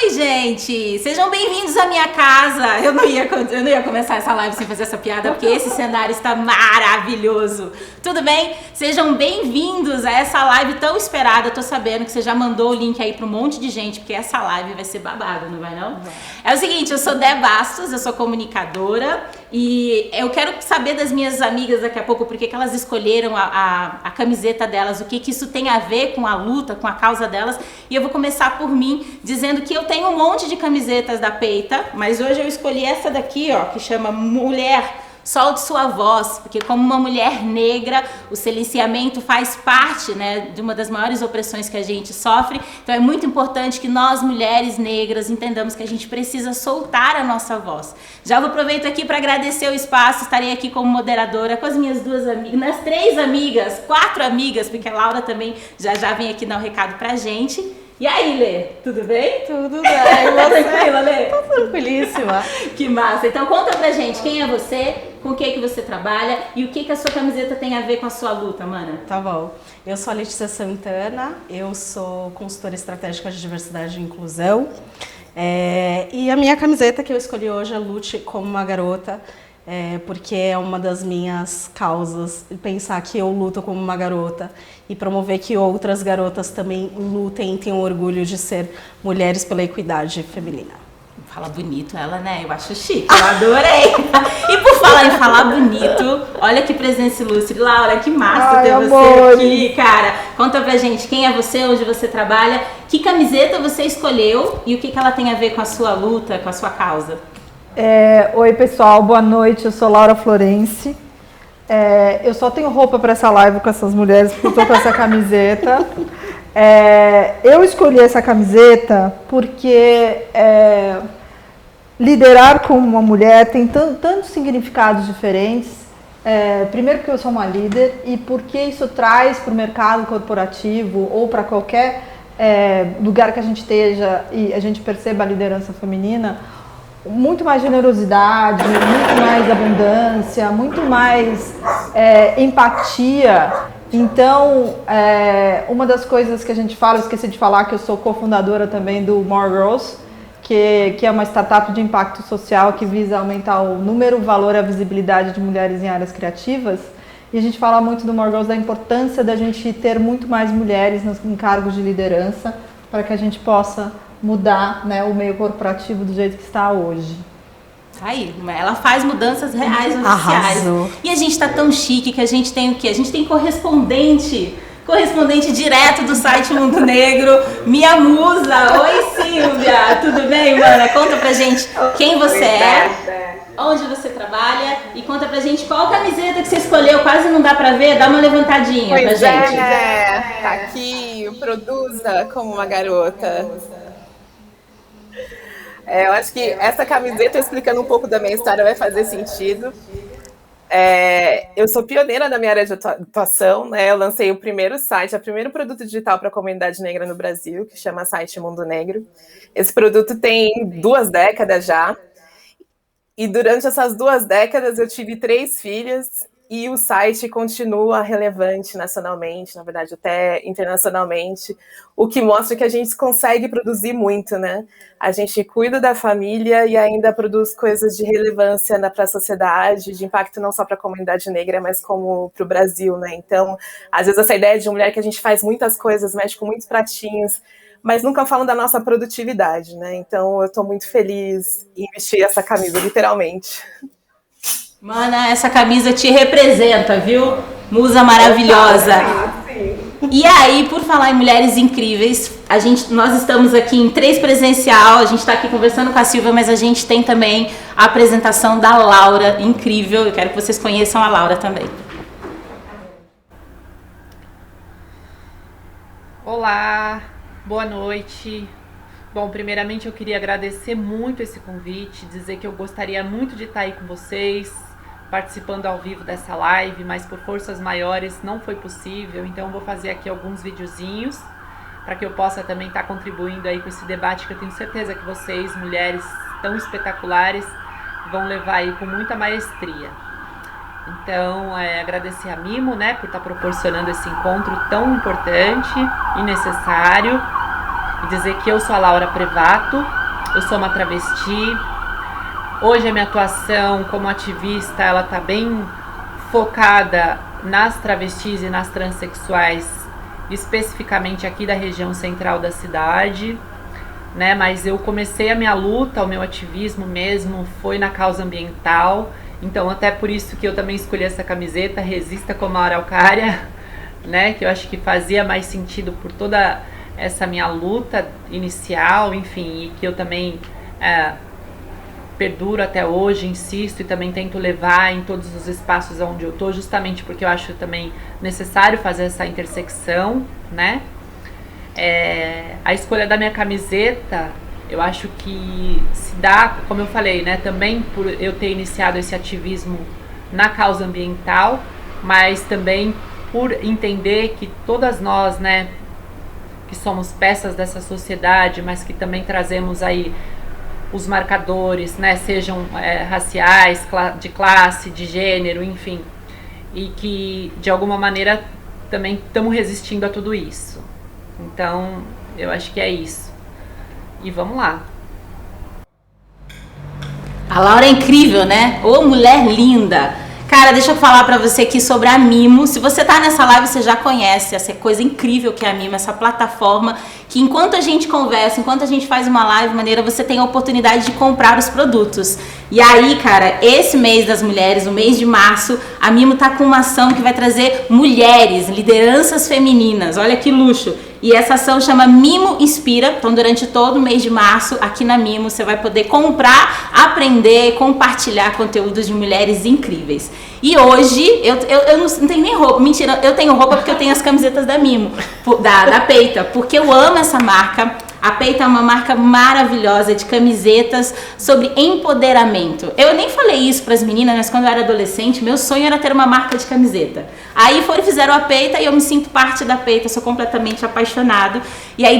Oi, gente! Sejam bem-vindos à minha casa. Eu não ia começar essa live sem fazer essa piada, porque esse cenário está maravilhoso. Tudo bem? Sejam bem-vindos a essa live tão esperada. Eu tô sabendo que você já mandou o link aí para um monte de gente, porque essa live vai ser babado, não vai não? É o seguinte, eu sou Dé Bastos, eu sou comunicadora e eu quero saber das minhas amigas daqui a pouco porque que elas escolheram a camiseta delas, o que isso tem a ver com a luta, com a causa delas. E eu vou começar por mim, dizendo que eu tenho um monte de camisetas da Peita, mas hoje eu escolhi essa daqui, ó, que chama Mulher, Solte Sua Voz, porque como uma mulher negra, o silenciamento faz parte, né, de uma das maiores opressões que a gente sofre. Então é muito importante que nós, mulheres negras, entendamos que a gente precisa soltar a nossa voz. Já vou aproveitar aqui para agradecer o espaço, estarei aqui como moderadora com as minhas duas amigas, nas 3 amigas, 4 amigas, porque a Laura também já vem aqui dar um recado pra gente. E aí, Lê, tudo bem? Tudo bem, Tá tranquila, Lê? Tô tranquilíssima. Que massa. Então conta pra gente, quem é você, com o que você trabalha e o que a sua camiseta tem a ver com a sua luta, mana? Tá bom. Eu sou a Letícia Santana, eu sou consultora estratégica de diversidade e inclusão. E a minha camiseta que eu escolhi hoje é Lute como uma garota, porque é uma das minhas causas, pensar que eu luto como uma garota e promover que outras garotas também lutem e tenham orgulho de ser mulheres pela equidade feminina. Fala bonito ela, né? Eu acho chique, eu adorei. E por falar em falar bonito, olha que presença ilustre. Laura, que massa ter você aqui, cara. Conta pra gente quem é você, onde você trabalha, que camiseta você escolheu e o que ela tem a ver com a sua luta, com a sua causa. Oi pessoal, boa noite, eu sou Laura Florence. Eu só tenho roupa para essa live com essas mulheres porque eu tô com essa camiseta. Eu escolhi essa camiseta porque liderar como uma mulher tem tantos significados diferentes. Primeiro porque eu sou uma líder e porque isso traz para o mercado corporativo ou para qualquer lugar que a gente esteja e a gente perceba a liderança feminina, muito mais generosidade, muito mais abundância, muito mais empatia. Então, uma das coisas que a gente fala, eu esqueci de falar que eu sou cofundadora também do More Girls, que é uma startup de impacto social que visa aumentar o número, o valor e a visibilidade de mulheres em áreas criativas. E a gente fala muito do More Girls da importância da gente ter muito mais mulheres em cargos de liderança para que a gente possa mudar, né, o meio corporativo do jeito que está hoje. Aí, ela faz mudanças reais oficiais. Arrasou. E a gente tá tão chique que a gente tem o quê? A gente tem correspondente direto do site Mundo Negro, minha musa. Oi, Silvia, tudo bem, mana? Conta pra gente quem você é, onde você trabalha e conta pra gente qual camiseta que você escolheu. Quase não dá pra ver, dá uma levantadinha pra gente. Tá aqui, Produza como uma garota. Eu acho que essa camiseta, explicando um pouco da minha história, vai fazer sentido. Eu sou pioneira na minha área de atuação, né? Eu lancei o primeiro site, o primeiro produto digital para a comunidade negra no Brasil, que chama Site Mundo Negro. Esse produto tem 2 décadas já. E durante essas 2 décadas eu tive 3 filhas e o site continua relevante nacionalmente, na verdade até internacionalmente, o que mostra que a gente consegue produzir muito, né? A gente cuida da família e ainda produz coisas de relevância para a sociedade, de impacto não só para a comunidade negra, mas como para o Brasil, né? Então, às vezes essa ideia de mulher que a gente faz muitas coisas, mexe com muitos pratinhos, mas nunca falam da nossa produtividade, né? Então, eu estou muito feliz em vestir essa camisa, literalmente. Mana, essa camisa te representa, viu? Musa maravilhosa. Sim. E aí, por falar em mulheres incríveis, nós estamos aqui em 3 presencial, a gente está aqui conversando com a Silvia, mas a gente tem também a apresentação da Laura, incrível. Eu quero que vocês conheçam a Laura também. Olá, boa noite. Bom, primeiramente eu queria agradecer muito esse convite, dizer que eu gostaria muito de estar aí com vocês, participando ao vivo dessa live, mas por forças maiores não foi possível, então eu vou fazer aqui alguns videozinhos para que eu possa também estar contribuindo aí com esse debate que eu tenho certeza que vocês, mulheres tão espetaculares, vão levar aí com muita maestria. Então, agradecer a Mimo, né, por estar proporcionando esse encontro tão importante e necessário, e dizer que eu sou a Laura Prevato, eu sou uma travesti. Hoje a minha atuação como ativista, ela tá bem focada nas travestis e nas transexuais, especificamente aqui da região central da cidade, né? Mas eu comecei a minha luta, o meu ativismo mesmo foi na causa ambiental, então até por isso que eu também escolhi essa camiseta, Resista como a Araucária, né? Que eu acho que fazia mais sentido por toda essa minha luta inicial, enfim, e que eu também perduro até hoje, insisto e também tento levar em todos os espaços onde eu tô, justamente porque eu acho também necessário fazer essa intersecção, né? A escolha da minha camiseta, eu acho que se dá, como eu falei, né, também por eu ter iniciado esse ativismo na causa ambiental, mas também por entender que todas nós, né, que somos peças dessa sociedade, mas que também trazemos aí os marcadores, né, sejam raciais, de classe, de gênero, enfim, e que de alguma maneira também estamos resistindo a tudo isso. Então, eu acho que é isso. E vamos lá. A Laura é incrível, né? Ô, mulher linda! Cara, deixa eu falar pra você aqui sobre a Mimo. Se você tá nessa live, você já conhece essa coisa incrível que é a Mimo, essa plataforma que enquanto a gente conversa, enquanto a gente faz uma live maneira, você tem a oportunidade de comprar os produtos. E aí, cara, esse mês das mulheres, o mês de março, a Mimo tá com uma ação que vai trazer mulheres, lideranças femininas. Olha que luxo! E essa ação chama Mimo Inspira. Então, durante todo o mês de março, aqui na Mimo, você vai poder comprar, aprender, compartilhar conteúdos de mulheres incríveis. E hoje, eu não tenho nem roupa. Mentira, eu tenho roupa porque eu tenho as camisetas da Mimo, da Peita, porque eu amo essa marca. A Peita é uma marca maravilhosa de camisetas sobre empoderamento. Eu nem falei isso para as meninas, mas quando eu era adolescente, meu sonho era ter uma marca de camiseta. Aí fizeram a Peita e eu me sinto parte da Peita, sou completamente apaixonada. E aí,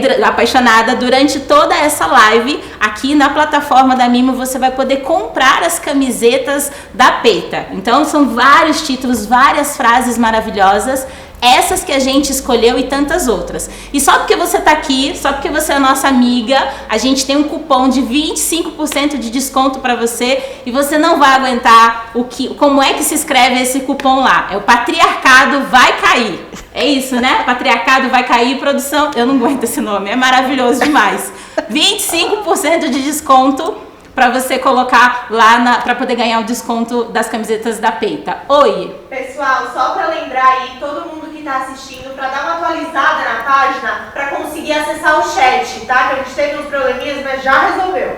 durante toda essa live, aqui na plataforma da Mimo, você vai poder comprar as camisetas da Peita. Então, são vários títulos, várias frases maravilhosas. Essas que a gente escolheu e tantas outras. E só porque você tá aqui, só porque você é nossa amiga, a gente tem um cupom de 25% de desconto para você e você não vai aguentar como é que se escreve esse cupom lá. É o Patriarcado Vai Cair. É isso, né? Patriarcado Vai Cair, produção. Eu não aguento esse nome, é maravilhoso demais. 25% de desconto para você colocar lá para poder ganhar o desconto das camisetas da Peita. Oi! Pessoal, só para lembrar aí, todo mundo que está assistindo, para dar uma atualizada na página, para conseguir acessar o chat, tá? Que a gente teve uns probleminhas, mas já resolveu.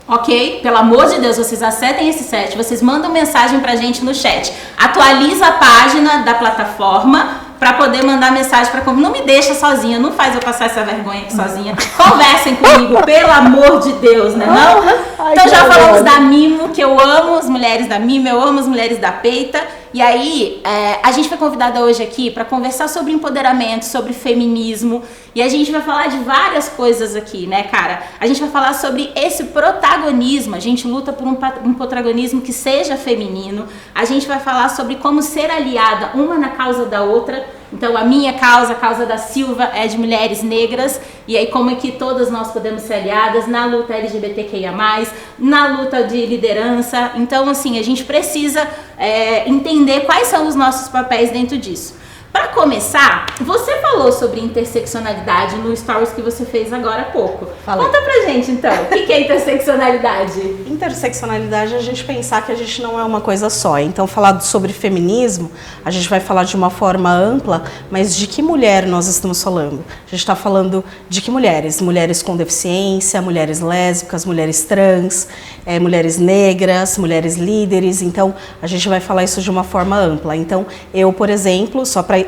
Ok? Pelo amor de Deus, vocês acessem esse site, vocês mandam mensagem pra gente no chat. Atualiza a página da plataforma para poder mandar mensagem para não me deixa sozinha, não faz eu passar essa vergonha aqui sozinha. Conversem comigo, pelo amor de Deus, né? Não? Então já falamos da Mimo, que eu amo as mulheres da Mimo, eu amo as mulheres da Peita. E aí, a gente foi convidada hoje aqui para conversar sobre empoderamento, sobre feminismo. E a gente vai falar de várias coisas aqui, né, cara? A gente vai falar sobre esse protagonismo. A gente luta por um protagonismo que seja feminino. A gente vai falar sobre como ser aliada uma na causa da outra. Então, a minha causa, a causa da Silva, é de mulheres negras. E aí, como é que todas nós podemos ser aliadas na luta LGBTQIA+, na luta de liderança. Então, assim, a gente precisa entender quais são os nossos papéis dentro disso. Para começar, você falou sobre interseccionalidade no stories que você fez agora há pouco. Falei. Conta pra gente, então, o que é interseccionalidade? Interseccionalidade é a gente pensar que a gente não é uma coisa só. Então, falar sobre feminismo, a gente vai falar de uma forma ampla, mas de que mulher nós estamos falando? A gente está falando de que mulheres? Mulheres com deficiência, mulheres lésbicas, mulheres trans, mulheres negras, mulheres líderes. Então, a gente vai falar isso de uma forma ampla. Então, eu, por exemplo, só para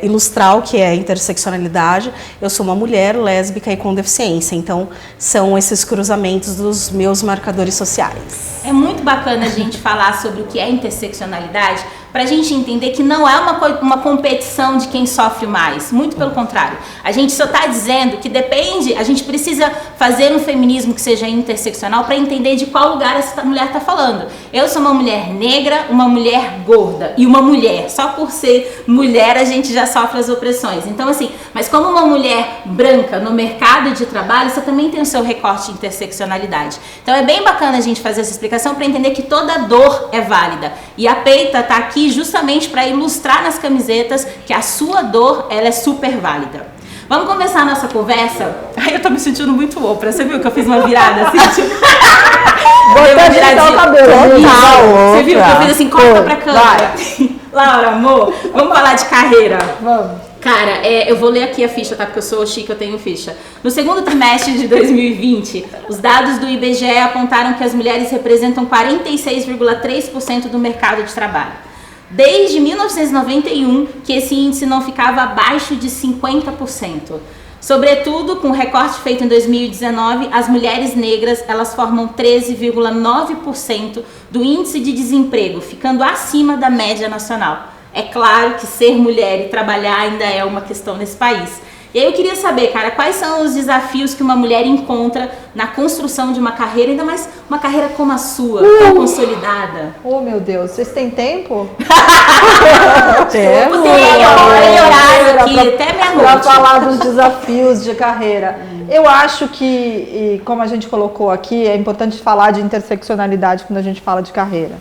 ilustrar o que é interseccionalidade, eu sou uma mulher lésbica e com deficiência. Então, são esses cruzamentos dos meus marcadores sociais. É muito bacana a gente falar sobre o que é interseccionalidade pra gente entender que não é uma competição de quem sofre mais. Muito pelo contrário. A gente só tá dizendo que depende, a gente precisa fazer um feminismo que seja interseccional para entender de qual lugar essa mulher tá falando. Eu sou uma mulher negra, uma mulher gorda e uma mulher. Só por ser mulher a gente já sofre as opressões. Então assim, mas como uma mulher branca no mercado de trabalho, você também tem o seu recorte de interseccionalidade. Então é bem bacana a gente fazer essa explicação para entender que toda dor é válida. E a Peita tá aqui justamente para ilustrar nas camisetas que a sua dor, ela é super válida. Vamos começar a nossa conversa? Ai, eu tô me sentindo muito Oprah. Você viu que eu fiz uma virada assim? Tipo... Botando o cabelo. Você viu que eu fiz assim, corta pra câmera. Laura, amor, vamos falar de carreira? Vamos. Cara, eu vou ler aqui a ficha, tá? Porque eu sou chique, eu tenho ficha. No segundo trimestre de 2020, os dados do IBGE apontaram que as mulheres representam 46,3% do mercado de trabalho. Desde 1991, que esse índice não ficava abaixo de 50%. Sobretudo, com o recorte feito em 2019, as mulheres negras, elas formam 13,9% do índice de desemprego, ficando acima da média nacional. É claro que ser mulher e trabalhar ainda é uma questão nesse país. E aí eu queria saber, cara, quais são os desafios que uma mulher encontra na construção de uma carreira, ainda mais uma carreira como a sua, tão consolidada? Oh, meu Deus, vocês têm tempo? Tem horário aqui, até meia-noite. Para falar dos desafios de carreira. Eu acho que, como a gente colocou aqui, é importante falar de interseccionalidade quando a gente fala de carreira.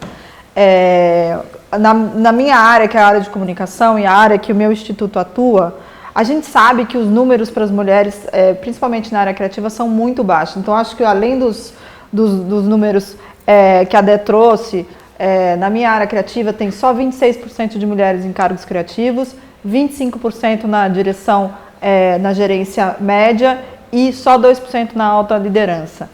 Na minha área, que é a área de comunicação, e a área que o meu instituto atua, a gente sabe que os números para as mulheres, principalmente na área criativa, são muito baixos. Então, acho que além dos números que a Dé trouxe, na minha área criativa tem só 26% de mulheres em cargos criativos, 25% na direção, na gerência média e só 2% na alta liderança.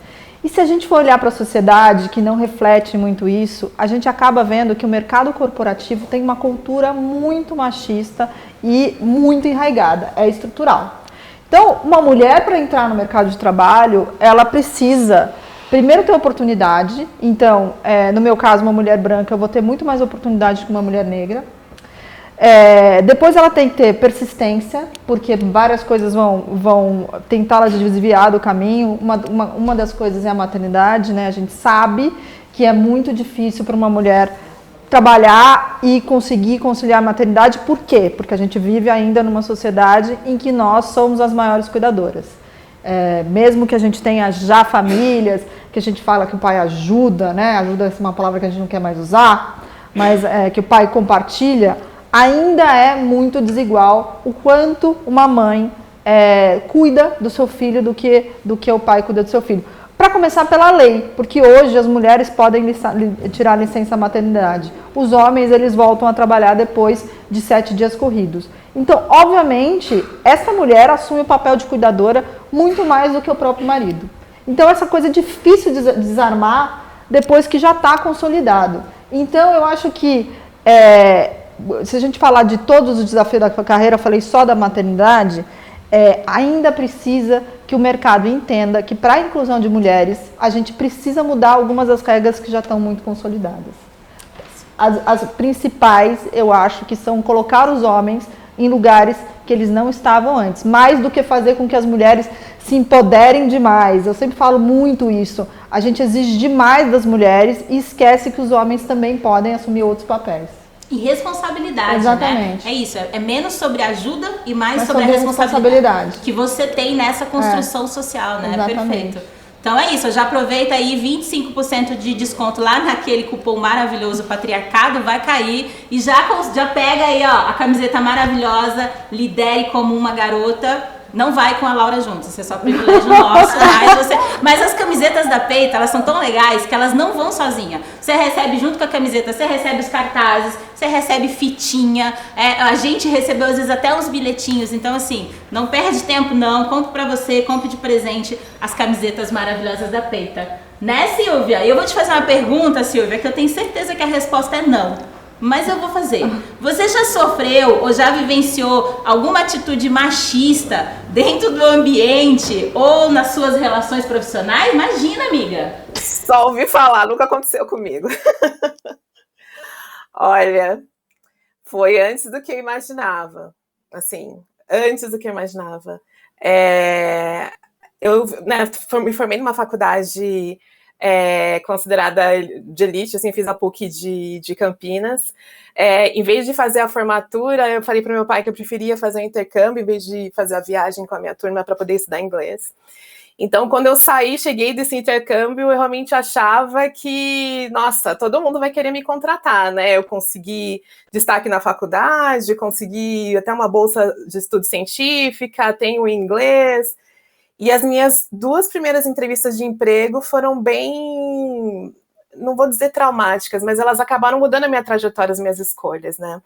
E se a gente for olhar para a sociedade que não reflete muito isso, a gente acaba vendo que o mercado corporativo tem uma cultura muito machista e muito enraigada, é estrutural. Então, uma mulher para entrar no mercado de trabalho, ela precisa primeiro ter oportunidade. Então, no meu caso, uma mulher branca, eu vou ter muito mais oportunidade que uma mulher negra. Depois ela tem que ter persistência, porque várias coisas vão tentá-la desviar do caminho. Uma das coisas é a maternidade, né? A gente sabe que é muito difícil para uma mulher trabalhar e conseguir conciliar a maternidade. Por quê? Porque a gente vive ainda numa sociedade em que nós somos as maiores cuidadoras. Mesmo que a gente tenha já famílias, que a gente fala que o pai ajuda, né? Ajuda é uma palavra que a gente não quer mais usar, mas que o pai compartilha, ainda é muito desigual o quanto uma mãe cuida do seu filho do que o pai cuida do seu filho. Para começar pela lei, porque hoje as mulheres podem tirar licença maternidade. Os homens, eles voltam a trabalhar depois de 7 dias corridos. Então, obviamente, essa mulher assume o papel de cuidadora muito mais do que o próprio marido. Então, essa coisa é difícil de desarmar depois que já está consolidado. Então, eu acho que se a gente falar de todos os desafios da carreira, eu falei só da maternidade, ainda precisa que o mercado entenda que para a inclusão de mulheres, a gente precisa mudar algumas das regras que já estão muito consolidadas. As principais, eu acho, que são colocar os homens em lugares que eles não estavam antes, mais do que fazer com que as mulheres se empoderem demais. Eu sempre falo muito isso. A gente exige demais das mulheres e esquece que os homens também podem assumir outros papéis. E responsabilidade, exatamente, né? É isso, é menos sobre ajuda e mais sobre a responsabilidade que você tem nessa construção social, né? Exatamente. Perfeito. Então é isso, já aproveita aí, 25% de desconto lá naquele cupom maravilhoso Patriarcado, vai cair e já pega aí, ó, a camiseta maravilhosa, Lidere como uma Garota. Não vai com a Laura junto, isso é só privilégio nosso, mas as camisetas da Peita, elas são tão legais que elas não vão sozinha. Você recebe junto com a camiseta, você recebe os cartazes, você recebe fitinha, a gente recebeu às vezes até uns bilhetinhos, então assim, não perde tempo não, compre pra você, compre de presente as camisetas maravilhosas da Peita. Né, Silvia? E eu vou te fazer uma pergunta, Silvia, que eu tenho certeza que a resposta é não. Mas eu vou fazer. Você já sofreu ou já vivenciou alguma atitude machista dentro do ambiente ou nas suas relações profissionais? Imagina, amiga. Só ouvi falar, nunca aconteceu comigo. Olha, Foi antes do que eu imaginava, assim, antes do que eu imaginava. Eu, né, me formei numa faculdade considerada de elite, assim, fiz a PUC de Campinas. Em vez de fazer a formatura, eu falei para o meu pai que eu preferia fazer um intercâmbio em vez de fazer a viagem com a minha turma para poder estudar inglês. Então, quando eu cheguei desse intercâmbio, eu realmente achava que, nossa, todo mundo vai querer me contratar, né? Eu consegui destaque na faculdade, consegui até uma bolsa de estudo científica, tenho inglês. E as minhas 2 primeiras entrevistas de emprego foram bem, não vou dizer traumáticas, mas elas acabaram mudando a minha trajetória, as minhas escolhas, né?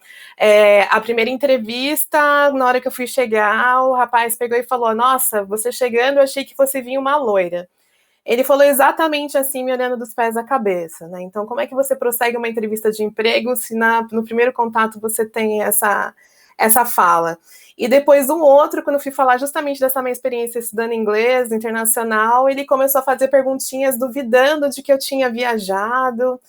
A primeira entrevista, na hora que eu fui chegar, o rapaz pegou e falou: nossa, você chegando, eu achei que você vinha uma loira. Ele falou exatamente assim, me olhando dos pés à cabeça, né? Então, como é que você prossegue uma entrevista de emprego se no primeiro contato você tem essa fala? E depois um outro, quando eu fui falar justamente dessa minha experiência estudando inglês internacional, ele começou a fazer perguntinhas duvidando de que eu tinha viajado,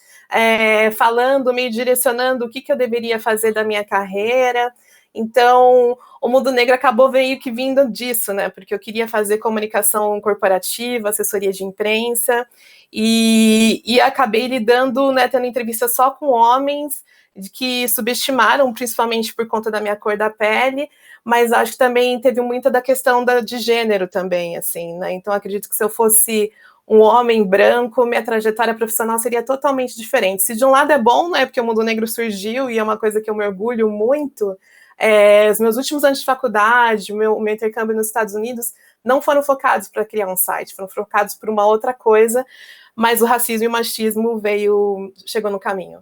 falando, meio direcionando o que eu deveria fazer da minha carreira. Então, o Mundo Negro acabou meio que vindo disso, né? Porque eu queria fazer comunicação corporativa, assessoria de imprensa, e acabei lidando, né, tendo entrevista só com homens que subestimaram, principalmente por conta da minha cor da pele, mas acho que também teve muita da questão de gênero também, assim, né? Então, acredito que se eu fosse um homem branco, minha trajetória profissional seria totalmente diferente. Se de um lado é bom, né, porque o Mundo Negro surgiu e é uma coisa que eu me orgulho muito, os meus últimos anos de faculdade, o meu intercâmbio nos Estados Unidos, não foram focados para criar um site, foram focados por uma outra coisa, mas o racismo e o machismo chegou no caminho.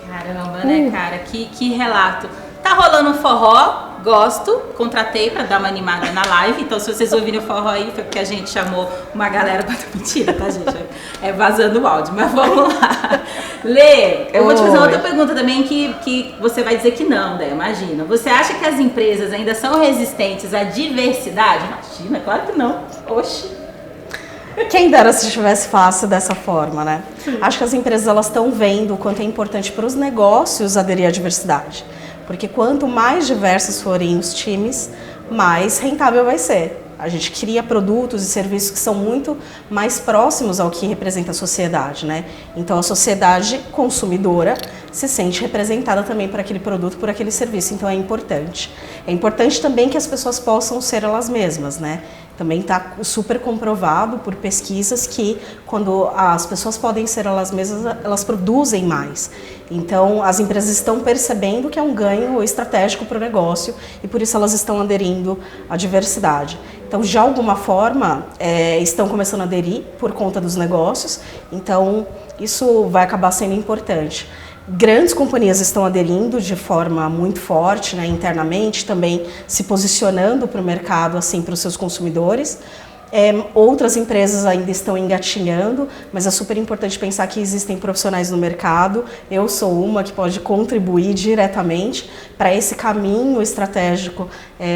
Caramba, né, cara? Que relato. Tá rolando um forró, gosto, contratei pra dar uma animada na live, então se vocês ouvirem o forró aí, foi porque a gente chamou uma galera pra... Mentira, tá, gente? Vazando o áudio, mas vamos lá. Lê, eu vou te fazer outra pergunta também que você vai dizer que não, né? Imagina. Você acha que as empresas ainda são resistentes à diversidade? Imagina, claro que não. Oxi. Quem dera se tivesse fácil dessa forma, né? Acho que as empresas elas estão vendo o quanto é importante para os negócios aderir à diversidade. Porque quanto mais diversos forem os times, mais rentável vai ser. A gente cria produtos e serviços que são muito mais próximos ao que representa a sociedade, né? Então a sociedade consumidora se sente representada também por aquele produto, por aquele serviço, então é importante. É importante também que as pessoas possam ser elas mesmas, né? Também está super comprovado por pesquisas que quando as pessoas podem ser elas mesmas, elas produzem mais. Então, as empresas estão percebendo que é um ganho estratégico para o negócio e por isso elas estão aderindo à diversidade. Então, de alguma forma, estão começando a aderir por conta dos negócios, então isso vai acabar sendo importante. Grandes companhias estão aderindo de forma muito forte, né, internamente, também se posicionando para o mercado, assim, para os seus consumidores. Outras empresas ainda estão engatinhando, mas é super importante pensar que existem profissionais no mercado. Eu sou uma que pode contribuir diretamente para esse caminho estratégico,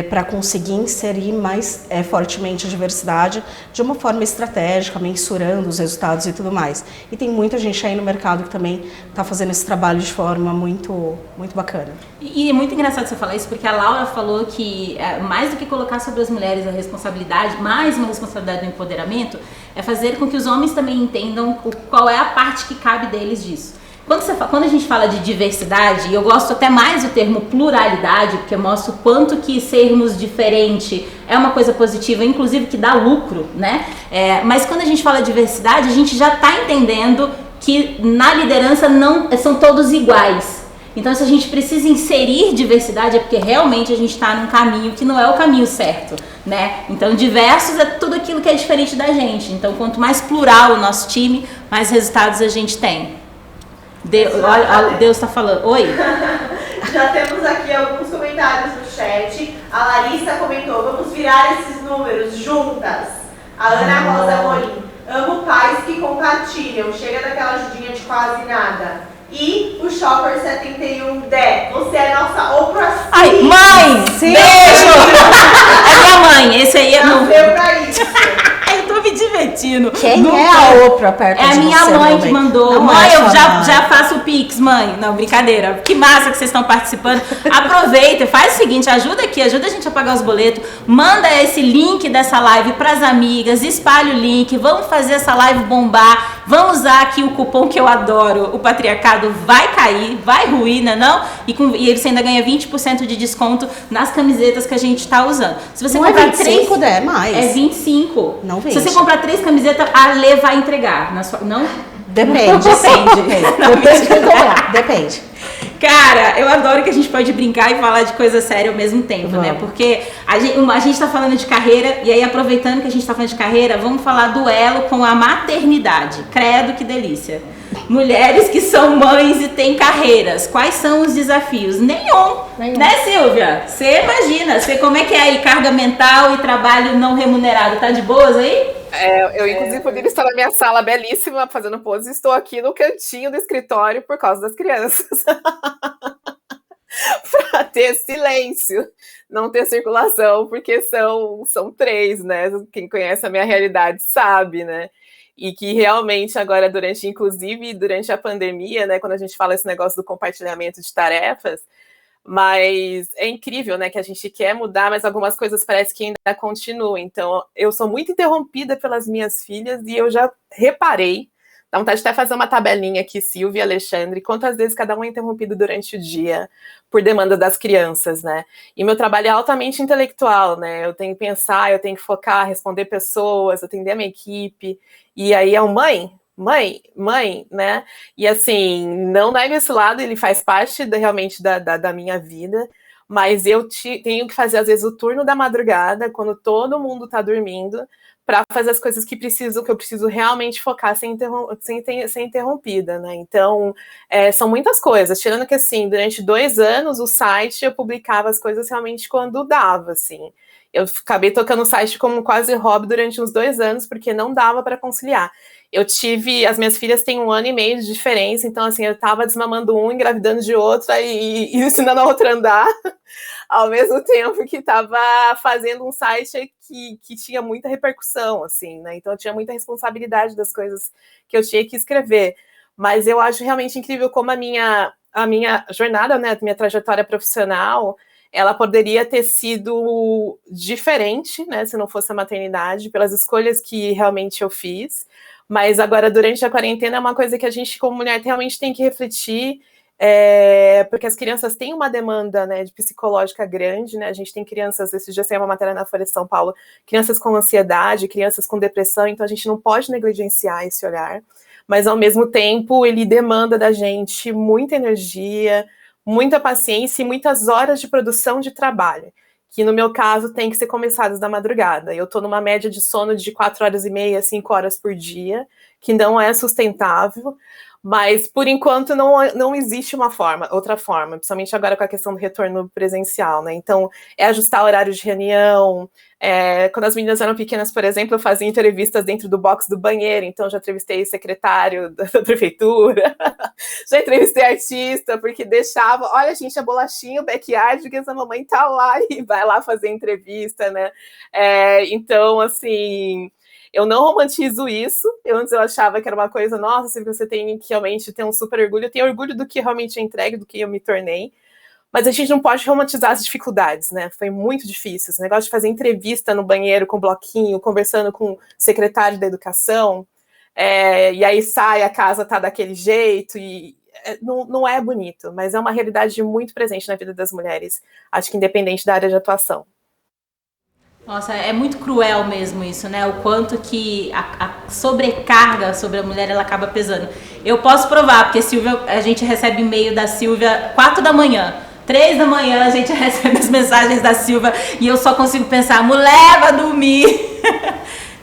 para conseguir inserir mais fortemente a diversidade de uma forma estratégica, mensurando os resultados e tudo mais. E tem muita gente aí no mercado que também está fazendo esse trabalho de forma muito, muito bacana. E é muito engraçado você falar isso, porque a Laura falou que mais do que colocar sobre as mulheres a responsabilidade, mais uma responsabilidade do empoderamento, é fazer com que os homens também entendam qual é a parte que cabe deles disso. Quando a gente fala de diversidade, e eu gosto até mais do termo pluralidade, porque mostra o quanto que sermos diferente é uma coisa positiva, inclusive que dá lucro, né? Mas quando a gente fala de diversidade, a gente já está entendendo que na liderança não são todos iguais. Então, se a gente precisa inserir diversidade, é porque realmente a gente está num caminho que não é o caminho certo, né? Então, diversos é tudo aquilo que é diferente da gente. Então, quanto mais plural o nosso time, mais resultados a gente tem. Deus está falando. Oi? Já temos aqui alguns comentários no chat. A Larissa comentou: vamos virar esses números juntas. A Ana Rosa Morim: amo pais que compartilham. Chega daquela ajudinha de quase nada. E o Shopper 71 Dé, você é nossa Oprah. Ai, mãe! Sim. Beijo! É minha mãe, esse aí é meu. Nasceu pra isso. Eu tô me divertindo. refletindo. Quem é a Oprah perto É a de minha você, mãe meu que bem? mandou. Não Mãe, é eu sua já, mãe. já faço o Pix, mãe. Não, brincadeira. Que massa que vocês estão participando. Aproveita, faz o seguinte, ajuda aqui, ajuda a gente a pagar os boletos. Manda esse link dessa live pras amigas, espalha o link, vamos fazer essa live bombar. Vamos usar aqui o cupom que eu adoro. O patriarcado vai cair, vai ruir, né não? E você ainda ganha 20% de desconto nas camisetas que a gente tá usando. Se você Não é comprar 25, 3, é mais. é 25. Não, 20. Se você comprar 3 camisetas, a Lê vai entregar. Na sua, não? Depende, sim. Depende de quem comprar. Depende. Cara, eu adoro que a gente pode brincar e falar de coisa séria ao mesmo tempo, né? Porque a gente tá falando de carreira, e aí aproveitando que a gente tá falando de carreira, vamos falar duelo com a maternidade. Credo, que delícia. Mulheres que são mães e têm carreiras. Quais são os desafios? Nenhum. Né, Silvia? Você imagina, como é que é aí? Carga mental e trabalho não remunerado. Tá de boas aí? Eu, inclusive, poderia estar na minha sala belíssima fazendo pose. Estou aqui no cantinho do escritório por causa das crianças. Para ter silêncio, não ter circulação, porque são 3, né? Quem conhece a minha realidade sabe, né? E que realmente agora, inclusive durante a pandemia, né? Quando a gente fala esse negócio do compartilhamento de tarefas, mas é incrível, né, que a gente quer mudar, mas algumas coisas parece que ainda continuam. Então, eu sou muito interrompida pelas minhas filhas e eu já reparei, dá vontade de até fazer uma tabelinha aqui, Silvia e Alexandre, quantas vezes cada um é interrompido durante o dia por demanda das crianças, né? E meu trabalho é altamente intelectual, né? Eu tenho que pensar, eu tenho que focar, responder pessoas, atender a minha equipe, e aí é o mãe, né? E assim, não nega esse lado, ele faz parte realmente da minha vida, mas eu tenho que fazer, às vezes, o turno da madrugada, quando todo mundo tá dormindo, para fazer as coisas que eu preciso realmente focar sem ser interrompida, né? Então, são muitas coisas, tirando que, assim, durante 2 anos, o site, eu publicava as coisas realmente quando dava, assim. Eu acabei tocando o site como quase hobby durante uns 2 anos, porque não dava para conciliar. As minhas filhas têm 1 ano e meio de diferença, então, assim, eu tava desmamando um, engravidando de outro, e ensinando a outra a andar, ao mesmo tempo que tava fazendo um site que tinha muita repercussão, assim, né? Então, eu tinha muita responsabilidade das coisas que eu tinha que escrever. Mas eu acho realmente incrível como a minha jornada, né, a minha trajetória profissional, ela poderia ter sido diferente, né, se não fosse a maternidade, pelas escolhas que realmente eu fiz. Mas agora, durante a quarentena, é uma coisa que a gente, como mulher, realmente tem que refletir, porque as crianças têm uma demanda, né, de psicológica grande, né? A gente tem crianças, esses dias saiu uma matéria na Folha de São Paulo, crianças com ansiedade, crianças com depressão, então a gente não pode negligenciar esse olhar, mas ao mesmo tempo ele demanda da gente muita energia, muita paciência e muitas horas de produção de trabalho, que no meu caso tem que ser começadas da madrugada. Eu estou numa média de sono de 4 horas e meia, 5 horas por dia, que não é sustentável, mas por enquanto não existe outra forma, principalmente agora com a questão do retorno presencial, né? Então, ajustar horário de reunião. Quando as meninas eram pequenas, por exemplo, eu fazia entrevistas dentro do box do banheiro, então já entrevistei secretário da prefeitura, já entrevistei artista, porque deixava, olha, gente, a bolachinha, o backyard, que essa mamãe tá lá e vai lá fazer entrevista, né? Então, assim, eu não romantizo isso. Antes eu achava que era uma coisa, nossa, se você tem que realmente ter um super orgulho. Eu tenho orgulho do que realmente eu entregue, do que eu me tornei. Mas a gente não pode romantizar as dificuldades, né? Foi muito difícil. Esse negócio de fazer entrevista no banheiro com bloquinho, conversando com o secretário da educação, e aí sai, a casa tá daquele jeito, e não é bonito, mas é uma realidade muito presente na vida das mulheres, acho que independente da área de atuação. Nossa, é muito cruel mesmo isso, né? O quanto que a sobrecarga sobre a mulher, ela acaba pesando. Eu posso provar, porque a gente recebe e-mail da Silvia 4 da manhã. 3 da manhã a gente recebe as mensagens da Silvia e eu só consigo pensar, mulher, vai dormir.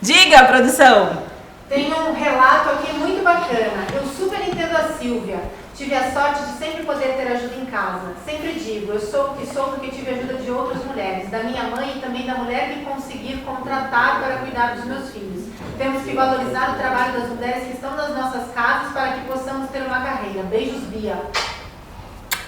Diga, produção. Tem um relato aqui muito bacana. Eu super entendo a Silvia. Tive a sorte de sempre poder ter ajuda em casa. Sempre digo, eu sou o que sou porque tive ajuda de outras mulheres, da minha mãe e também da mulher que conseguir contratar para cuidar dos meus filhos. Temos que valorizar o trabalho das mulheres que estão nas nossas casas para que possamos ter uma carreira. Beijos, Bia.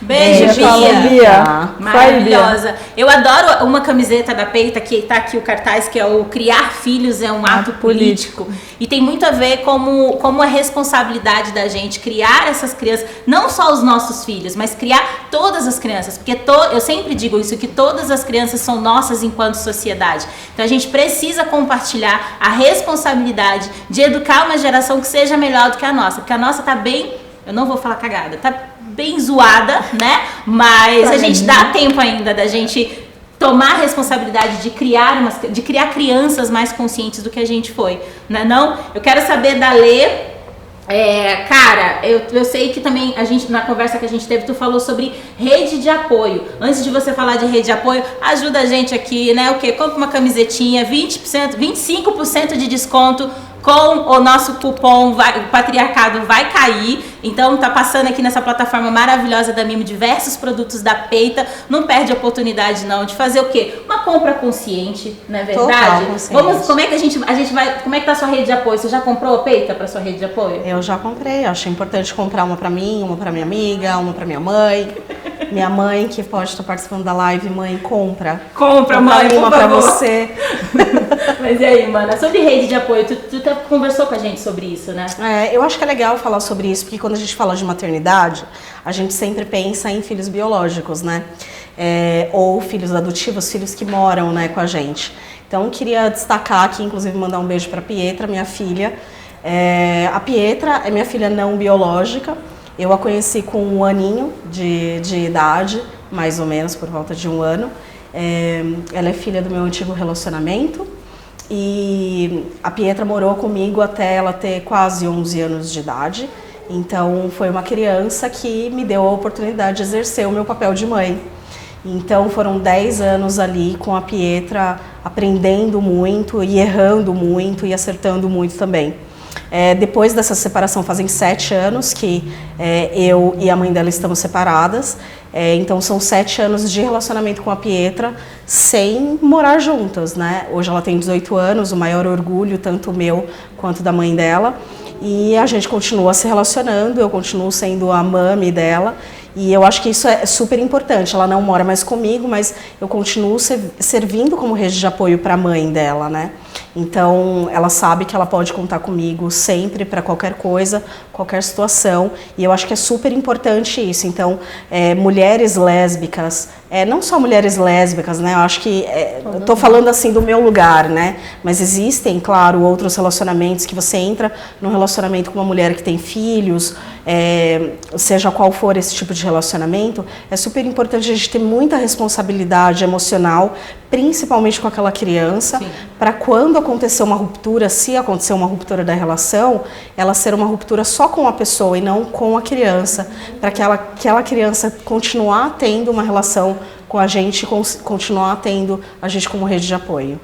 Beijo, Bia. Bia. Maravilhosa. Eu adoro uma camiseta da Peita, que tá aqui o cartaz, que é o criar filhos é um ato político. E tem muito a ver como a responsabilidade da gente criar essas crianças, não só os nossos filhos, mas criar todas as crianças. Porque eu sempre digo isso, que todas as crianças são nossas enquanto sociedade. Então a gente precisa compartilhar a responsabilidade de educar uma geração que seja melhor do que a nossa. Porque a nossa tá bem, eu não vou falar cagada, tá bem zoada, né? Mas a gente dá tempo ainda da gente tomar a responsabilidade de criar crianças mais conscientes do que a gente foi, né? Não? Eu quero saber da Lê. Cara, eu sei que também na conversa que a gente teve, tu falou sobre rede de apoio. Antes de você falar de rede de apoio, ajuda a gente aqui, né? O quê? Compra uma camisetinha, 20%, 25% de desconto com o nosso cupom, o patriarcado vai cair. Então tá passando aqui nessa plataforma maravilhosa da Mimo diversos produtos da Peita. Não perde a oportunidade não de fazer o quê? Uma compra consciente, não é verdade? Como é que a gente vai, como é que tá a sua rede de apoio? Você já comprou a Peita para sua rede de apoio? Eu já comprei, acho importante comprar uma para mim, uma para minha amiga, uma para minha mãe. Minha mãe, que pode estar participando da live, mãe, compra. Compra, mãe, uma para você. Mas e aí, mana, sobre rede de apoio, tu conversou com a gente sobre isso, né? Eu acho que é legal falar sobre isso, porque quando a gente fala de maternidade, a gente sempre pensa em filhos biológicos, né? Ou filhos adotivos, filhos que moram, né, com a gente. Então, queria destacar aqui, inclusive mandar um beijo para a Pietra, minha filha. A Pietra é minha filha não biológica. Eu a conheci com 1 aninho de idade, mais ou menos, por volta de 1 ano. Ela é filha do meu antigo relacionamento e a Pietra morou comigo até ela ter quase 11 anos de idade. Então foi uma criança que me deu a oportunidade de exercer o meu papel de mãe. Então foram 10 anos ali com a Pietra aprendendo muito e errando muito e acertando muito também. Depois dessa separação, fazem 7 anos que eu e a mãe dela estamos separadas. Então são 7 anos de relacionamento com a Pietra sem morar juntas, né? Hoje ela tem 18 anos, o maior orgulho, tanto meu quanto da mãe dela. E a gente continua se relacionando, eu continuo sendo a mami dela. E eu acho que isso é super importante. Ela não mora mais comigo, mas eu continuo servindo como rede de apoio para a mãe dela, né? Então, ela sabe que ela pode contar comigo sempre para qualquer coisa, qualquer situação. E eu acho que é super importante isso. Então, mulheres lésbicas, não só mulheres lésbicas, né? Eu acho que, eu tô falando assim do meu lugar, né? Mas existem, claro, outros relacionamentos que você entra num relacionamento com uma mulher que tem filhos, seja qual for esse tipo de relacionamento, é super importante a gente ter muita responsabilidade emocional, principalmente com aquela criança, para quando acontecer uma ruptura, se acontecer uma ruptura da relação, ela ser uma ruptura só com a pessoa e não com a criança, para que aquela criança continuar tendo uma relação com a gente, continuar tendo a gente como rede de apoio.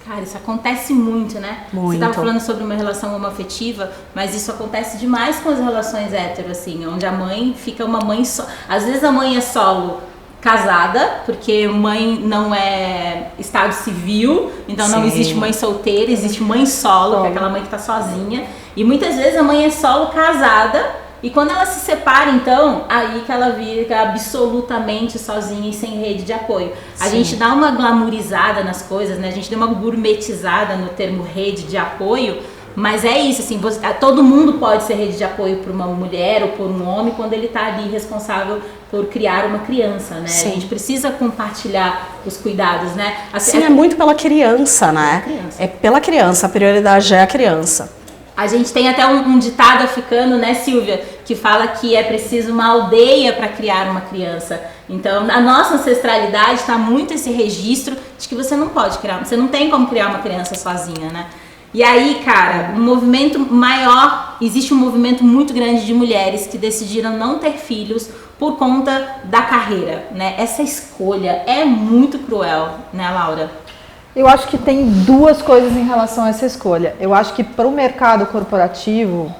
Cara, isso acontece muito, né? Muito. Você estava falando sobre uma relação homoafetiva, mas isso acontece demais com as relações hétero, assim, onde a mãe fica uma mãe só. Às vezes a mãe é solo casada, porque mãe não é estado civil, então não existe mãe solteira, existe mãe solo, que é aquela mãe que tá sozinha. E muitas vezes a mãe é solo casada, e quando ela se separa, então, aí que ela fica absolutamente sozinha e sem rede de apoio. A gente dá uma glamourizada nas coisas, né? A gente dá uma gourmetizada no termo rede de apoio, mas é isso, assim, todo mundo pode ser rede de apoio para uma mulher ou por um homem quando ele está ali responsável por criar uma criança, né? Sim. A gente precisa compartilhar os cuidados, né? Assim, é muito pela criança, né? É pela criança, a prioridade é a criança. A gente tem até um ditado africano, né, Silvia, que fala que é preciso uma aldeia para criar uma criança. Então, a nossa ancestralidade está muito esse registro de que você não pode criar, você não tem como criar uma criança sozinha, né? E aí, cara, um movimento maior, existe um movimento muito grande de mulheres que decidiram não ter filhos por conta da carreira, né? Essa escolha é muito cruel, né, Laura? Eu acho que tem duas coisas em relação a essa escolha. Eu acho que para o mercado corporativo,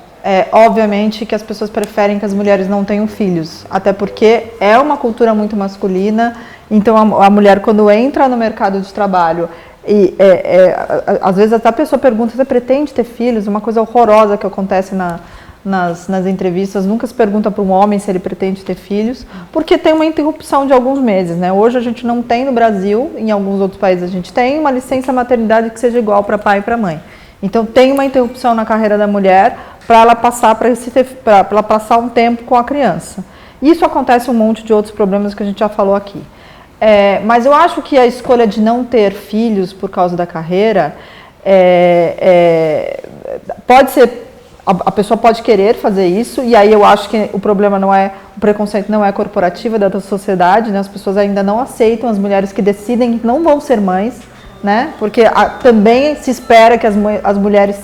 obviamente que as pessoas preferem que as mulheres não tenham filhos, até porque é uma cultura muito masculina, então a mulher quando entra no mercado de trabalho, às vezes até a pessoa pergunta, você pretende ter filhos? Uma coisa horrorosa que acontece nas entrevistas, nunca se pergunta para um homem se ele pretende ter filhos, porque tem uma interrupção de alguns meses, né? Hoje a gente não tem no Brasil, em alguns outros países a gente tem uma licença maternidade que seja igual para pai e para mãe. Então tem uma interrupção na carreira da mulher para ela passar ela passar um tempo com a criança. Isso acontece um monte de outros problemas que a gente já falou aqui. Mas eu acho que a escolha de não ter filhos por causa da carreira pode ser. A pessoa pode querer fazer isso, e aí eu acho que o problema o preconceito não é corporativo, é da sociedade, né? As pessoas ainda não aceitam as mulheres que decidem que não vão ser mães, né? Porque também se espera que as mulheres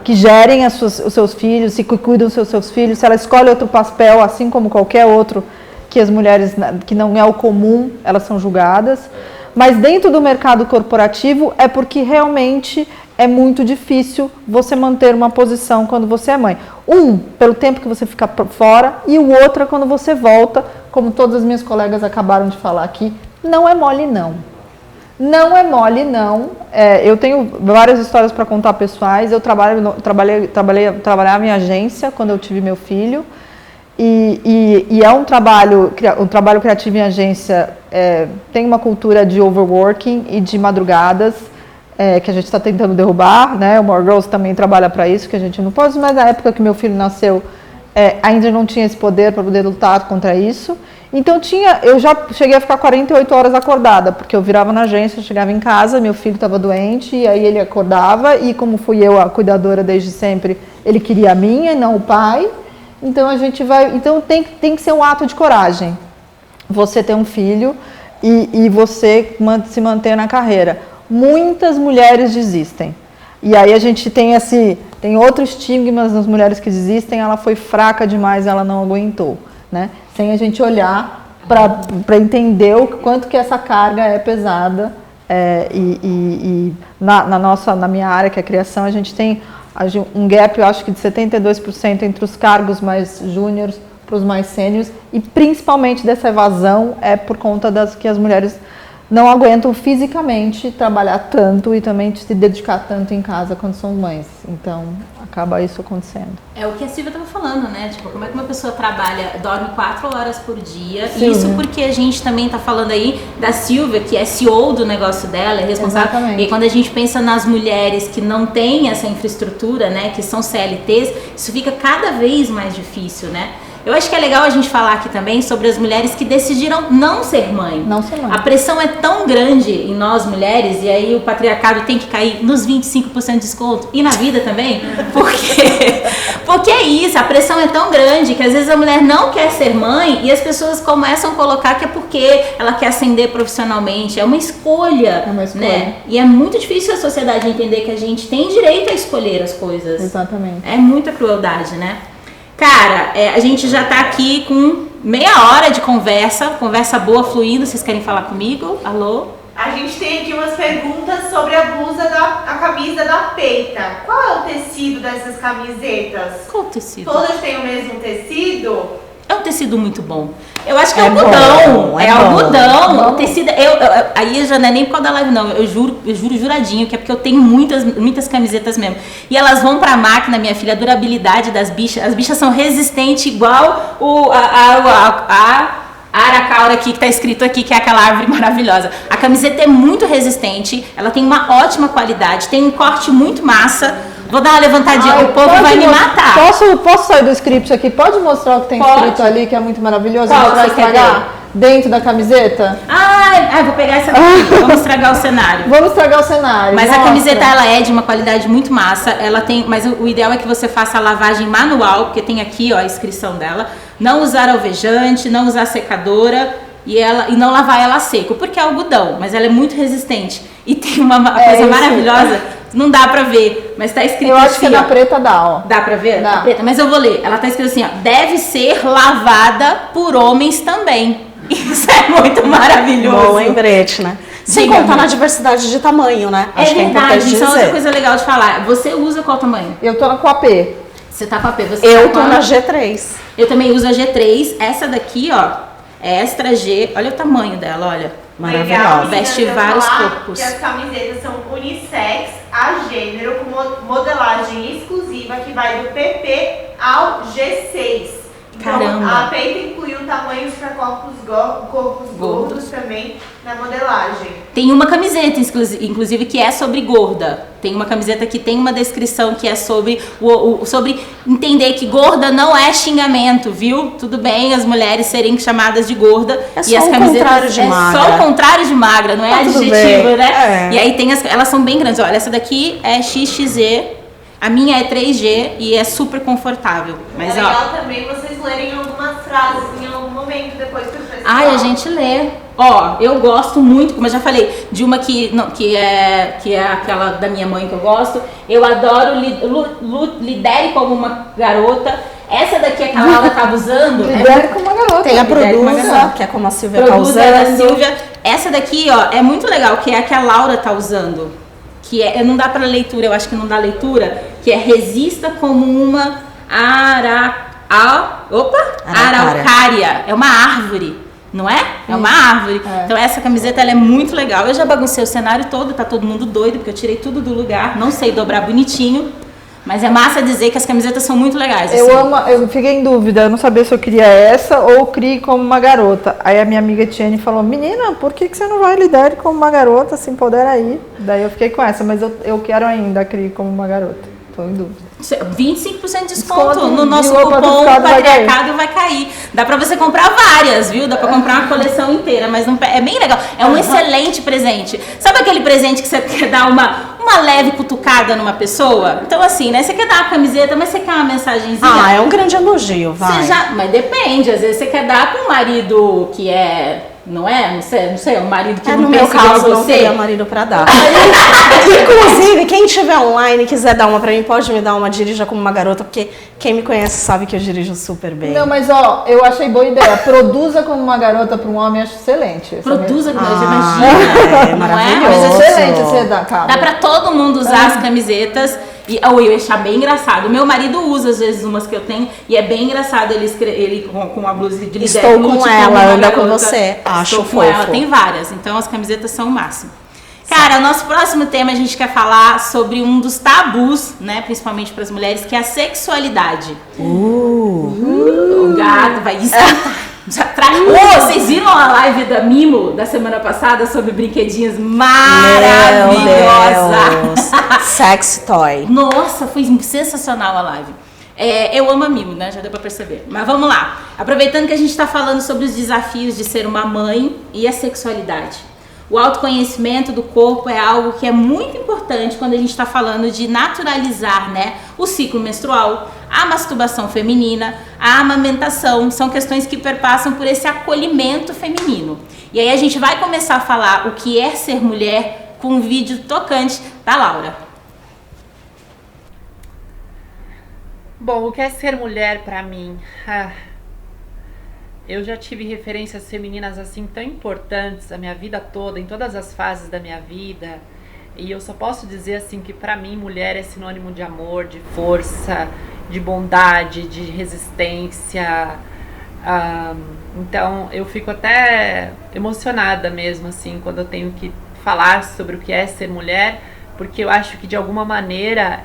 que gerem os seus filhos, que cuidam dos seus filhos. Se ela escolhe outro papel, assim como qualquer outro, que as mulheres, que não é o comum, elas são julgadas. Mas dentro do mercado corporativo é porque realmente é muito difícil você manter uma posição quando você é mãe. Pelo tempo que você fica fora, e o outro é quando você volta, como todas as minhas colegas acabaram de falar aqui, não é mole não. Não é mole não. Eu tenho várias histórias para contar pessoais. Eu trabalhava em agência quando eu tive meu filho, e é um trabalho criativo em agência, tem uma cultura de overworking e de madrugadas, que a gente está tentando derrubar, né? O More Girls também trabalha para isso, que a gente não pode, mas na época que meu filho nasceu, ainda não tinha esse poder para poder lutar contra isso. Então eu já cheguei a ficar 48 horas acordada, porque eu virava na agência, chegava em casa, meu filho estava doente, e aí ele acordava, e como fui eu a cuidadora desde sempre, ele queria a minha e não o pai. Então então tem que ser um ato de coragem, você ter um filho e você se manter na carreira. Muitas mulheres desistem. E aí a gente tem outro estigma das mulheres que desistem, ela foi fraca demais, ela não aguentou, né? Sem a gente olhar para entender o quanto que essa carga é pesada. Na minha área, que é a criação, a gente tem um gap, eu acho que de 72% entre os cargos mais júniores para os mais sêniores, e principalmente dessa evasão é por conta que as mulheres não aguentam fisicamente trabalhar tanto e também se dedicar tanto em casa quando são mães. Então, acaba isso acontecendo. É o que a Silvia estava falando, né? Tipo, como é que uma pessoa dorme 4 horas por dia? Sim. Isso porque a gente também tá falando aí da Silvia, que é CEO do negócio dela, é responsável. Exatamente. E quando a gente pensa nas mulheres que não têm essa infraestrutura, né? Que são CLTs, isso fica cada vez mais difícil, né? Eu acho que é legal a gente falar aqui também sobre as mulheres que decidiram não ser mãe. Não ser mãe. A pressão é tão grande em nós mulheres, e aí o patriarcado tem que cair nos 25% de desconto, e na vida também, porque é isso, a pressão é tão grande que às vezes a mulher não quer ser mãe e as pessoas começam a colocar que é porque ela quer ascender profissionalmente. É uma escolha, né? E é muito difícil a sociedade entender que a gente tem direito a escolher as coisas. Exatamente. É muita crueldade, né? Cara, a gente já tá aqui com meia hora de conversa boa fluindo. Vocês querem falar comigo? Alô? A gente tem aqui umas perguntas sobre a blusa a camisa da Peita. Qual é o tecido dessas camisetas? Qual o tecido? Todas têm o mesmo tecido? É um tecido muito bom. Eu acho que é algodão. É algodão. O tecido. Aí já não é nem por causa da live, não. Eu juro juradinho, que é porque eu tenho muitas camisetas mesmo. E elas vão pra máquina, minha filha, a durabilidade das bichas. As bichas são resistentes, igual a aracaura aqui, que tá escrito aqui, que é aquela árvore maravilhosa. A camiseta é muito resistente, ela tem uma ótima qualidade, tem um corte muito massa. Vou dar uma levantadinha, o povo vai me matar. Posso sair do script aqui? Pode mostrar o que tem escrito ali, que é muito maravilhoso? Qual a gente vai você quer estragar dentro da camiseta? Vou pegar essa daqui. Vamos estragar o cenário. Vamos estragar o cenário. Mas mostra. A camiseta, ela é de uma qualidade muito massa. Ela tem, mas o ideal é que você faça a lavagem manual, porque tem aqui, ó, a inscrição dela. Não usar alvejante, não usar secadora e não lavar ela a seco, porque é algodão, mas ela é muito resistente. E tem uma coisa maravilhosa. Não dá pra ver, mas tá escrito Eu acho assim, que na preta dá, ó. Dá pra ver? Dá. Preta, mas eu vou ler. Ela tá escrito assim, ó. Deve ser lavada por homens também. Isso é muito maravilhoso. Bom lembrete, né? Sem Diga, contar na diversidade de tamanho, né? Acho que é importante verdade, isso é outra dizer. coisa legal de falar. Você usa qual tamanho? Eu tô com a P. Você tá com a P, você Eu tá tô com a... na G3. Eu também uso a G3. Essa daqui, ó, é extra G. Olha o tamanho dela, olha. Maravilhosa. Veste vários corpos. Que as camisetas são unissex, a gênero, com modelagem exclusiva que vai do PP ao G6. Então, Caramba. a peita incluiu tamanhos para corpos gordos também na modelagem. Tem uma camiseta, inclusive, que é sobre gorda. Tem uma camiseta que tem uma descrição que é sobre sobre entender que gorda não é xingamento, viu? Tudo bem as mulheres serem chamadas de gorda. É só e as o camisetas contrário de magra. só o contrário de magra, não é Tá tudo adjetivo, bem. né? É. E aí elas são bem grandes. Olha, essa daqui é XXZ, a minha é 3G e é super confortável. Mas é legal também vocês lerem algumas frases em algum momento depois que o pessoal... Ai, a gente lê. Ó, eu gosto muito, como eu já falei, de uma que é aquela da minha mãe que eu gosto. Eu adoro Lidere como uma garota. Essa daqui que a Laura tava usando. Lidere como uma garota. Tem a Lidere como uma Produza, garota. que é como a Silvia tá Produza da usando. Silvia. Essa daqui, ó, é muito legal, que é a que a Laura tá usando. Que não dá para leitura, eu acho que não dá leitura. Que é resista como uma araucária. É uma árvore, não é? É uma árvore. É. Então essa camiseta ela é muito legal. Eu já baguncei o cenário todo, tá todo mundo doido, porque eu tirei tudo do lugar. Não sei dobrar bonitinho. Mas é massa dizer que as camisetas são muito legais. Assim. Eu fiquei em dúvida, eu não sabia se eu queria essa ou crie como uma garota. Aí a minha amiga Tiene falou, menina, por que você não vai lidar como uma garota, se empodera aí? Daí eu fiquei com essa, mas eu quero ainda crie como uma garota, tô em dúvida. 25% de desconto Desconto no nosso e o cupom patriarcado vai Patriarcado vai cair. Dá pra você comprar várias, viu? Dá pra comprar uma coleção inteira, mas não, é bem legal. É um excelente presente. Sabe aquele presente que você quer dar uma leve cutucada numa pessoa? Então assim, né? Você quer dar uma camiseta, mas você quer uma mensagenzinha? Ah, é um grande elogio, vai. Mas depende, às vezes você quer dar pra um marido que é... Não é? Não sei, um marido que É, não no meu pensa igual caso, não você. teria marido pra dar. Inclusive, quem tiver online e quiser dar uma pra mim, pode me dar uma, dirija como uma garota, porque quem me conhece sabe que eu dirijo super bem. Não, mas ó, eu achei boa ideia. Produza como uma garota para um homem, acho excelente. Produza, Ah, imagina. é não maravilhoso. Mas Mas excelente você dá, cara. dá pra todo mundo usar as camisetas. E eu ia achar bem engraçado. O meu marido usa, às vezes, umas que eu tenho. E é bem engraçado ele com a blusa de líder. Estou com ela, anda com você. Acho Estou com fofo. ela, tem várias. Então as camisetas são o máximo. Cara, o nosso próximo tema a gente quer falar sobre um dos tabus, né? Principalmente para as mulheres, que é a sexualidade. O gato vai esquentar. Vocês viram a live da Mimo da semana passada sobre brinquedinhos maravilhosa? Sex toy. Nossa, foi sensacional a live. Eu amo a Mimo, né? Já deu pra perceber. Mas vamos lá. Aproveitando que a gente tá falando sobre os desafios de ser uma mãe e a sexualidade. O autoconhecimento do corpo é algo que é muito importante quando a gente está falando de naturalizar, né, o ciclo menstrual, a masturbação feminina, a amamentação. São questões que perpassam por esse acolhimento feminino. E aí a gente vai começar a falar o que é ser mulher com um vídeo tocante da Laura. Bom, o que é ser mulher pra mim? Eu já tive referências femininas assim tão importantes a minha vida toda, em todas as fases da minha vida. E eu só posso dizer assim que pra mim mulher é sinônimo de amor, de força, de bondade, de resistência. Então eu fico até emocionada mesmo assim quando eu tenho que falar sobre o que é ser mulher, porque eu acho que de alguma maneira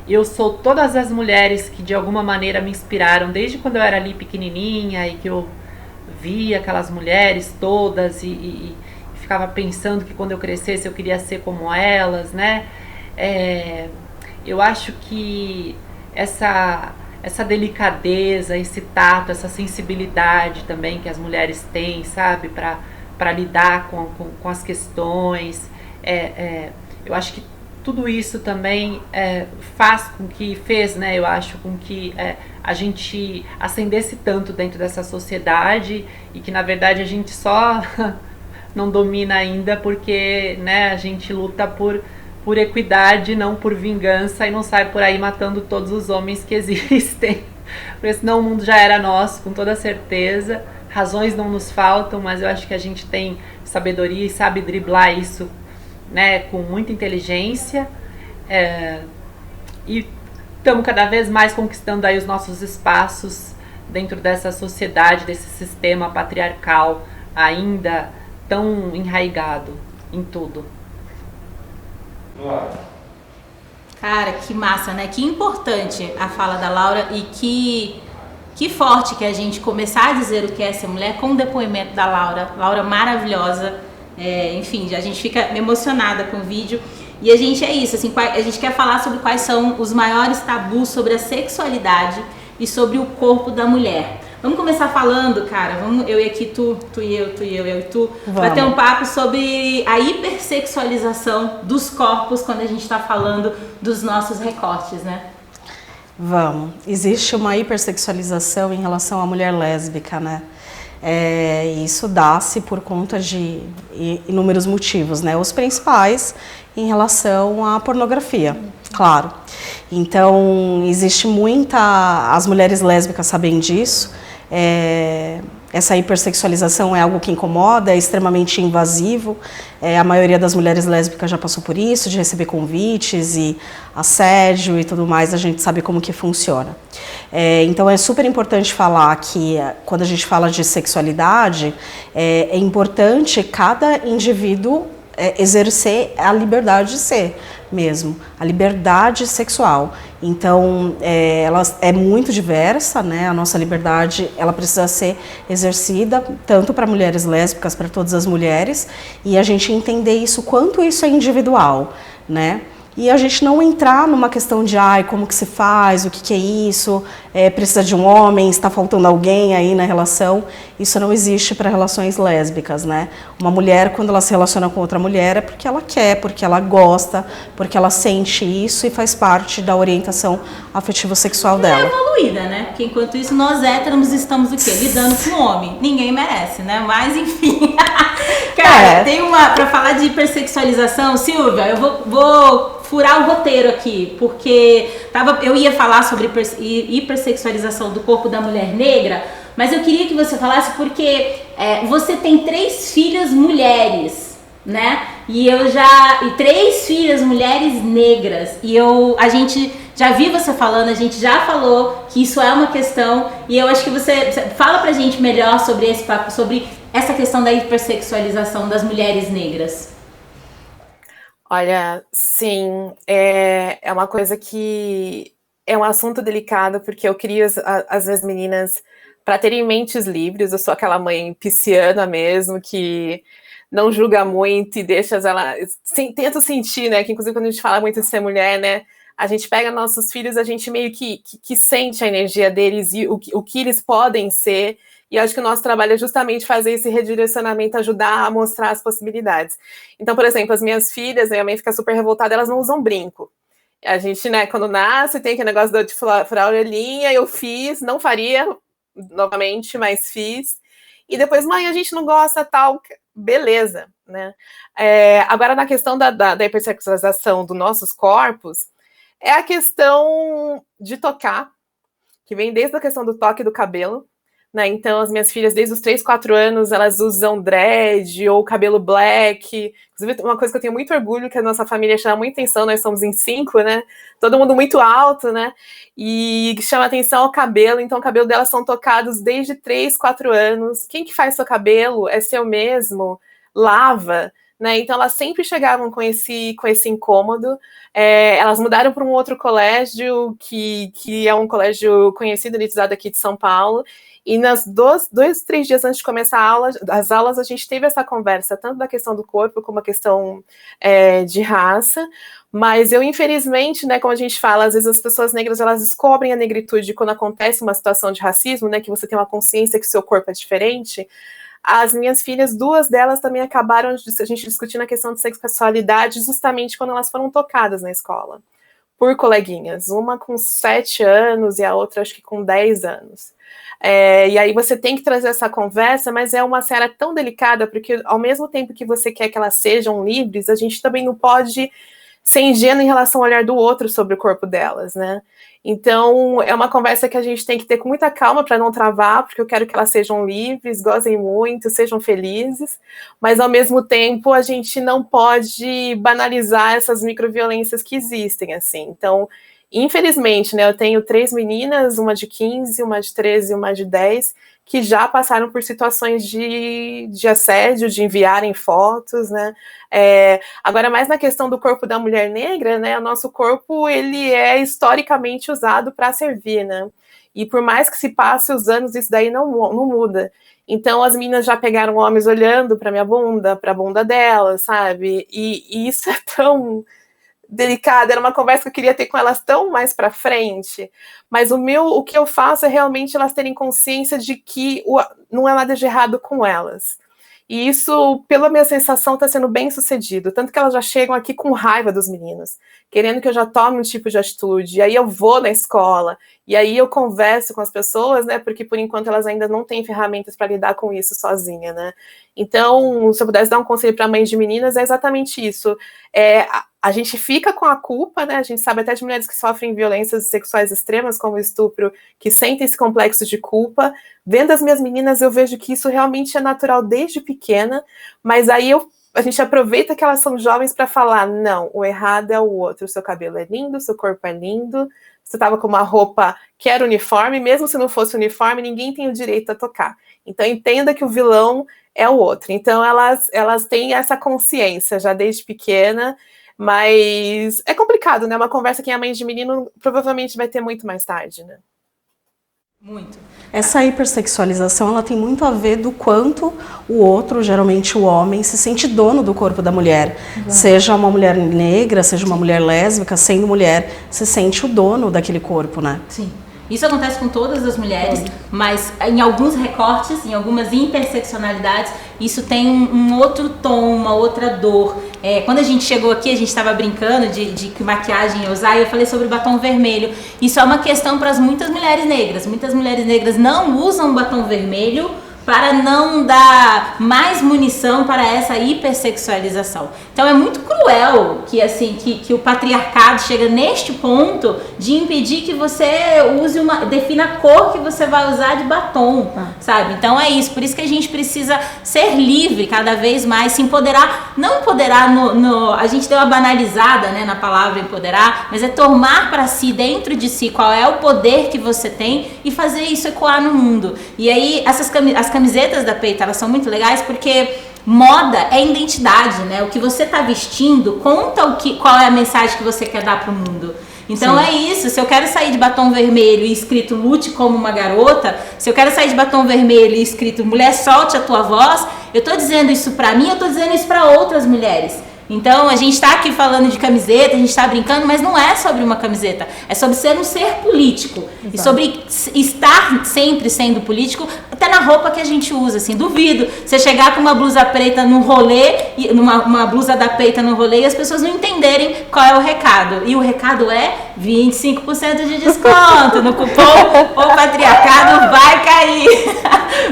eu sou todas as mulheres que de alguma maneira me inspiraram desde quando eu era ali pequenininha e que eu via aquelas mulheres todas e ficava pensando que quando eu crescesse eu queria ser como elas, né? Eu acho que essa delicadeza, esse tato, essa sensibilidade também que as mulheres têm, sabe? Para lidar com as questões. Eu acho que tudo isso também fez, né, eu acho, com que a gente ascendesse tanto dentro dessa sociedade e que, na verdade, a gente só não domina ainda porque, né, a gente luta por equidade, não por vingança e não sai por aí matando todos os homens que existem. Porque senão o mundo já era nosso, com toda certeza. Razões não nos faltam, mas eu acho que a gente tem sabedoria e sabe driblar isso, né, com muita inteligência, e estamos cada vez mais conquistando aí os nossos espaços dentro dessa sociedade, desse sistema patriarcal ainda tão enraizado em tudo. Cara, que massa, né? Que importante a fala da Laura e que forte que a gente começar a dizer o que é ser mulher com o depoimento da Laura. Laura maravilhosa. Enfim, a gente fica emocionada com o vídeo. E a gente é isso, assim, a gente quer falar sobre quais são os maiores tabus sobre a sexualidade e sobre o corpo da mulher. Vamos começar falando, cara, eu e aqui, tu e eu e tu, bater um papo sobre a hipersexualização dos corpos quando a gente está falando dos nossos recortes, né? Vamos. Existe uma hipersexualização em relação à mulher lésbica, né? Isso dá-se por conta de inúmeros motivos, né? Os principais em relação à pornografia, claro. Então, existe as mulheres lésbicas sabem disso. Essa hipersexualização é algo que incomoda, é extremamente invasivo. A maioria das mulheres lésbicas já passou por isso, de receber convites e assédio e tudo mais, a gente sabe como que funciona. Então é super importante falar que quando a gente fala de sexualidade, é importante cada indivíduo exercer a liberdade de ser mesmo, a liberdade sexual. Então, ela é muito diversa, né? A nossa liberdade, ela precisa ser exercida tanto para mulheres lésbicas, para todas as mulheres, e a gente entender isso, quanto isso é individual, né? E a gente não entrar numa questão de como que se faz, o que é isso, precisa de um homem, está faltando alguém aí na relação. Isso não existe para relações lésbicas, né? Uma mulher, quando ela se relaciona com outra mulher, é porque ela quer, porque ela gosta, porque ela sente isso e faz parte da orientação afetivo-sexual dela. É evoluída, né? Porque enquanto isso, nós héteros estamos o quê? Lidando com o homem. Ninguém merece, né? Mas, enfim. Cara, tem pra falar de hipersexualização, Silvia, eu vou furar o roteiro aqui, porque eu ia falar sobre hipersexualização do corpo da mulher negra, mas eu queria que você falasse porque você tem 3 filhas mulheres, né? E 3 filhas mulheres negras. E a gente já viu você falando, a gente já falou que isso é uma questão, e eu acho que você fala pra gente melhor sobre esse papo, sobre essa questão da hipersexualização das mulheres negras. Olha, sim, é uma coisa que é um assunto delicado, porque eu crio as minhas meninas para terem mentes livres. Eu sou aquela mãe pisciana mesmo, que não julga muito e deixa elas... Tento sentir, né, que inclusive quando a gente fala muito de ser mulher, né, a gente pega nossos filhos, a gente meio que sente a energia deles e o que eles podem ser. E acho que o nosso trabalho é justamente fazer esse redirecionamento, ajudar a mostrar as possibilidades. Então, por exemplo, as minhas filhas, minha mãe fica super revoltada, elas não usam brinco. A gente, né, quando nasce, tem aquele negócio de furar a orelhinha, eu fiz, não faria novamente, mas fiz. E depois, mãe, a gente não gosta, tal, beleza, né? Agora, na questão da hipersexualização dos nossos corpos, é a questão de tocar, que vem desde a questão do toque do cabelo, né? Então, as minhas filhas, desde os 3, 4 anos, elas usam dread ou cabelo black. Inclusive, uma coisa que eu tenho muito orgulho, que a nossa família chama muita atenção, nós somos em 5, né? Todo mundo muito alto, né? E chama atenção ao cabelo. Então, o cabelo delas são tocados desde 3, 4 anos. Quem que faz seu cabelo? É seu mesmo? Lava, né? Então, elas sempre chegavam com esse incômodo. Elas mudaram para um outro colégio, que é um colégio conhecido, elitizado aqui de São Paulo. E nas 2, 3 dias antes de começar as aulas, a gente teve essa conversa, tanto da questão do corpo, como a questão de raça. Mas eu, infelizmente, né, como a gente fala, às vezes as pessoas negras, elas descobrem a negritude quando acontece uma situação de racismo, né, que você tem uma consciência que o seu corpo é diferente. As minhas filhas, 2 delas também acabaram a gente discutindo a questão de sexualidade justamente quando elas foram tocadas na escola, por coleguinhas. Uma com 7 anos e a outra acho que com 10 anos. E aí você tem que trazer essa conversa, mas é uma seara tão delicada, porque ao mesmo tempo que você quer que elas sejam livres, a gente também não pode ser ingênuo em relação ao olhar do outro sobre o corpo delas, né? Então, é uma conversa que a gente tem que ter com muita calma para não travar, porque eu quero que elas sejam livres, gozem muito, sejam felizes, mas ao mesmo tempo a gente não pode banalizar essas microviolências que existem, assim. Então, Infelizmente, né, eu tenho 3 meninas, uma de 15, uma de 13 e uma de 10, que já passaram por situações de assédio, de enviarem fotos, né? Agora, mais na questão do corpo da mulher negra, né? O nosso corpo, ele é historicamente usado para servir, né? E por mais que se passe os anos, isso daí não muda. Então, as meninas já pegaram homens olhando para minha bunda, para a bunda delas, sabe? E isso é tão delicada, era uma conversa que eu queria ter com elas tão mais para frente, mas o que eu faço é realmente elas terem consciência de que não é nada de errado com elas. E isso, pela minha sensação, está sendo bem sucedido. Tanto que elas já chegam aqui com raiva dos meninos, querendo que eu já tome um tipo de atitude. E aí eu vou na escola, e aí eu converso com as pessoas, né? Porque por enquanto elas ainda não têm ferramentas para lidar com isso sozinha, né? Então, se eu pudesse dar um conselho para mães de meninas, é exatamente isso. A gente fica com a culpa, né? A gente sabe até de mulheres que sofrem violências sexuais extremas, como o estupro, que sentem esse complexo de culpa. Vendo as minhas meninas, eu vejo que isso realmente é natural desde pequena, mas aí a gente aproveita que elas são jovens para falar, não, o errado é o outro, o seu cabelo é lindo, o seu corpo é lindo, você estava com uma roupa que era uniforme, mesmo se não fosse uniforme, ninguém tem o direito a tocar. Então entenda que o vilão é o outro. Então elas têm essa consciência já desde pequena, mas é complicado, né? Uma conversa que a mãe de menino provavelmente vai ter muito mais tarde, né? Muito. Essa hipersexualização, ela tem muito a ver do quanto o outro, geralmente o homem, se sente dono do corpo da mulher. Seja uma mulher negra, seja uma mulher lésbica, sendo mulher, se sente o dono daquele corpo, né? Sim. Isso acontece com todas as mulheres, mas em alguns recortes, em algumas interseccionalidades, isso tem um outro tom, uma outra dor. Quando a gente chegou aqui, a gente estava brincando de que maquiagem ia usar, e eu falei sobre batom vermelho. Isso é uma questão para muitas mulheres negras. Muitas mulheres negras não usam batom vermelho para não dar mais munição para essa hipersexualização. Então é muito cruel que o patriarcado chega neste ponto de impedir que você defina a cor que você vai usar de batom, sabe? Então é isso, por isso que a gente precisa ser livre cada vez mais, se empoderar, não empoderar a gente deu uma banalizada, né, na palavra empoderar, mas é tomar para si, dentro de si, qual é o poder que você tem e fazer isso ecoar no mundo. E aí as camisetas da Peita, elas são muito legais porque moda é identidade, né? O que você tá vestindo conta qual é a mensagem que você quer dar pro mundo. Então é isso, se eu quero sair de batom vermelho e escrito lute como uma garota, se eu quero sair de batom vermelho e escrito mulher solte a tua voz, eu tô dizendo isso pra mim, eu tô dizendo isso pra outras mulheres. Então a gente tá aqui falando de camiseta, a gente tá brincando, mas não é sobre uma camiseta, é sobre ser um ser político. Exato. E sobre estar sempre sendo político, até na roupa que a gente usa, assim, duvido você chegar com uma blusa preta no rolê, uma blusa da Peita no rolê e as pessoas não entenderem qual é o recado. E o recado é 25% de desconto no cupom O Patriarcado vai cair.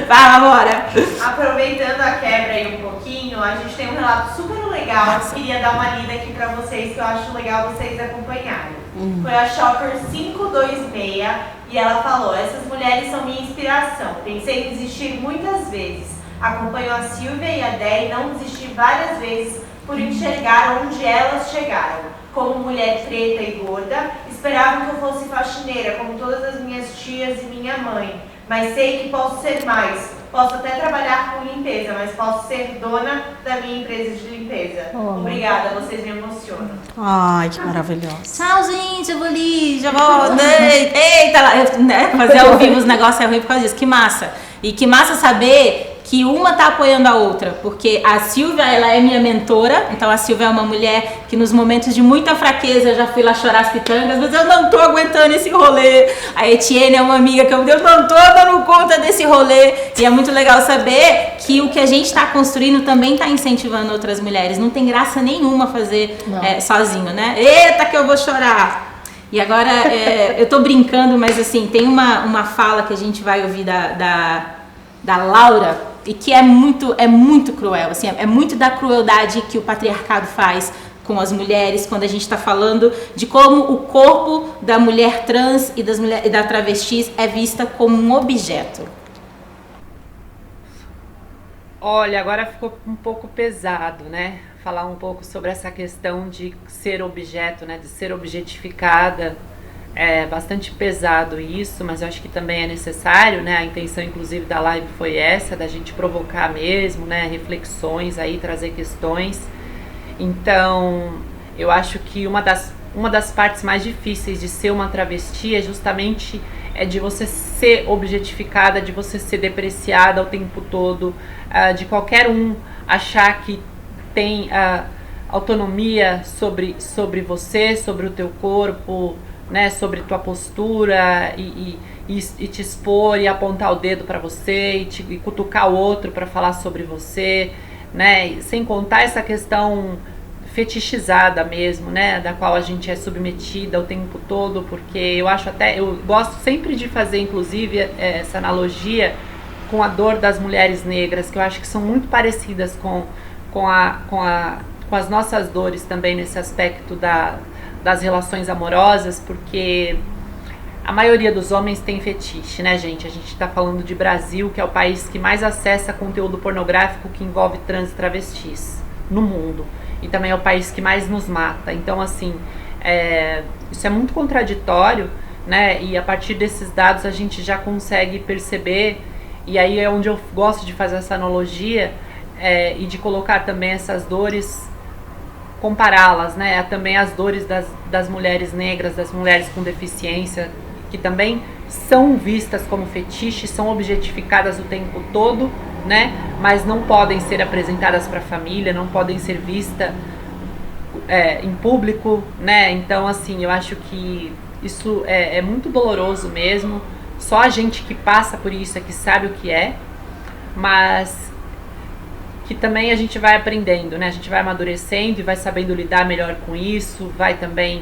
Fala, bora. Aproveitando a quebra aí um pouquinho, a gente tem um relato super legal, queria dar uma lida aqui pra vocês, que eu acho legal vocês acompanharem. Foi a Shopper 526 e ela falou: essas mulheres são minha inspiração, pensei em desistir muitas vezes, acompanho a Silvia e a Dé e não desisti várias vezes por enxergar onde elas chegaram. Como mulher preta e gorda, esperavam que eu fosse faxineira, como todas as minhas tias e minha mãe, mas sei que posso ser mais. Posso até trabalhar com limpeza, mas posso ser dona da minha empresa de limpeza. Obrigada, vocês me emocionam. Ai, que maravilhoso. Tchau, gente, eu vou ali, já volto. Eita, fazer ao vivo os negócios é ruim por causa disso. Que massa. E que massa saber que uma tá apoiando a outra, porque a Silvia, ela é minha mentora, então a Silvia é uma mulher que nos momentos de muita fraqueza eu já fui lá chorar as pitangas, mas eu não tô aguentando esse rolê. A Etienne é uma amiga que eu não tô dando conta desse rolê, e é muito legal saber que o que a gente tá construindo também tá incentivando outras mulheres, não tem graça nenhuma fazer sozinho, né? Eita que eu vou chorar! E agora, eu tô brincando, mas assim, tem uma fala que a gente vai ouvir da Laura, e que é muito cruel, assim, é muito da crueldade que o patriarcado faz com as mulheres, quando a gente está falando de como o corpo da mulher trans e da travestis é vista como um objeto. Olha, agora ficou um pouco pesado, né? Falar um pouco sobre essa questão de ser objeto, né? De ser objetificada. É bastante pesado isso, mas eu acho que também é necessário, né? A intenção, inclusive, da live foi essa, da gente provocar mesmo, né? Reflexões aí, trazer questões. Então, eu acho que uma das partes mais difíceis de ser uma travesti é justamente de você ser objetificada, de você ser depreciada o tempo todo, de qualquer um achar que tem autonomia sobre você, sobre o teu corpo, né, sobre tua postura e te expor e apontar o dedo para você e cutucar o outro para falar sobre você, né, sem contar essa questão fetichizada mesmo, né, da qual a gente é submetida o tempo todo, porque eu gosto sempre de fazer, inclusive, essa analogia com a dor das mulheres negras, que eu acho que são muito parecidas com as nossas dores também nesse aspecto das relações amorosas, porque a maioria dos homens tem fetiche, né, gente? A gente tá falando de Brasil, que é o país que mais acessa conteúdo pornográfico que envolve trans e travestis no mundo. E também é o país que mais nos mata. Então, assim, isso é muito contraditório, né? E a partir desses dados a gente já consegue perceber, e aí é onde eu gosto de fazer essa analogia, e de colocar também essas dores, compará-las, né, também as dores das mulheres negras, das mulheres com deficiência, que também são vistas como fetiche, são objetificadas o tempo todo, né, mas não podem ser apresentadas para a família, não podem ser vistas em público, né. Então, assim, eu acho que isso é muito doloroso mesmo. Só a gente que passa por isso é que sabe o que é, mas que também a gente vai aprendendo, né? A gente vai amadurecendo e vai sabendo lidar melhor com isso, vai também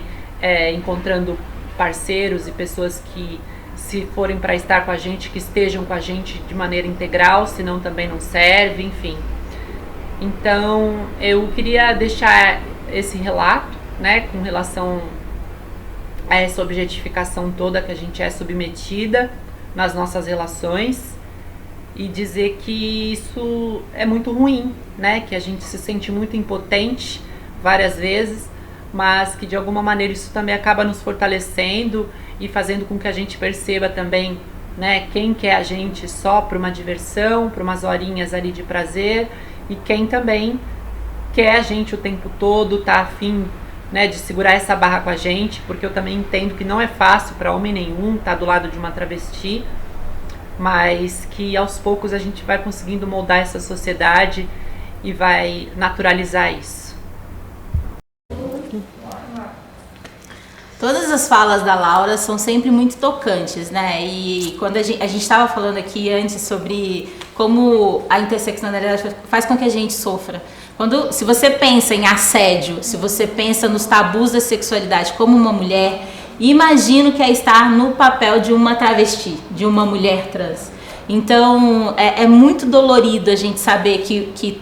encontrando parceiros e pessoas que, se forem para estar com a gente, que estejam com a gente de maneira integral, senão também não serve, enfim. Então, eu queria deixar esse relato, né, com relação a essa objetificação toda que a gente é submetida nas nossas relações, e dizer que isso é muito ruim, né? Que a gente se sente muito impotente várias vezes, mas que de alguma maneira isso também acaba nos fortalecendo e fazendo com que a gente perceba também, né, quem quer a gente só para uma diversão, para umas horinhas ali de prazer, e quem também quer a gente o tempo todo, tá afim, né, de segurar essa barra com a gente, porque eu também entendo que não é fácil para homem nenhum estar do lado de uma travesti, mas que aos poucos a gente vai conseguindo moldar essa sociedade e vai naturalizar isso. Todas as falas da Laura são sempre muito tocantes, né? E quando a gente estava falando aqui antes sobre como a interseccionalidade faz com que a gente sofra. Se você pensa em assédio, se você pensa nos tabus da sexualidade como uma mulher, imagino que é estar no papel de uma travesti, de uma mulher trans. Então, é muito dolorido a gente saber que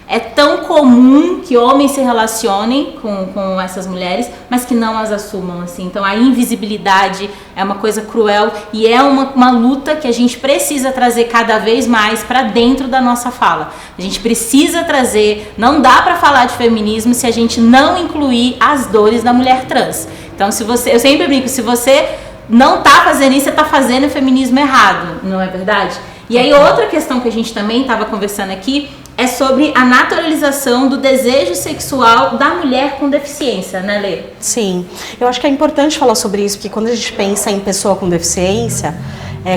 é tão comum que homens se relacionem com essas mulheres, mas que não as assumam, assim. Então, a invisibilidade é uma coisa cruel e é uma luta que a gente precisa trazer cada vez mais para dentro da nossa fala. A gente precisa trazer, não dá para falar de feminismo se a gente não incluir as dores da mulher trans. Então, eu sempre brinco, se você não tá fazendo isso, você tá fazendo o feminismo errado, não é verdade? E aí, outra questão que a gente também estava conversando aqui é sobre a naturalização do desejo sexual da mulher com deficiência, né, Lê? Sim, eu acho que é importante falar sobre isso, porque quando a gente pensa em pessoa com deficiência,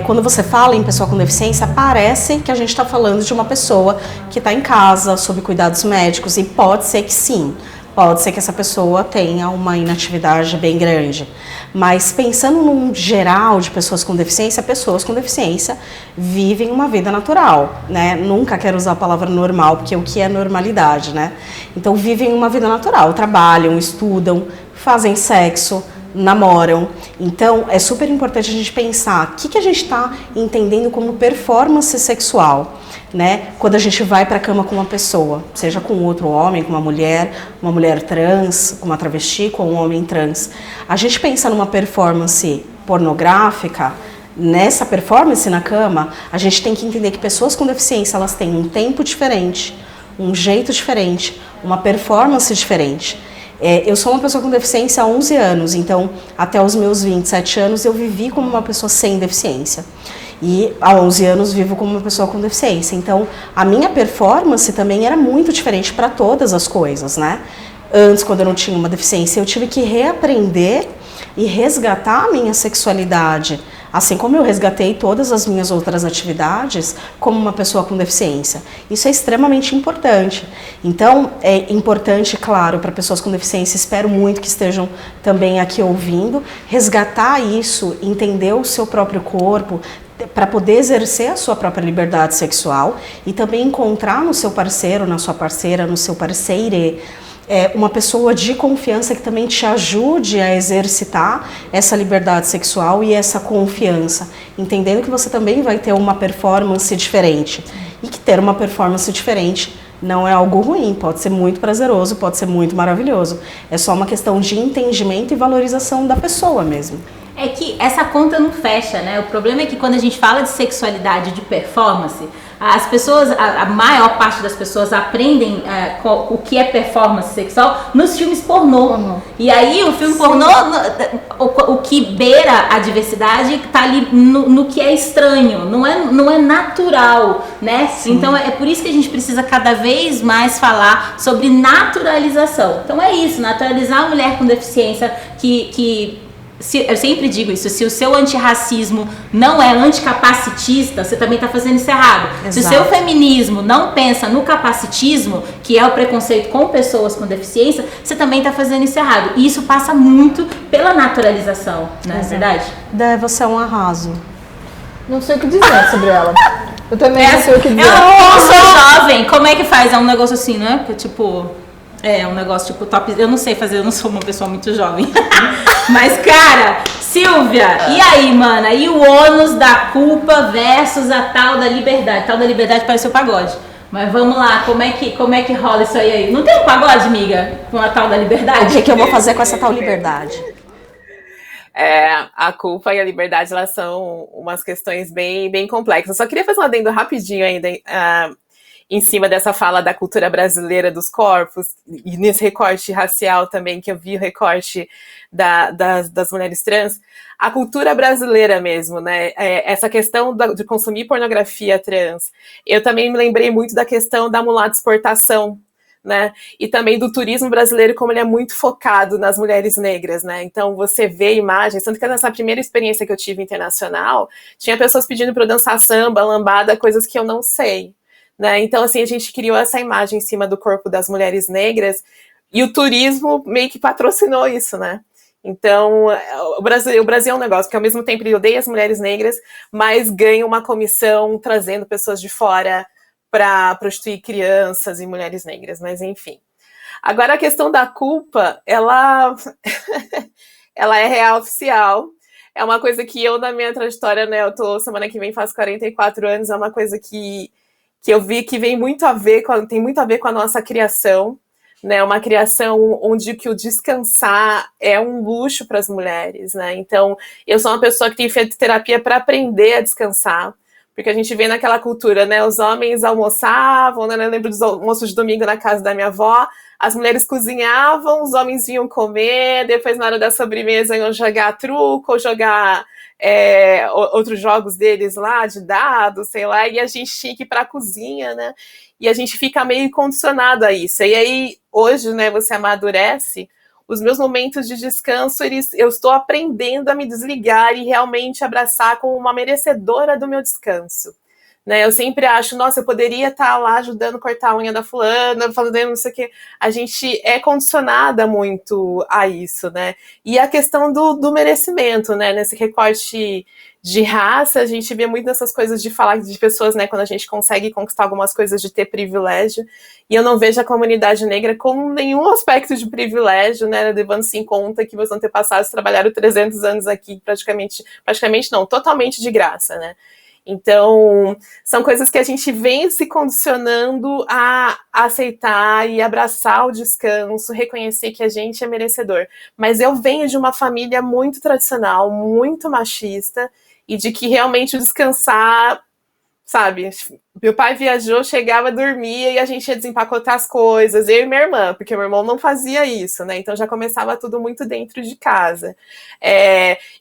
quando você fala em pessoa com deficiência, parece que a gente está falando de uma pessoa que está em casa, sob cuidados médicos, e pode ser que sim. Pode ser que essa pessoa tenha uma inatividade bem grande. Mas pensando num geral de pessoas com deficiência vivem uma vida natural, né? Nunca quero usar a palavra normal, porque o que é normalidade, né? Então vivem uma vida natural, trabalham, estudam, fazem sexo, namoram. Então é super importante a gente pensar o que a gente está entendendo como performance sexual, né? Quando a gente vai para a cama com uma pessoa, seja com outro homem, com uma mulher trans, com uma travesti, com um homem trans. A gente pensa numa performance pornográfica. Nessa performance na cama, a gente tem que entender que pessoas com deficiência, elas têm um tempo diferente, um jeito diferente, uma performance diferente. Eu sou uma pessoa com deficiência há 11 anos, então até os meus 27 anos eu vivi como uma pessoa sem deficiência. E há 11 anos vivo como uma pessoa com deficiência. Então a minha performance também era muito diferente para todas as coisas, né? Antes, quando eu não tinha uma deficiência, eu tive que reaprender e resgatar a minha sexualidade, assim como eu resgatei todas as minhas outras atividades como uma pessoa com deficiência. Isso é extremamente importante. Então, é importante, claro, para pessoas com deficiência, espero muito que estejam também aqui ouvindo, resgatar isso, entender o seu próprio corpo, para poder exercer a sua própria liberdade sexual e também encontrar no seu parceiro, na sua parceira, no seu parceire, uma pessoa de confiança que também te ajude a exercitar essa liberdade sexual e essa confiança, entendendo que você também vai ter uma performance diferente e que ter uma performance diferente não é algo ruim, pode ser muito prazeroso, pode ser muito maravilhoso, é só uma questão de entendimento e valorização da pessoa mesmo. É que essa conta não fecha, né? O problema é que quando a gente fala de sexualidade, de performance, as pessoas, a maior parte das pessoas aprendem o que é performance sexual nos filmes pornô. E aí o filme pornô, o que beira a diversidade está ali no que é estranho, não é natural, né? Sim. Então é por isso que a gente precisa cada vez mais falar sobre naturalização. Então é isso, naturalizar a mulher com deficiência eu sempre digo isso, se o seu antirracismo não é anticapacitista, você também está fazendo isso errado. Exato. Se o seu feminismo não pensa no capacitismo, que é o preconceito com pessoas com deficiência, você também está fazendo isso errado. E isso passa muito pela naturalização, não é verdade? Você é um arraso. Não sei o que dizer sobre ela. Eu também não sei o que dizer. Eu sou jovem, como é que faz? É um negócio assim, né? Porque tipo... um negócio tipo top. Eu não sei fazer, eu não sou uma pessoa muito jovem. Mas, cara, Silvia, e aí, mana? E o ônus da culpa versus a tal da liberdade? A tal da liberdade parece o pagode. Mas vamos lá, como é que rola isso aí? Não tem um pagode, amiga, com a tal da liberdade? O que eu vou fazer com essa tal liberdade? A culpa e a liberdade, elas são umas questões bem, bem complexas. Eu só queria fazer um adendo rapidinho ainda, em cima dessa fala da cultura brasileira dos corpos, e nesse recorte racial também, que eu vi o recorte das mulheres trans, a cultura brasileira mesmo, né? Essa questão de consumir pornografia trans. Eu também me lembrei muito da questão da mulata exportação, né? E também do turismo brasileiro, como ele é muito focado nas mulheres negras, né? Então você vê imagens, tanto que nessa primeira experiência que eu tive internacional, tinha pessoas pedindo para eu dançar samba, lambada, coisas que eu não sei. Né? Então, assim, a gente criou essa imagem em cima do corpo das mulheres negras e o turismo meio que patrocinou isso, né? Então, o Brasil é um negócio que ao mesmo tempo ele odeia as mulheres negras, mas ganha uma comissão trazendo pessoas de fora para prostituir crianças e mulheres negras, mas enfim. Agora, a questão da culpa, ela é real, oficial. É uma coisa que eu, na minha trajetória, né, semana que vem faço 44 anos, é uma coisa que eu vi que tem muito a ver com a nossa criação, né? Uma criação onde que o descansar é um luxo para as mulheres, né? Então, eu sou uma pessoa que tem feito terapia para aprender a descansar, porque a gente vê naquela cultura, né? Os homens almoçavam, né? Eu lembro dos almoços de domingo na casa da minha avó, as mulheres cozinhavam, os homens vinham comer, depois na hora da sobremesa iam jogar truco ou jogar outros jogos deles lá, de dados, sei lá, e a gente tinha que ir para a cozinha, né? E a gente fica meio condicionado a isso. E aí, hoje, né, você amadurece, os meus momentos de descanso, eu estou aprendendo a me desligar e realmente abraçar como uma merecedora do meu descanso. Né, eu sempre acho, nossa, eu poderia estar lá ajudando a cortar a unha da fulana, fazendo não sei o quê. A gente é condicionada muito a isso, né? E a questão do merecimento, né? Nesse recorte de raça, a gente vê muito dessas coisas de falar de pessoas, né? Quando a gente consegue conquistar algumas coisas de ter privilégio. E eu não vejo a comunidade negra como nenhum aspecto de privilégio, né? Levando-se em conta que meus antepassados trabalharam 300 anos aqui, praticamente não, totalmente de graça, né? Então, são coisas que a gente vem se condicionando a aceitar e abraçar o descanso, reconhecer que a gente é merecedor. Mas eu venho de uma família muito tradicional, muito machista, e de que realmente o descansar sabe? Meu pai viajou, chegava, dormia e a gente ia desempacotar as coisas, eu e minha irmã, porque meu irmão não fazia isso, né? Então já começava tudo muito dentro de casa.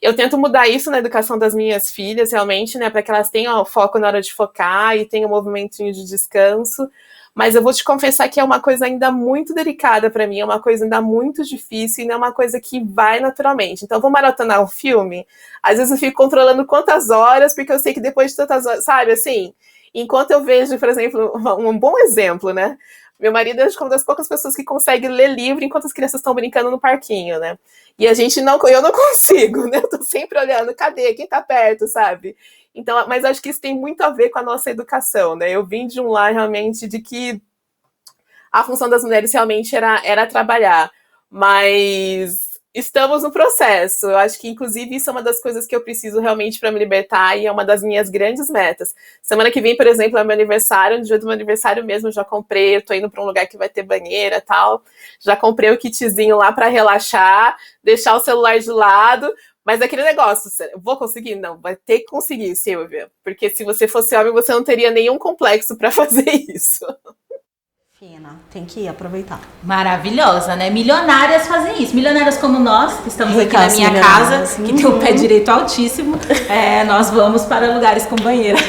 Eu tento mudar isso na educação das minhas filhas, realmente, né? Para que elas tenham foco na hora de focar e tenham um movimentinho de descanso. Mas eu vou te confessar que é uma coisa ainda muito delicada para mim, é uma coisa ainda muito difícil e não é uma coisa que vai naturalmente. Então, eu vou maratonar um filme, às vezes eu fico controlando quantas horas, porque eu sei que depois de tantas horas, sabe, assim, enquanto eu vejo, por exemplo, um bom exemplo, né? Meu marido é uma das poucas pessoas que consegue ler livro enquanto as crianças estão brincando no parquinho, né? E eu não consigo, né? Eu tô sempre olhando, cadê? Quem tá perto, sabe? Então, mas acho que isso tem muito a ver com a nossa educação, né? Eu vim de um lar realmente de que a função das mulheres realmente era trabalhar, mas estamos no processo. Eu acho que, inclusive, isso é uma das coisas que eu preciso realmente para me libertar e é uma das minhas grandes metas. Semana que vem, por exemplo, é meu aniversário, no dia do meu aniversário mesmo, eu já comprei, eu tô indo para um lugar que vai ter banheira e tal, já comprei o kitzinho lá para relaxar, deixar o celular de lado. Mas aquele negócio, vou conseguir? Não, vai ter que conseguir, Silvia. Porque se você fosse homem, você não teria nenhum complexo para fazer isso. Fina, tem que aproveitar. Maravilhosa, né? Milionárias fazem isso. Milionárias como nós, que estamos aqui na minha casa, que tem um pé direito altíssimo, nós vamos para lugares com banheira.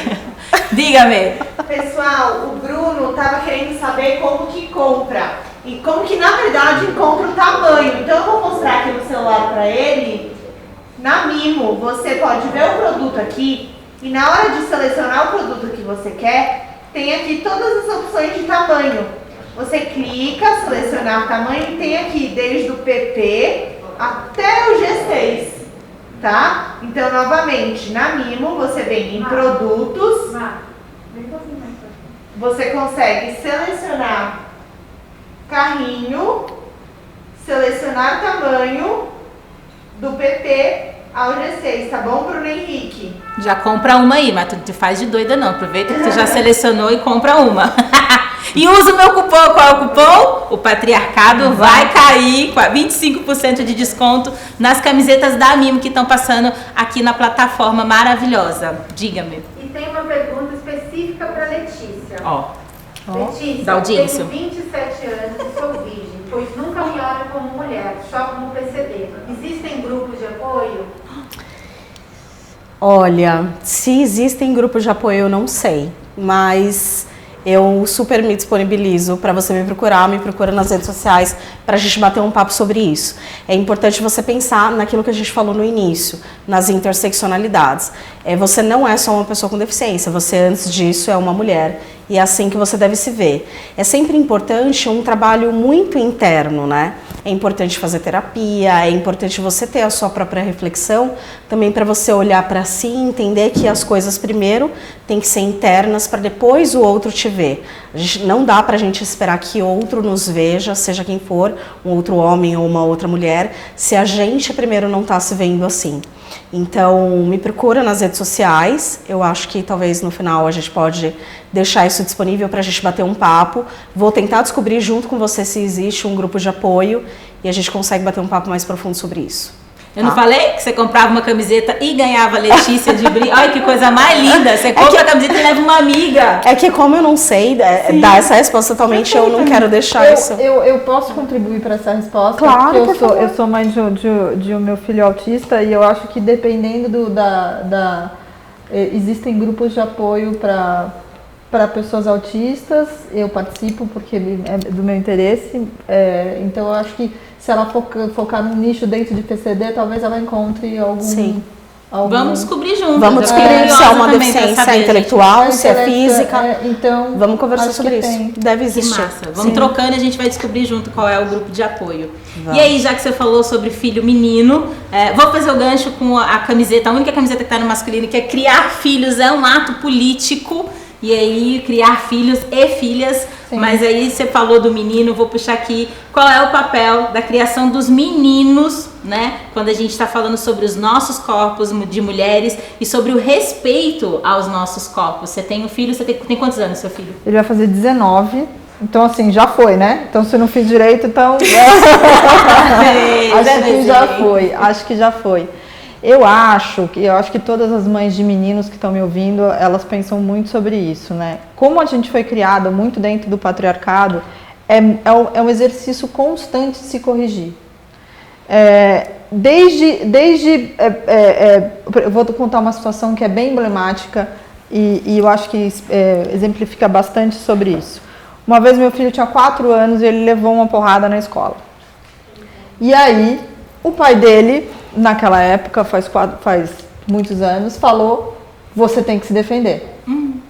Diga-me. Pessoal, o Bruno estava querendo saber como que compra. E como que, na verdade, encontra o tamanho. Então, eu vou mostrar aqui no celular para ele. Na Mimo, você pode ver o produto aqui e na hora de selecionar o produto que você quer, tem aqui todas as opções de tamanho. Você clica, selecionar o tamanho e tem aqui desde o PP até o G6, tá? Então, novamente, na Mimo, você vem em produtos, você consegue selecionar carrinho, selecionar tamanho, do PP ao G6, tá bom, Bruno Henrique? Já compra uma aí, mas tu te faz de doida não. Aproveita que tu já selecionou e compra uma. E usa o meu cupom. Qual é o cupom? O Patriarcado vai cair com 25% de desconto nas camisetas da Mimo que estão passando aqui na plataforma maravilhosa. Diga-me. E tem uma pergunta específica para Letícia. Letícia, da audiência. Tenho 27 anos e sou virgem, pois nunca me olho como mulher, só como PCD. Existem grupos de apoio? Olha, se existem grupos de apoio eu não sei, mas eu super me disponibilizo para você me procura nas redes sociais para a gente bater um papo sobre isso. É importante você pensar naquilo que a gente falou no início, nas interseccionalidades. Você não é só uma pessoa com deficiência, você antes disso é uma mulher e é assim que você deve se ver. É sempre importante um trabalho muito interno, né? É importante fazer terapia, é importante você ter a sua própria reflexão, também para você olhar para si e entender que as coisas primeiro têm que ser internas para depois o outro te ver. Não dá para a gente esperar que outro nos veja, seja quem for, um outro homem ou uma outra mulher, se a gente primeiro não está se vendo assim. Então, me procura nas redes sociais, eu acho que talvez no final a gente pode deixar isso disponível para a gente bater um papo. Vou tentar descobrir junto com você se existe um grupo de apoio e a gente consegue bater um papo mais profundo sobre isso. Eu não falei que você comprava uma camiseta e ganhava Letícia de brinde? Olha que coisa mais linda! Você compra a camiseta e leva uma amiga. É que como eu não sei dar essa resposta totalmente, eu não quero deixar isso. Eu posso contribuir para essa resposta? Claro, porque eu sou mãe de um meu filho autista e eu acho que dependendo existem grupos de apoio para pessoas autistas, eu participo porque é do meu interesse, então eu acho que se ela focar num nicho dentro de PCD, talvez ela encontre algum... Sim. Vamos descobrir juntos. Vamos descobrir se é uma deficiência intelectual, se é física. Então, vamos conversar sobre isso. Deve existir. Que massa. Vamos trocando e a gente vai descobrir junto qual é o grupo de apoio. Vamos. E aí, já que você falou sobre filho menino, vou fazer o gancho com a camiseta, a única camiseta que está no masculino, que é criar filhos é um ato político. E aí, criar filhos e filhas. Sim. Mas aí você falou do menino, vou puxar aqui. Qual é o papel da criação dos meninos, né? Quando a gente está falando sobre os nossos corpos de mulheres e sobre o respeito aos nossos corpos. Você tem um filho, você tem quantos anos, seu filho? Ele vai fazer 19. Então, assim, já foi, né? Então, se eu não fiz direito, então... Acho que já foi. eu acho que todas as mães de meninos que estão me ouvindo, elas pensam muito sobre isso, né? Como a gente foi criada muito dentro do patriarcado, é um exercício constante de se corrigir. Eu vou contar uma situação que é bem emblemática e eu acho que exemplifica bastante sobre isso. Uma vez meu filho tinha 4 anos e ele levou uma porrada na escola. E aí, o pai dele, naquela época, faz muitos anos, falou: você tem que se defender.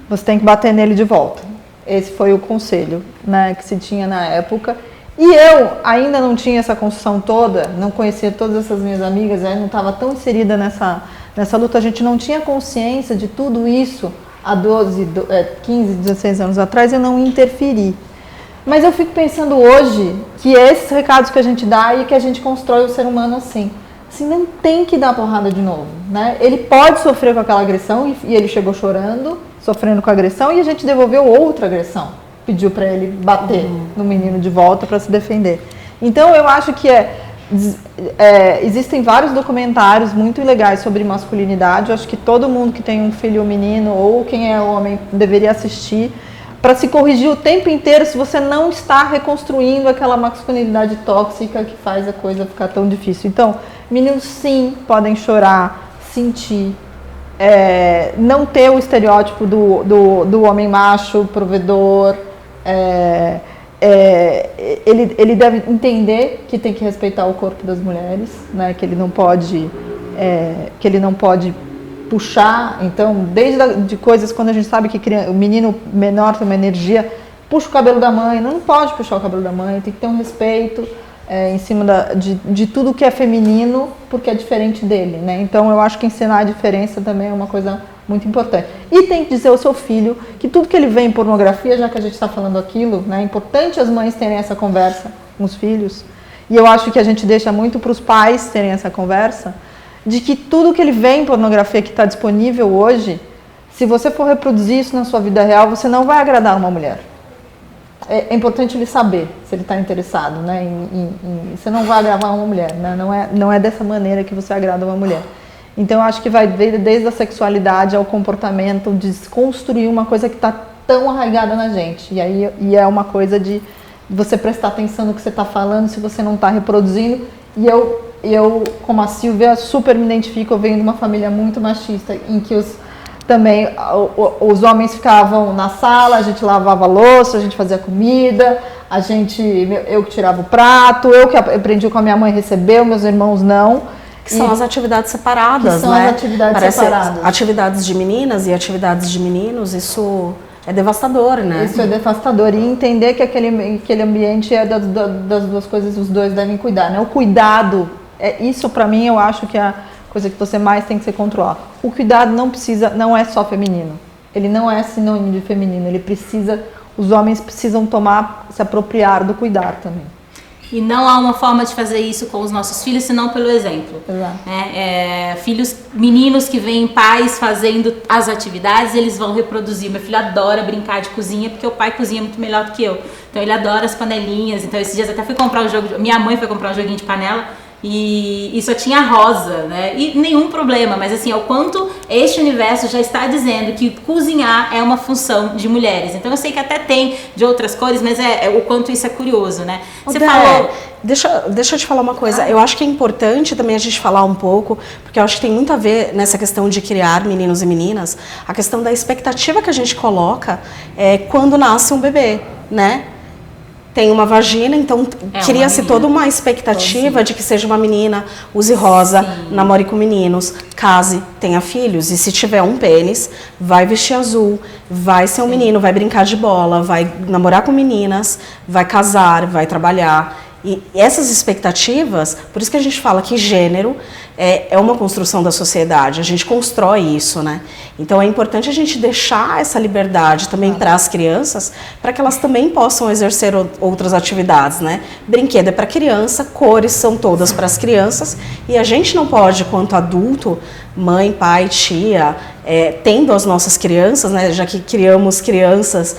Você tem que bater nele de volta. Esse foi o conselho, né, que se tinha na época. E eu ainda não tinha essa construção toda, não conhecia todas essas minhas amigas, não estava tão inserida nessa luta, a gente não tinha consciência de tudo isso há 15, 16 anos atrás, eu não interferi. Mas eu fico pensando hoje que esses recados que a gente dá e que a gente constrói o ser humano assim não tem que dar porrada de novo, né? Ele pode sofrer com aquela agressão e ele chegou chorando, sofrendo com a agressão, e a gente devolveu outra agressão, pediu para ele bater no menino de volta para se defender. Então eu acho que existem vários documentários muito legais sobre masculinidade. Eu acho que todo mundo que tem um filho menino ou quem é homem deveria assistir, para se corrigir o tempo inteiro se você não está reconstruindo aquela masculinidade tóxica que faz a coisa ficar tão difícil. Então, meninos sim podem chorar, sentir, não ter o estereótipo do homem macho, provedor. Ele deve entender que tem que respeitar o corpo das mulheres, né? Que ele não pode puxar. Então, desde coisas quando a gente sabe que o menino menor tem uma energia, puxa o cabelo da mãe, não pode puxar o cabelo da mãe, tem que ter um respeito em cima de tudo que é feminino, porque é diferente dele, né? Então eu acho que ensinar a diferença também é uma coisa muito importante. E tem que dizer ao seu filho que tudo que ele vê em pornografia, já que a gente está falando aquilo, né, é importante as mães terem essa conversa com os filhos. E eu acho que a gente deixa muito para os pais terem essa conversa, de que tudo que ele vê em pornografia que está disponível hoje, se você for reproduzir isso na sua vida real, você não vai agradar uma mulher. É importante ele saber se ele está interessado, né? Você não vai agradar uma mulher, né? Não é dessa maneira que você agrada uma mulher. Então eu acho que vai desde a sexualidade ao comportamento, de construir uma coisa que está tão arraigada na gente. E é uma coisa de você prestar atenção no que você está falando, se você não está reproduzindo. E eu, como a Silvia, super me identifico. Eu venho de uma família muito machista, em que os homens ficavam na sala, a gente lavava a louça, a gente fazia comida, eu que tirava o prato, eu que aprendi com a minha mãe, recebeu, meus irmãos não. Que são as atividades separadas, que são né? As atividades separadas. Atividades de meninas e atividades de meninos, isso é devastador, né? Isso é devastador. E entender que aquele ambiente é das duas coisas, os dois devem cuidar, né? O cuidado, isso pra mim eu acho que é a coisa que você mais tem que se controlar. O cuidado não é só feminino. Ele não é sinônimo de feminino. Os homens precisam se apropriar do cuidar também. E não há uma forma de fazer isso com os nossos filhos, senão pelo exemplo. Exato. Meninos que veem pais fazendo as atividades, eles vão reproduzir. Meu filho adora brincar de cozinha, porque o pai cozinha muito melhor do que eu. Então ele adora as panelinhas. Então esses dias até fui comprar um jogo, minha mãe foi comprar um joguinho de panela, e só tinha rosa, né? E nenhum problema, mas assim, o quanto este universo já está dizendo que cozinhar é uma função de mulheres. Então eu sei que até tem de outras cores, mas o quanto isso é curioso, né? Você falou... Deixa eu te falar uma coisa. Eu acho que é importante também a gente falar um pouco, porque eu acho que tem muito a ver nessa questão de criar meninos e meninas, a questão da expectativa que a gente coloca quando nasce um bebê, né? Tem uma vagina, então cria-se toda uma expectativa de que seja uma menina, use rosa, namore com meninos, case, tenha filhos. E se tiver um pênis, vai vestir azul, vai ser um menino, vai brincar de bola, vai namorar com meninas, vai casar, vai trabalhar. E essas expectativas, por isso que a gente fala que gênero é uma construção da sociedade, a gente constrói isso, né? Então é importante a gente deixar essa liberdade também para as crianças, para que elas também possam exercer outras atividades, né? Brinquedo é para criança, cores são todas para as crianças, e a gente não pode, quanto adulto, mãe, pai, tia, tendo as nossas crianças, né? Já que criamos crianças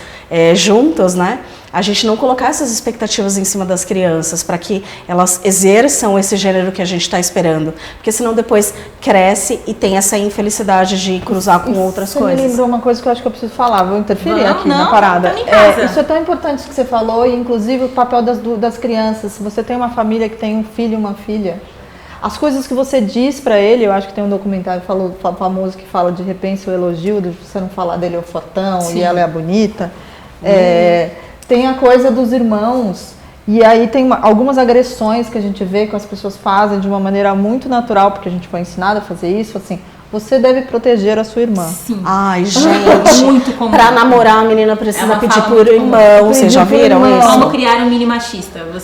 juntas, né? a gente não colocar essas expectativas em cima das crianças para que elas exerçam esse gênero que a gente está esperando. Porque senão depois cresce e tem essa infelicidade de cruzar com outras coisas. Você me lembrou uma coisa que eu acho que eu preciso falar, vou interferir aqui não, na parada. tá em casa. Isso é tão importante que você falou, e inclusive o papel das crianças. Se você tem uma família que tem um filho e uma filha, as coisas que você diz pra ele, eu acho que tem um documentário famoso que fala de repense o elogio, de você não falar dele é o fotão e ela é a bonita. Tem a coisa dos irmãos, e aí tem algumas agressões que a gente vê que as pessoas fazem de uma maneira muito natural, porque a gente foi ensinado a fazer isso, assim, você deve proteger a sua irmã. Sim. Ai, gente, muito comum. Pra namorar a menina precisa Ela pedir fala por muito irmão, comum. vocês já Pedir por viram irmão. isso? Como criar um mini machista. É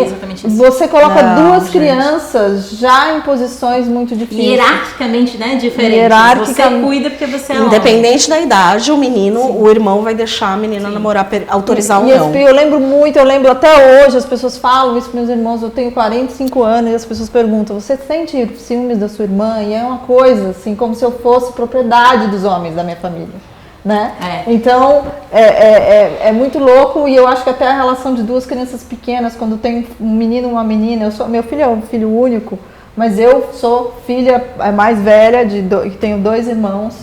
exatamente isso. Você coloca Não, duas gente. crianças já em posições muito difíceis. Hierarquicamente, né? Diferentes. Hierarquicamente. Você cuida porque você é homem. Independente da idade, o menino, o irmão vai deixar a menina namorar, autorizar ou não. Eu lembro até hoje, as pessoas falam isso para meus irmãos, eu tenho 45 anos e as pessoas perguntam, você sente ciúmes da sua irmã? E é uma coisa, assim, como se eu fosse propriedade dos homens da minha família, né? Então, é muito louco, e eu acho que até a relação de duas crianças pequenas, quando tem um menino e uma menina, meu filho é um filho único, mas eu sou filha mais velha, que tenho 2 irmãos,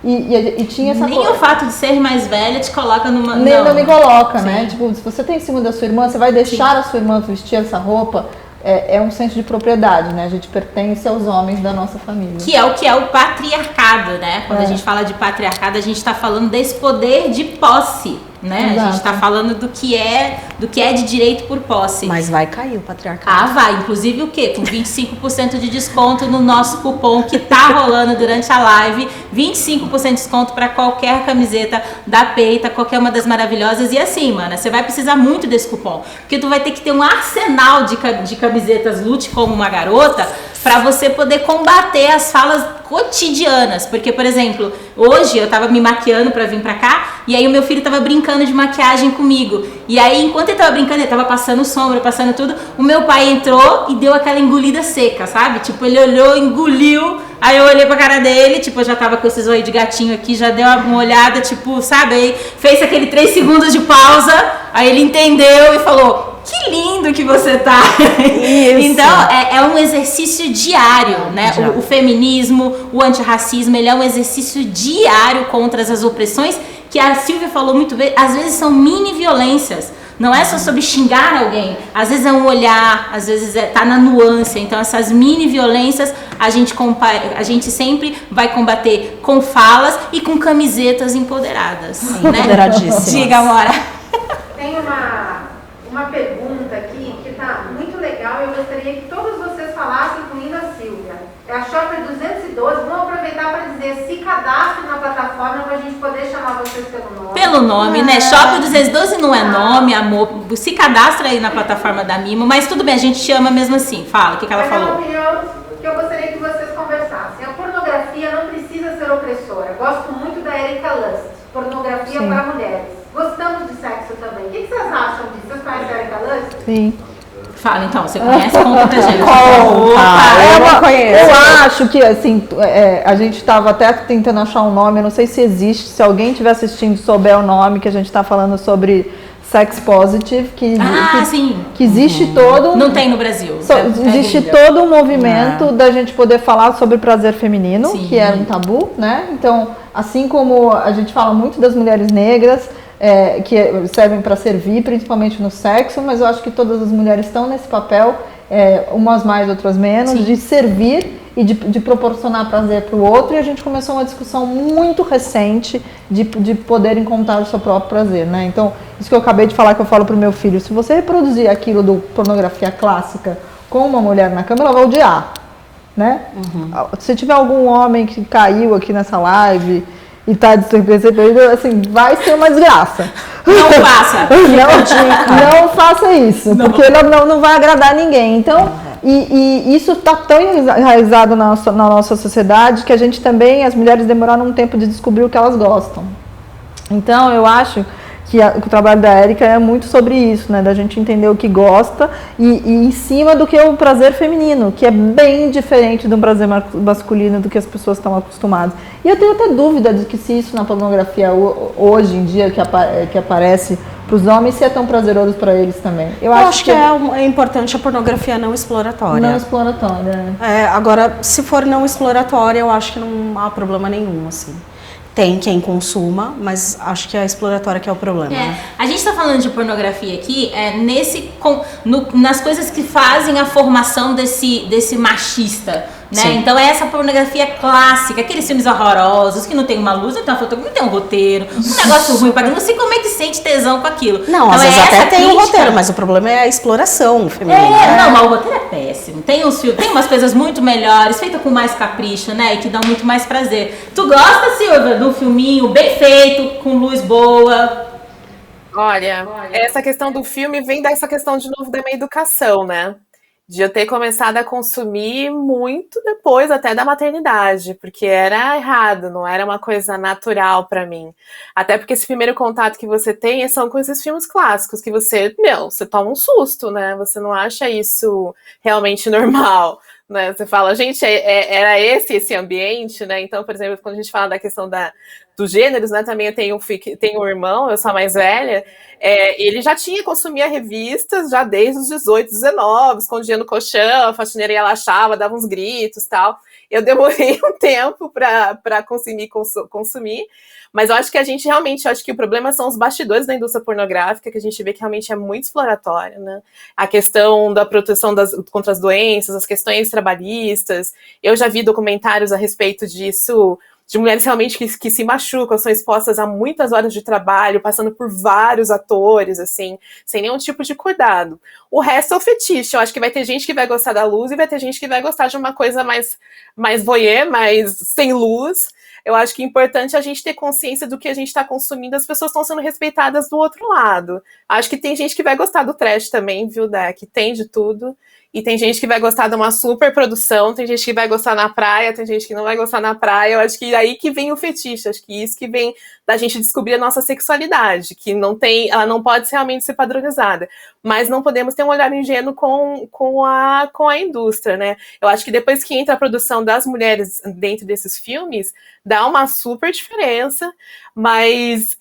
e tinha essa Nem o fato de ser mais velha te coloca numa... não me coloca, Sim. né? Tipo, se você tem em cima da sua irmã, você vai deixar a sua irmã vestir essa roupa, é um senso de propriedade, né? A gente pertence aos homens da nossa família. Que é o patriarcado, né? Quando a gente fala de patriarcado, a gente está falando desse poder de posse, né? Exato. A gente está falando do que é de direito por posse. Mas vai cair o patriarcado. Vai. Inclusive o quê? Com 25% de desconto no nosso cupom que tá rolando durante a live. 25% de desconto para qualquer camiseta da Peita, qualquer uma das maravilhosas. E assim, mana, você vai precisar muito desse cupom. Porque tu vai ter que ter um arsenal de camisetas Lute como uma garota para você poder combater as falas cotidianas. Porque, por exemplo, hoje eu tava me maquiando para vir para cá e aí o meu filho tava brincando de maquiagem comigo. E aí, enquanto ele tava brincando, ele tava passando sombra, passando tudo, o meu pai entrou e deu aquela engolida seca, sabe? Tipo, ele olhou, engoliu, aí eu olhei pra cara dele, tipo, eu já tava com esses olhos de gatinho aqui, já deu uma olhada, tipo, sabe? Aí fez aquele 3 segundos de pausa, aí ele entendeu e falou... Que lindo que você tá! Isso. Então, é um exercício diário, né? O feminismo, o antirracismo, ele é um exercício diário contra as opressões que a Silvia falou muito bem, às vezes são mini violências. Não é só sobre xingar alguém, às vezes é um olhar, às vezes tá na nuance. Então essas mini violências a gente sempre vai combater com falas e com camisetas empoderadas. Né? Empoderadíssimas. Diga, Amora. Tem uma pergunta aqui que está muito legal e eu gostaria que todos vocês falassem, incluindo a Silvia. É a Shopper 212. Vamos aproveitar para dizer, se cadastre na plataforma para a gente poder chamar vocês pelo nome. Pelo nome, né? Shopper 212 não é nome, amor. Se cadastra aí na plataforma da Mimo, mas tudo bem, a gente chama mesmo assim. Fala, o que ela Mas falou? é uma opinião que eu gostaria que vocês conversassem. A pornografia não precisa ser opressora. Gosto muito da Erika Lust. Pornografia para mulheres. Gostamos de sexo também. O que vocês acham disso? Vocês conhecem a Erika Lust? Sim. Fala então, você conhece? Conta pra gente. Eu não conheço. Eu acho que, assim, a gente estava até tentando achar um nome, eu não sei se existe, se alguém estiver assistindo e souber o nome, que a gente está falando sobre sex positive, sim. que existe todo... Não tem no Brasil. Existe todo um movimento da gente poder falar sobre prazer feminino, Sim. que era um tabu, né? Então, assim como a gente fala muito das mulheres negras, que servem para servir, principalmente no sexo, mas eu acho que todas as mulheres estão nesse papel, umas mais, outras menos, Sim. de servir e de proporcionar prazer para o outro, e a gente começou uma discussão muito recente de poder encontrar o seu próprio prazer, né? Então, isso que eu acabei de falar, que eu falo pro meu filho, se você reproduzir aquilo do pornografia clássica com uma mulher na cama, ela vai odiar, né? Se tiver algum homem que caiu aqui nessa live e tá recebido, assim, vai ser uma desgraça. Não faça. Não faça isso, porque não vai agradar ninguém. Então, e isso está tão enraizado na nossa sociedade que a gente também, as mulheres demoraram um tempo de descobrir o que elas gostam. Então, eu acho que o trabalho da Érica é muito sobre isso, né? Da gente entender o que gosta e em cima do que é o prazer feminino, que é bem diferente do prazer masculino do que as pessoas estão acostumadas. E eu tenho até dúvida de que se isso na pornografia hoje em dia que aparece para os homens, se é tão prazeroso para eles também. Eu acho que é importante a pornografia não exploratória. Não exploratória. Agora, se for não exploratória, eu acho que não há problema nenhum, assim. Tem quem consuma, mas acho que é a exploratória que é o problema. A gente está falando de pornografia aqui nas coisas que fazem a formação desse machista, né? Sim. Então é essa pornografia clássica, aqueles filmes horrorosos, que não tem uma luz, não tem uma fotografia, não tem um roteiro, um negócio ruim, para não sei como é que sente tesão com aquilo. Não, então, às vezes até tem um roteiro, mas o problema é a exploração feminina. Não, mas o roteiro é péssimo. Tem umas coisas muito melhores, feitas com mais capricho, né? E que dão muito mais prazer. Tu gosta, Silvia, de um filminho bem feito, com luz boa? Olha, essa questão do filme vem dessa questão de novo da minha educação, né? De eu ter começado a consumir muito depois até da maternidade, porque era errado, não era uma coisa natural pra mim. Até porque esse primeiro contato que você tem são com esses filmes clássicos, que você toma um susto, né? Você não acha isso realmente normal, né? Você fala, gente, era esse ambiente, né? Então, por exemplo, quando a gente fala da questão dos gêneros, né? Também eu tenho um irmão, eu sou a mais velha, ele já consumia revistas já desde os 18, 19, escondia no colchão, a faxineira ia lá, achava, dava uns gritos e tal. Eu demorei um tempo para consumir, mas eu acho que eu acho que o problema são os bastidores da indústria pornográfica, que a gente vê que realmente é muito exploratória, né? A questão da proteção contra as doenças, as questões trabalhistas. Eu já vi documentários a respeito disso, de mulheres realmente que se machucam, são expostas a muitas horas de trabalho, passando por vários atores, assim, sem nenhum tipo de cuidado. O resto é o fetiche. Eu acho que vai ter gente que vai gostar da luz e vai ter gente que vai gostar de uma coisa mais voyeur, mais sem luz. Eu acho que é importante a gente ter consciência do que a gente está consumindo, as pessoas estão sendo respeitadas do outro lado. Acho que tem gente que vai gostar do trash também, viu, Deck? Tem de tudo. E tem gente que vai gostar de uma super produção, tem gente que vai gostar na praia, tem gente que não vai gostar na praia. Eu acho que aí que vem o fetiche, acho que isso que vem da gente descobrir a nossa sexualidade, que ela não pode realmente ser padronizada. Mas não podemos ter um olhar ingênuo com a indústria, né? Eu acho que depois que entra a produção das mulheres dentro desses filmes, dá uma super diferença, mas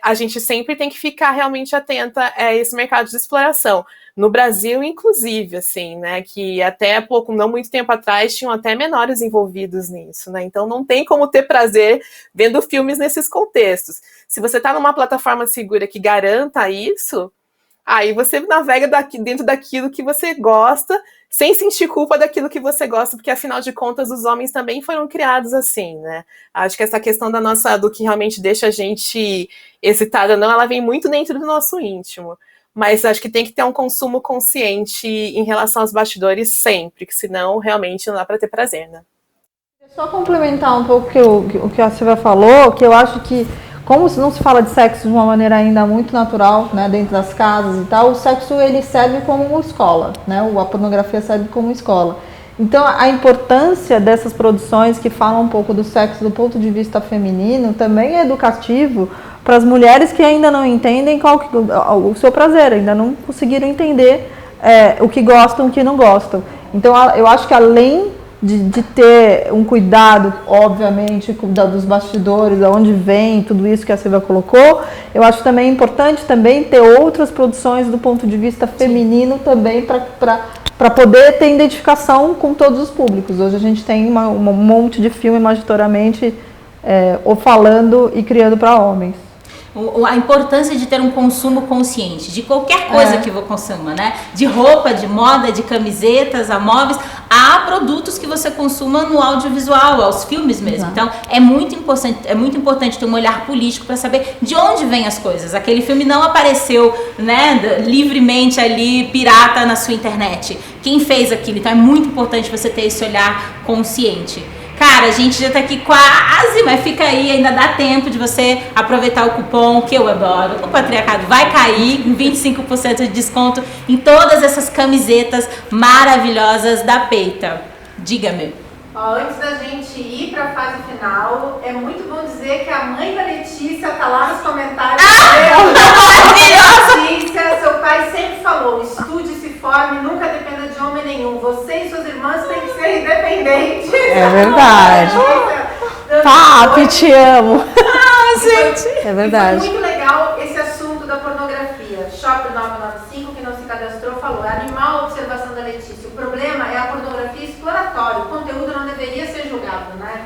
a gente sempre tem que ficar realmente atenta a esse mercado de exploração. No Brasil, inclusive, assim, né, que até não muito tempo atrás, tinham até menores envolvidos nisso, né, então não tem como ter prazer vendo filmes nesses contextos. Se você está numa plataforma segura que garanta isso, aí você navega dentro daquilo que você gosta, sem sentir culpa daquilo que você gosta, porque afinal de contas os homens também foram criados assim, né? Acho que essa questão do que realmente deixa a gente excitada, ela vem muito dentro do nosso íntimo. Mas acho que tem que ter um consumo consciente em relação aos bastidores sempre, que senão realmente não dá para ter prazer, né? Só complementar um pouco o que a Silvia falou, que eu acho que, como não se fala de sexo de uma maneira ainda muito natural, né, dentro das casas e tal, o sexo ele serve como uma escola, né? A pornografia serve como escola. Então, a importância dessas produções que falam um pouco do sexo do ponto de vista feminino também é educativo para as mulheres que ainda não entendem o seu prazer, ainda não conseguiram entender o que gostam e o que não gostam. Então, eu acho que além de ter um cuidado, obviamente, dos bastidores, de onde vem tudo isso que a Silvia colocou, eu acho também importante ter outras produções do ponto de vista feminino também para poder ter identificação com todos os públicos. Hoje a gente tem um monte de filme majoritariamente ou falando e criando para homens. A importância de ter um consumo consciente de qualquer coisa que você consuma, né? De roupa, de moda, de camisetas, a móveis, a produtos que você consuma no audiovisual, aos filmes mesmo. Então, é muito importante ter um olhar político para saber de onde vêm as coisas. Aquele filme não apareceu, né, livremente ali, pirata na sua internet. Quem fez aquilo? Então, é muito importante você ter esse olhar consciente. Cara, a gente já tá aqui quase, mas fica aí, ainda dá tempo de você aproveitar o cupom que eu adoro. O Patriarcado vai cair com 25% de desconto em todas essas camisetas maravilhosas da Peita. Diga-me. Ó, antes da gente ir para a fase final, é muito bom dizer que a mãe da Letícia tá lá nos comentários. Letícia, seu pai sempre falou, estude, se forme, nunca dependa de homem nenhum. Você e suas irmãs têm que ser independentes. É verdade. Papi, te amo. Gente. É verdade. Foi muito legal esse assunto da pornografia. Shop 995, que não se cadastrou, falou, é animal a observação da Letícia. O problema é a pornografia exploratória. O conteúdo não deveria ser julgado, né?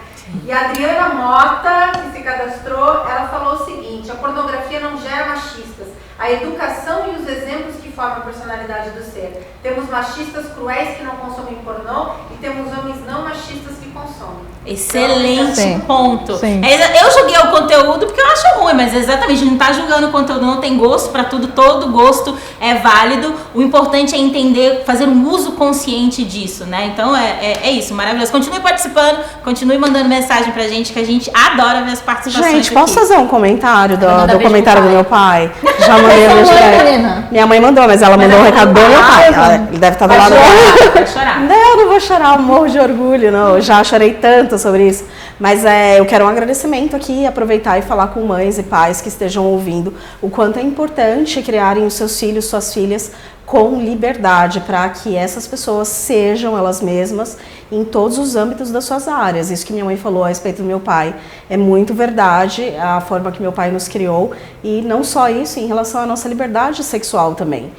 E a Adriana Mota, que se cadastrou, ela falou o seguinte, a pornografia não gera machistas. A educação e os exemplos que formam a personalidade do ser. Temos machistas cruéis que não consomem pornô e temos homens não machistas que consomem. Excelente Sim. ponto. Sim. Eu julguei o conteúdo porque eu acho ruim, mas exatamente, a gente não tá julgando o conteúdo, não tem gosto pra tudo, todo gosto é válido. O importante é entender, fazer um uso consciente disso, né? Então é isso, maravilhoso. Continue participando, continue mandando mensagem pra gente, que a gente adora ver as participações. Gente, posso fazer um comentário do Manda beijo comentário do pro meu pai? Já mandei um beijo pra ele. Helena. Minha mãe mandou, mas ela mandou um recado do meu pai. Ele deve estar do lado dela. Vai chorar. Não, eu não vou chorar, eu morro de orgulho, não. Eu já chorei tanto sobre isso. Mas eu quero um agradecimento aqui, aproveitar e falar com mães e pais que estejam ouvindo o quanto é importante criarem os seus filhos, suas filhas com liberdade, para que essas pessoas sejam elas mesmas em todos os âmbitos das suas áreas. Isso que minha mãe falou a respeito do meu pai é muito verdade, a forma que meu pai nos criou, e não só isso, em relação à nossa liberdade sexual também.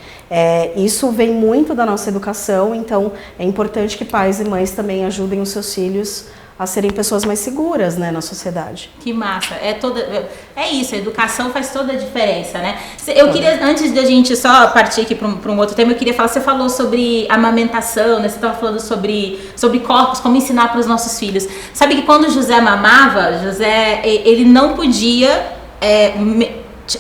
Isso vem muito da nossa educação, então é importante que pais e mães também ajudem os seus filhos a serem pessoas mais seguras, né, na sociedade. Que massa. É isso, a educação faz toda a diferença, né? Eu queria, antes da gente só partir aqui para um outro tema, eu queria falar, você falou sobre amamentação, né? Você estava falando sobre corpos, como ensinar para os nossos filhos. Sabe que quando José mamava, ele não podia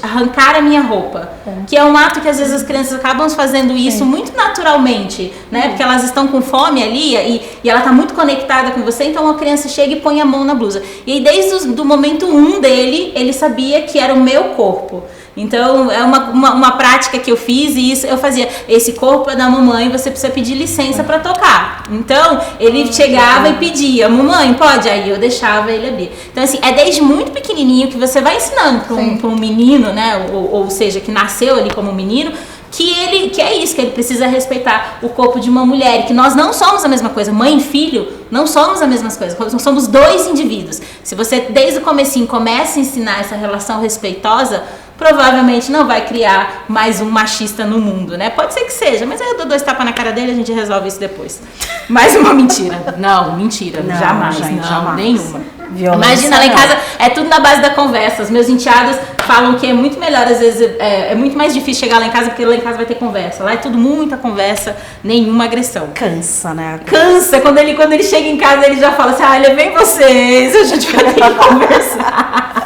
arrancar a minha roupa, que é um ato que às vezes as crianças acabam fazendo isso muito naturalmente, né? Porque elas estão com fome ali e ela está muito conectada com você, então a criança chega e põe a mão na blusa. E aí, desde do momento 1 dele, ele sabia que era o meu corpo. Então, é uma prática que eu fiz, e isso eu fazia. Esse corpo é da mamãe, você precisa pedir licença para tocar. Então, ele chegava e pedia, mamãe, pode? Aí eu deixava ele abrir. Então, assim, é desde muito pequenininho que você vai ensinando para um menino, né? Ou seja, que nasceu ali como menino, que é isso, que ele precisa respeitar o corpo de uma mulher, e que nós não somos a mesma coisa, mãe e filho não somos a mesma coisa, nós somos dois indivíduos. Se você desde o comecinho começa a ensinar essa relação respeitosa, provavelmente não vai criar mais um machista no mundo, né? Pode ser que seja, mas aí eu dou 2 tapas na cara dele e a gente resolve isso depois. Mais uma mentira. Não, mentira, Não, jamais, gente, não, jamais. nenhuma. Violência, Imagina, lá em não. casa é tudo na base da conversa. Os meus enteados falam que é muito melhor, às vezes, é muito mais difícil chegar lá em casa, porque lá em casa vai ter conversa. Lá é tudo muita conversa, nenhuma agressão. Cansa, né? Cansa, quando ele chega em casa, ele já fala assim, levei vocês, a gente vai ter que conversar.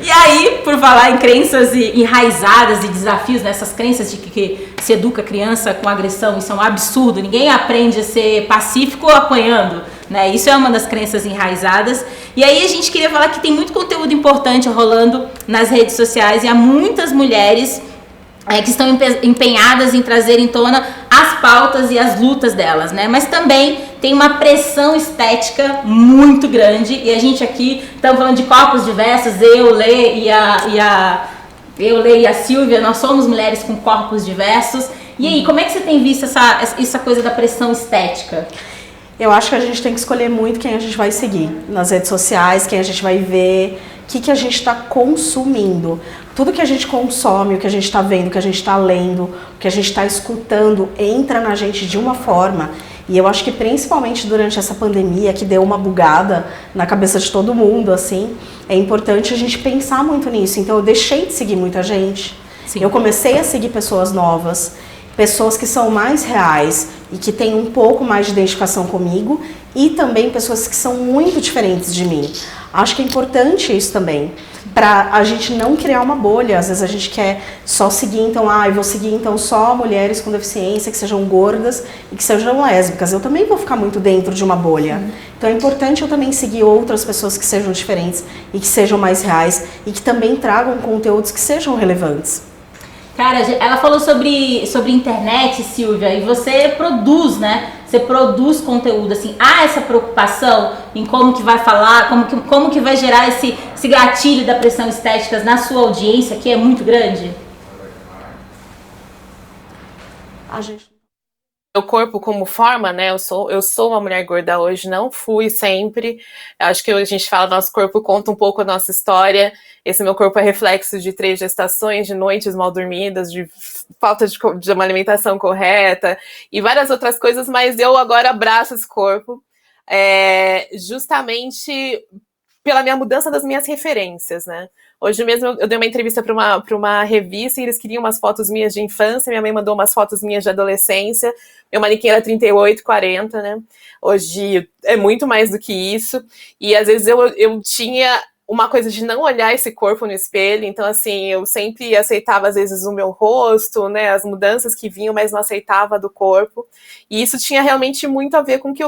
E aí, por falar em crenças enraizadas e desafios, né, essas crenças de que se educa a criança com agressão, isso é um absurdo, ninguém aprende a ser pacífico apanhando, né? Isso é uma das crenças enraizadas. E aí a gente queria falar que tem muito conteúdo importante rolando nas redes sociais, e há muitas mulheres que estão empenhadas em trazer em tona as pautas e as lutas delas, né? Mas também tem uma pressão estética muito grande, e a gente aqui estamos falando de corpos diversos, eu, Lê e a Silvia, nós somos mulheres com corpos diversos. E aí, como é que você tem visto essa coisa da pressão estética? Eu acho que a gente tem que escolher muito quem a gente vai seguir nas redes sociais, quem a gente vai ver, o que a gente está consumindo. Tudo que a gente consome, o que a gente está vendo, o que a gente está lendo, o que a gente está escutando, entra na gente de uma forma. E eu acho que principalmente durante essa pandemia, que deu uma bugada na cabeça de todo mundo, assim, é importante a gente pensar muito nisso. Então eu deixei de seguir muita gente. Sim. Eu comecei a seguir pessoas novas, pessoas que são mais reais e que têm um pouco mais de identificação comigo, e também pessoas que são muito diferentes de mim. Acho que é importante isso também, para a gente não criar uma bolha. Às vezes a gente quer só seguir, então, eu vou seguir então só mulheres com deficiência, que sejam gordas e que sejam lésbicas. Eu também vou ficar muito dentro de uma bolha. Então é importante eu também seguir outras pessoas que sejam diferentes e que sejam mais reais e que também tragam conteúdos que sejam relevantes. Cara, ela falou sobre internet, Silvia, e você produz, né? você produz conteúdo, assim, há essa preocupação em como que vai falar, como que vai gerar esse gatilho da pressão estética na sua audiência, que é muito grande? A gente... Meu corpo como forma, né? Eu sou uma mulher gorda hoje, não fui sempre. Acho que a gente fala, nosso corpo conta um pouco a nossa história. Esse meu corpo é reflexo de 3 gestações, de noites mal dormidas, de falta de uma alimentação correta e várias outras coisas, mas eu agora abraço esse corpo justamente pela minha mudança das minhas referências, né? Hoje mesmo eu dei uma entrevista para uma revista e eles queriam umas fotos minhas de infância, minha mãe mandou umas fotos minhas de adolescência, meu manequim era 38, 40, né? Hoje é muito mais do que isso, e às vezes eu tinha uma coisa de não olhar esse corpo no espelho, então assim, eu sempre aceitava às vezes o meu rosto, né, as mudanças que vinham, mas não aceitava do corpo, e isso tinha realmente muito a ver com o que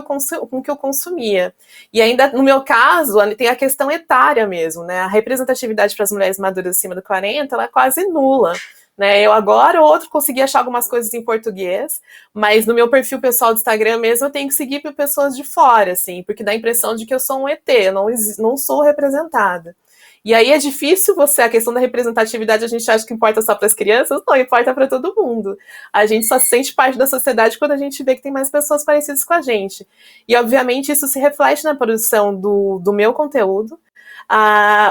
eu consumia. E ainda, no meu caso, tem a questão etária mesmo, né, a representatividade para as mulheres maduras acima do 40, ela é quase nula, né, eu agora ou outro consegui achar algumas coisas em português, mas no meu perfil pessoal do Instagram mesmo eu tenho que seguir por pessoas de fora, assim, porque dá a impressão de que eu sou um ET, eu não sou representada. E aí é difícil a questão da representatividade, a gente acha que importa só para as crianças, não, importa para todo mundo. A gente só se sente parte da sociedade quando a gente vê que tem mais pessoas parecidas com a gente. E obviamente isso se reflete na produção do meu conteúdo.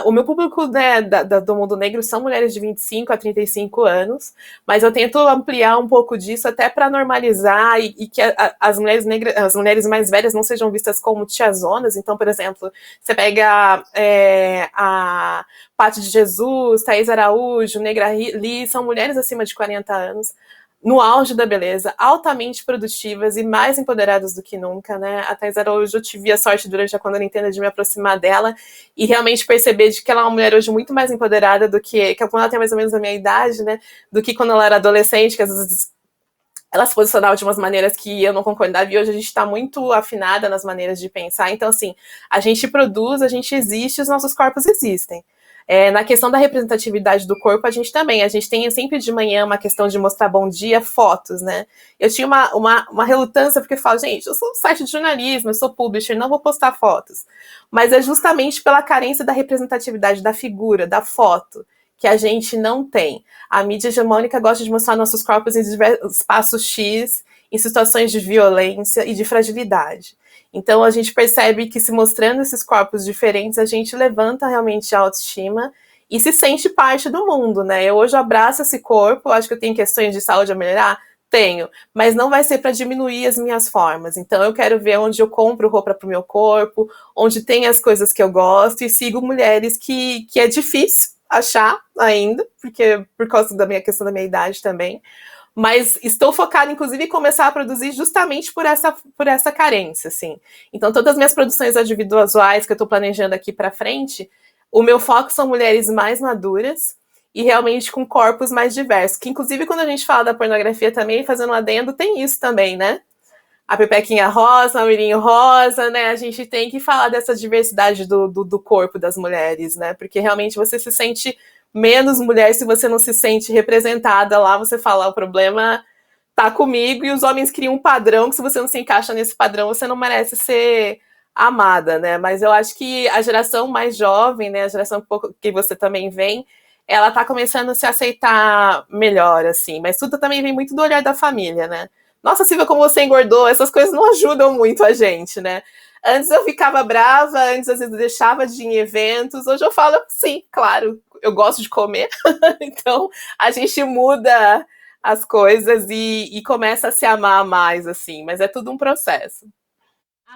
O meu público, né, do mundo negro são mulheres de 25 a 35 anos, mas eu tento ampliar um pouco disso até para normalizar e que as mulheres negras, as mulheres mais velhas não sejam vistas como tiazonas. Então, por exemplo, você pega a Paty de Jesus, Thaís Araújo, Negra Lee, são mulheres acima de 40 anos, no auge da beleza, altamente produtivas e mais empoderadas do que nunca, né? A Thaís Araújo, eu tive a sorte durante a quarentena de me aproximar dela e realmente perceber de que ela é uma mulher hoje muito mais empoderada do que quando ela tem mais ou menos a minha idade, né? Do que quando ela era adolescente, que às vezes ela se posicionava de umas maneiras que eu não concordava, e hoje a gente está muito afinada nas maneiras de pensar. Então, assim, a gente produz, a gente existe, os nossos corpos existem. Na questão da representatividade do corpo, a gente tem sempre de manhã uma questão de mostrar bom dia, fotos, né? Eu tinha uma relutância, porque eu falo, gente, eu sou um site de jornalismo, eu sou publisher, não vou postar fotos. Mas é justamente pela carência da representatividade da figura, da foto, que a gente não tem. A mídia hegemônica gosta de mostrar nossos corpos em diversos espaços X, em situações de violência e de fragilidade. Então, a gente percebe que se mostrando esses corpos diferentes, a gente levanta realmente a autoestima e se sente parte do mundo, né? Eu hoje abraço esse corpo, acho que eu tenho questões de saúde a melhorar? Tenho, mas não vai ser para diminuir as minhas formas. Então, eu quero ver onde eu compro roupa para o meu corpo, onde tem as coisas que eu gosto, e sigo mulheres que é difícil achar ainda, porque por causa da minha questão da minha idade também. Mas estou focada, inclusive, em começar a produzir justamente por essa carência, assim. Então, todas as minhas produções audiovisuais que eu estou planejando aqui para frente, o meu foco são mulheres mais maduras e realmente com corpos mais diversos. Que, inclusive, quando a gente fala da pornografia também, fazendo um adendo, tem isso também, né? A pepequinha rosa, o mirinho rosa, né? A gente tem que falar dessa diversidade do corpo das mulheres, né? Porque realmente você se sente menos mulher se você não se sente representada lá, você fala, o problema tá comigo, e os homens criam um padrão que se você não se encaixa nesse padrão, você não merece ser amada, né? Mas eu acho que a geração mais jovem, né, a geração que você também vem, ela tá começando a se aceitar melhor, assim, mas tudo também vem muito do olhar da família, né? Nossa, Silvia, como você engordou, essas coisas não ajudam muito a gente, né? Antes eu ficava brava, antes às vezes eu deixava de ir em eventos, hoje eu falo, sim, claro, eu gosto de comer, então a gente muda as coisas e começa a se amar mais, assim, mas é tudo um processo.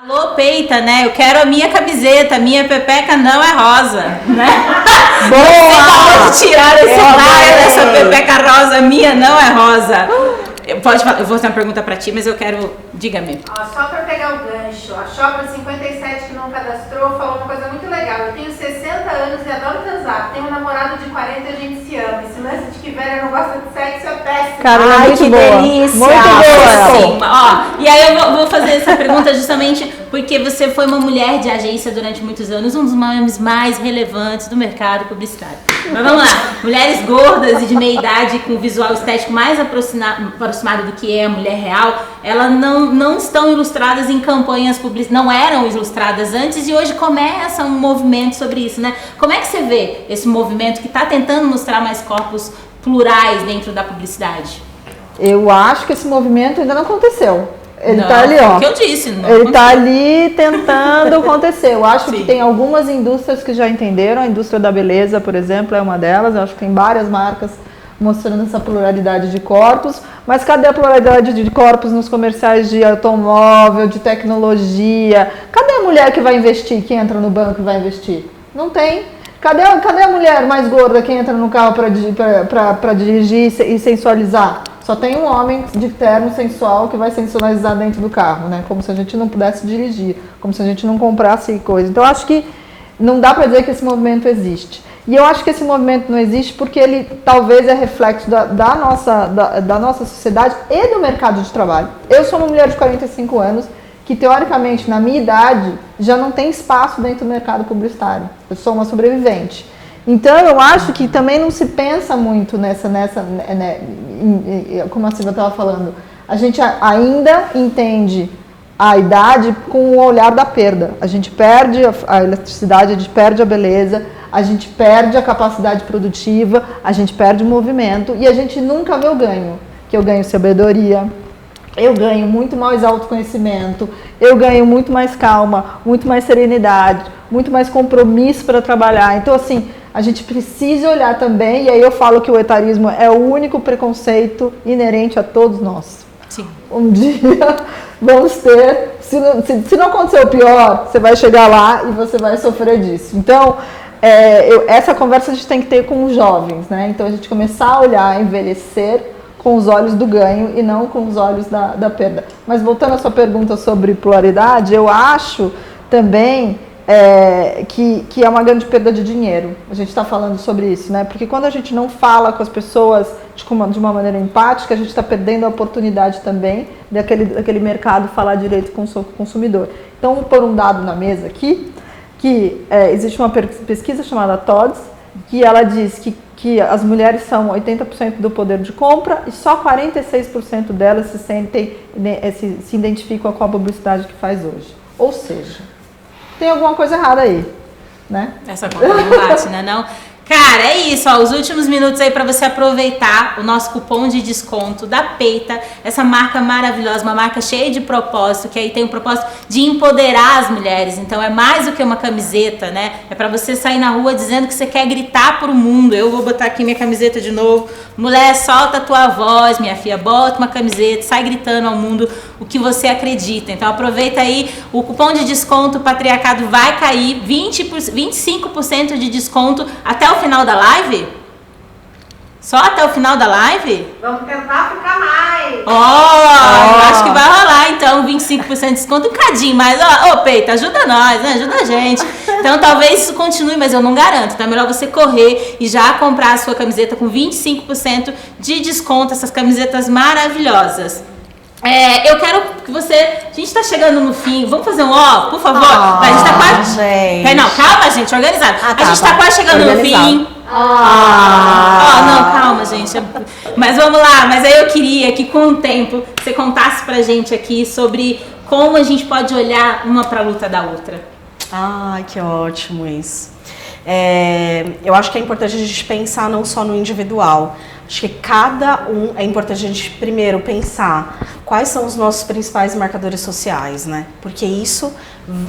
Alô, peita, né? Eu quero a minha camiseta, minha pepeca não é rosa, né? Boa! Pode tirar esse raio dessa pepeca rosa, minha não é rosa. Pode falar, eu vou fazer uma pergunta pra ti, mas eu quero... Diga-me. Só pra pegar o gancho, a Shopper 57 que não cadastrou falou uma coisa muito legal. Eu tenho 60 anos e adoro transar. Tenho um namorado de 40 e a gente se ama. Esse lance de que velha não gosta de sexo é péssimo. Cara, ai, que boa. delícia. Muito boa. Sim, ó, e aí eu vou fazer fazer essa pergunta justamente porque você foi uma mulher de agência durante muitos anos, um dos nomes mais relevantes do mercado publicitário. Mas vamos lá, mulheres gordas e de meia idade com visual estético mais aproximado do que é a mulher real, elas não estão ilustradas em campanhas publicitárias, não eram ilustradas antes e hoje começa um movimento sobre isso, né? Como é que você vê esse movimento que está tentando mostrar mais corpos plurais dentro da publicidade? Eu acho que esse movimento ainda não aconteceu. Ele Não, tá ali, ó. o que eu disse, não Ele tá aconteceu. ali tentando acontecer. Eu acho Sim. que tem algumas indústrias que já entenderam. A indústria da beleza, por exemplo, é uma delas. Eu acho que tem várias marcas mostrando essa pluralidade de corpos. Mas cadê a pluralidade de corpos nos comerciais de automóvel, de tecnologia? Cadê a mulher que vai investir, que entra no banco e vai investir? Não tem. Cadê a mulher mais gorda que entra no carro para dirigir e sensualizar? Só tem um homem de terno sensual que vai sensualizar dentro do carro, né? Como se a gente não pudesse dirigir, como se a gente não comprasse coisa. Então, eu acho que não dá para dizer que esse movimento existe. E eu acho que esse movimento não existe porque ele talvez é reflexo da nossa sociedade e do mercado de trabalho. Eu sou uma mulher de 45 anos que, teoricamente, na minha idade, já não tem espaço dentro do mercado publicitário. Eu sou uma sobrevivente. Então, eu acho que também não se pensa muito como a Silvia estava falando, a gente ainda entende a idade com o olhar da perda. A gente perde a elasticidade, a gente perde a beleza, a gente perde a capacidade produtiva, a gente perde o movimento e a gente nunca vê o ganho. Que eu ganho sabedoria, eu ganho muito mais autoconhecimento, eu ganho muito mais calma, muito mais serenidade, muito mais compromisso para trabalhar. Então, assim, a gente precisa olhar também, e aí eu falo que o etarismo é o único preconceito inerente a todos nós. Sim. Um dia vamos ter, se não acontecer o pior, você vai chegar lá e você vai sofrer disso. Então, essa conversa a gente tem que ter com os jovens, né? Então, a gente começar a olhar, envelhecer com os olhos do ganho e não com os olhos da perda. Mas voltando à sua pergunta sobre pluralidade, eu acho também que é uma grande perda de dinheiro. A gente está falando sobre isso, né? Porque quando a gente não fala com as pessoas de uma maneira empática, a gente está perdendo a oportunidade também daquele mercado falar direito com o consumidor. Então, vou pôr um dado na mesa aqui, que existe uma pesquisa chamada TODS, que ela diz que as mulheres são 80% do poder de compra e só 46% delas se identificam com a publicidade que faz hoje. Ou seja, tem alguma coisa errada aí, né? Essa conta não bate, né, não? Cara, é isso, ó, os últimos minutos aí para você aproveitar o nosso cupom de desconto da Peita, essa marca maravilhosa, uma marca cheia de propósito, que aí tem o propósito de empoderar as mulheres. Então é mais do que uma camiseta, né? É para você sair na rua dizendo que você quer gritar pro mundo. Eu vou botar aqui minha camiseta de novo. Mulher, solta a tua voz, minha filha, bota uma camiseta, sai gritando ao mundo o que você acredita. Então aproveita aí, o cupom de desconto Patriarcado vai cair 25% de desconto até o final da live? Só até o final da live? Vamos tentar ficar mais. Acho que vai rolar então 25% de desconto, um cadinho mais. Peita, ajuda nós, né? Ajuda a gente. Então talvez isso continue, mas eu não garanto. Então é melhor você correr e já comprar a sua camiseta com 25% de desconto, essas camisetas maravilhosas. Eu quero que você... A gente tá chegando no fim. Vamos fazer um por favor? A gente tá quase... Gente. Não, calma, gente, organizado. Tá, a gente tá quase chegando organizado. no fim. Não, calma, gente. Mas vamos lá. Mas aí eu queria que com o tempo você contasse pra gente aqui sobre como a gente pode olhar uma pra luta da outra. Ai, que ótimo isso. Eu acho que é importante a gente pensar não só no individual. Acho que é importante a gente primeiro pensar quais são os nossos principais marcadores sociais, né? Porque isso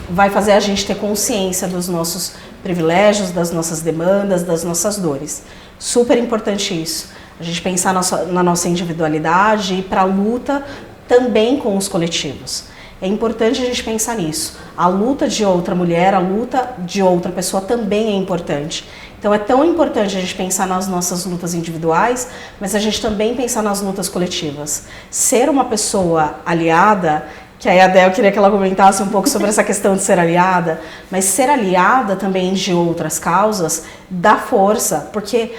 vai fazer a gente ter consciência dos nossos privilégios, das nossas demandas, das nossas dores. Super importante isso. A gente pensar na nossa individualidade e ir para a luta também com os coletivos. É importante a gente pensar nisso. A luta de outra mulher, a luta de outra pessoa também é importante. Então é tão importante a gente pensar nas nossas lutas individuais, mas a gente também pensar nas lutas coletivas. Ser uma pessoa aliada, que aí a Adel, eu queria que ela comentasse um pouco sobre essa questão de ser aliada, mas ser aliada também de outras causas dá força, porque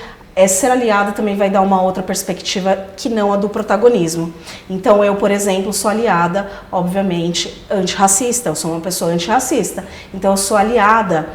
ser aliada também vai dar uma outra perspectiva que não a do protagonismo. Então eu, por exemplo, sou aliada, obviamente, antirracista, eu sou uma pessoa antirracista, então eu sou aliada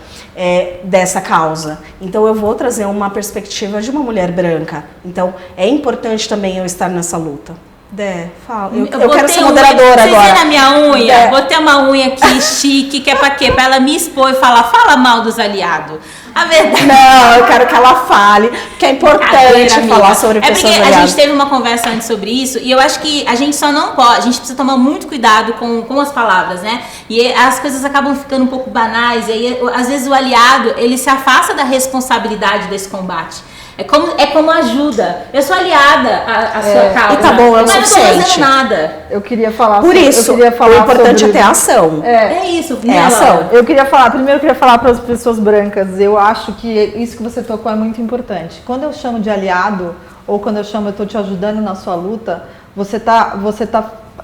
dessa causa. Então eu vou trazer uma perspectiva de uma mulher branca. Então é importante também eu estar nessa luta. Dé, fala. Eu quero ser moderadora agora. Vocês viram a minha unha? Botei uma unha aqui chique, que é pra quê? Pra ela me expor e fala mal dos aliados. A verdade. Não, eu quero que ela fale, que é importante falar sobre pessoas aliadas. A gente teve uma conversa antes sobre isso e eu acho que a gente só não pode, a gente precisa tomar muito cuidado com as palavras, né? E as coisas acabam ficando um pouco banais e aí, às vezes o aliado, ele se afasta da responsabilidade desse combate. É como ajuda. Eu sou aliada à sua causa. E tá bom, é o suficiente. Mas não tô fazendo nada. Eu queria falar Por isso, o importante é ter ação. É isso. É ação. Primeiro eu queria falar para as pessoas brancas. Eu acho que isso que você tocou é muito importante. Quando eu chamo de aliado, ou quando eu estou te ajudando na sua luta, você tá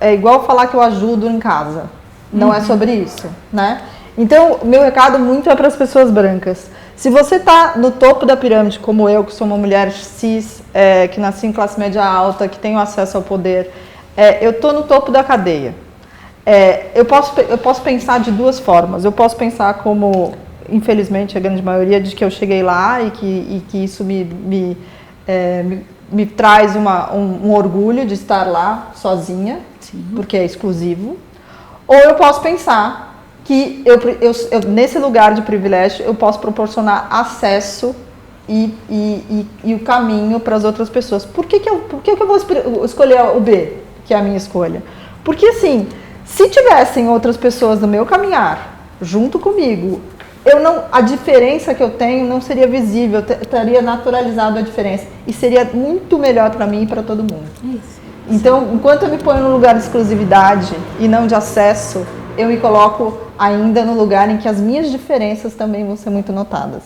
é igual falar que eu ajudo em casa. Não é sobre isso, né? Então, meu recado muito é para as pessoas brancas. Se você está no topo da pirâmide, como eu, que sou uma mulher cis, que nasci em classe média alta, que tenho acesso ao poder, eu estou no topo da cadeia. Eu posso pensar de duas formas. Eu posso pensar como, infelizmente, a grande maioria, de que eu cheguei lá e que isso me traz um orgulho de estar lá sozinha, sim, porque é exclusivo. Ou eu posso pensar que eu, nesse lugar de privilégio, eu posso proporcionar acesso e o caminho para as outras pessoas. Por que eu vou escolher o B, que é a minha escolha? Porque, assim, se tivessem outras pessoas no meu caminhar, junto comigo, a diferença que eu tenho não seria visível, eu estaria naturalizado a diferença. E seria muito melhor para mim e para todo mundo. Isso. Então, enquanto eu me ponho no lugar de exclusividade e não de acesso, eu me coloco ainda no lugar em que as minhas diferenças também vão ser muito notadas.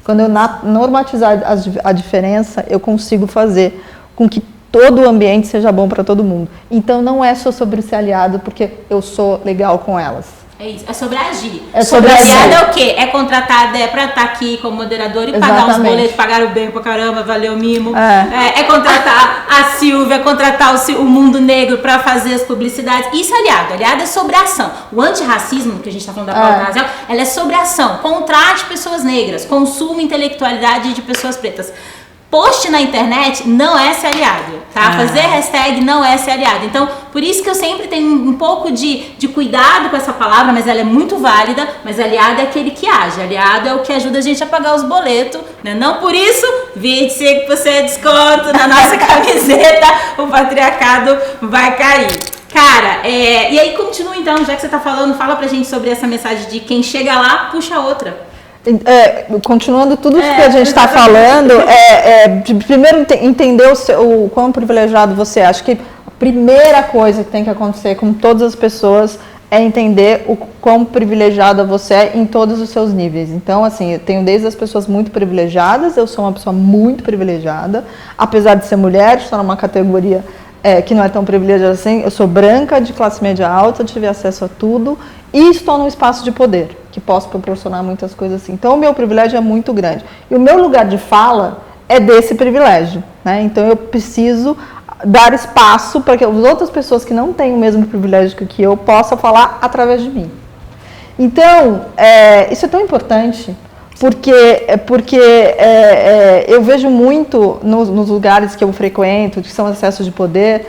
Quando eu normatizar a diferença, eu consigo fazer com que todo o ambiente seja bom para todo mundo. Então não é só sobre ser aliado porque eu sou legal com elas. É isso, é sobre agir. É sobre agir. Aliado é o quê? É contratar a Dé pra estar aqui como moderadora e pagar uns boletos, pagar o bem pra caramba, valeu mimo. É contratar a Silvia, contratar o Mundo Negro pra fazer as publicidades. Isso é aliado. Aliado é sobre ação. O antirracismo, que a gente tá falando da pauta racial, ela é sobre ação. Contrate pessoas negras, consuma intelectualidade de pessoas pretas. Post na internet não é ser aliado, tá? Fazer hashtag não é ser aliado. Então, por isso que eu sempre tenho um pouco de cuidado com essa palavra, mas ela é muito válida, mas aliado é aquele que age. Aliado é o que ajuda a gente a pagar os boletos, né? Não por isso, vide que você é desconto na nossa camiseta, o patriarcado vai cair. Cara, e aí continua então, já que você tá falando, fala pra gente sobre essa mensagem de quem chega lá, puxa outra. Continuando tudo isso que a gente está falando, primeiro entender o quão privilegiado você é. Acho que a primeira coisa que tem que acontecer com todas as pessoas é entender o quão privilegiada você é em todos os seus níveis. Então, assim, eu tenho desde as pessoas muito privilegiadas, eu sou uma pessoa muito privilegiada, apesar de ser mulher, estou numa categoria que não é tão privilegiada assim, eu sou branca, de classe média alta, tive acesso a tudo e estou num espaço de poder, que posso proporcionar muitas coisas assim. Então, o meu privilégio é muito grande. E o meu lugar de fala é desse privilégio, né? Então, eu preciso dar espaço para que as outras pessoas que não têm o mesmo privilégio que eu possam falar através de mim. Então, isso é tão importante, porque eu vejo muito nos lugares que eu frequento, que são acessos de poder,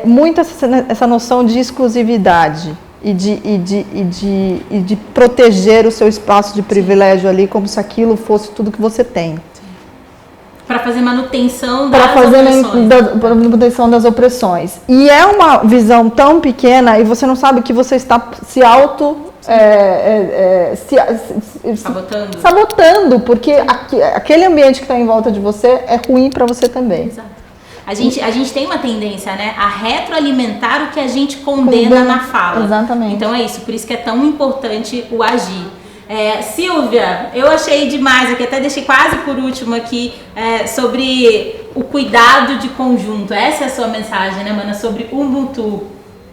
muito essa noção de exclusividade e de proteger o seu espaço de privilégio ali, como se aquilo fosse tudo que você tem. Para fazer manutenção das opressões. E é uma visão tão pequena e você não sabe que você está se sabotando, porque aquele ambiente que está em volta de você é ruim para você também. Exato. A gente tem uma tendência, né, a retroalimentar o que a gente condena na fala. Exatamente. Então é isso, por isso que é tão importante o agir. Silvia, eu achei demais aqui, até deixei quase por último aqui, sobre o cuidado de conjunto. Essa é a sua mensagem, né, mana? Sobre o Ubuntu.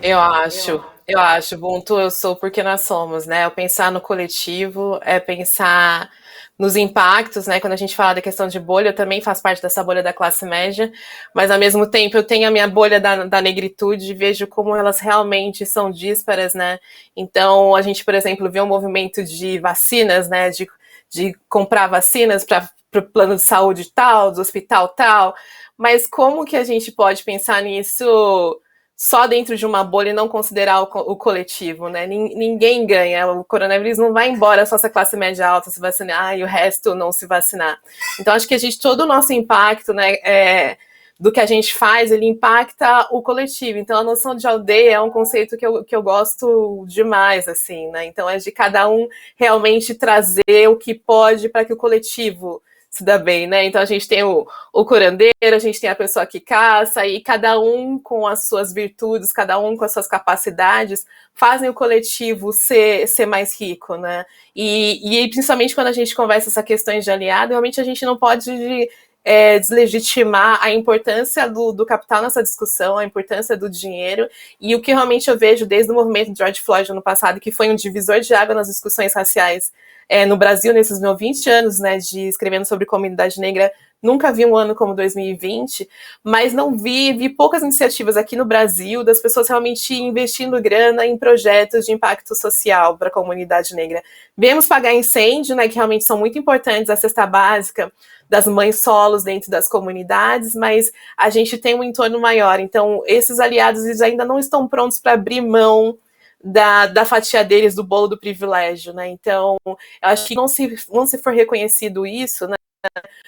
Eu acho. Eu acho, Ubuntu eu sou porque nós somos, né? Eu pensar no coletivo é pensar nos impactos, né? Quando a gente fala da questão de bolha, eu também faço parte dessa bolha da classe média, mas ao mesmo tempo eu tenho a minha bolha da negritude e vejo como elas realmente são díspares, né? Então a gente, por exemplo, vê um movimento de vacinas, né? De comprar vacinas para o plano de saúde tal, do hospital tal, mas como que a gente pode pensar nisso só dentro de uma bolha e não considerar o coletivo, né? Ninguém ganha. O coronavírus não vai embora só se a classe média alta se vacinar e o resto não se vacinar. Então, acho que todo o nosso impacto, né, do que a gente faz, ele impacta o coletivo. Então, a noção de aldeia é um conceito que eu gosto demais, assim, né? Então, é de cada um realmente trazer o que pode para que o coletivo se dá bem, né? Então a gente tem o curandeiro, a gente tem a pessoa que caça, e cada um com as suas virtudes, cada um com as suas capacidades, fazem o coletivo ser mais rico, né? E principalmente quando a gente conversa essas questões de aliado, realmente a gente não pode deslegitimar a importância do capital nessa discussão, a importância do dinheiro, e o que realmente eu vejo desde o movimento de George Floyd no ano passado, que foi um divisor de água nas discussões raciais no Brasil, nesses meus 20 anos, né, de escrevendo sobre comunidade negra, nunca vi um ano como 2020, mas não vi poucas iniciativas aqui no Brasil das pessoas realmente investindo grana em projetos de impacto social para a comunidade negra. Viemos pagar incêndio, né, que realmente são muito importantes, a cesta básica das mães solos dentro das comunidades, mas a gente tem um entorno maior. Então, esses aliados eles ainda não estão prontos para abrir mão da fatia deles, do bolo do privilégio, né? Então, eu acho que não se for reconhecido isso, né?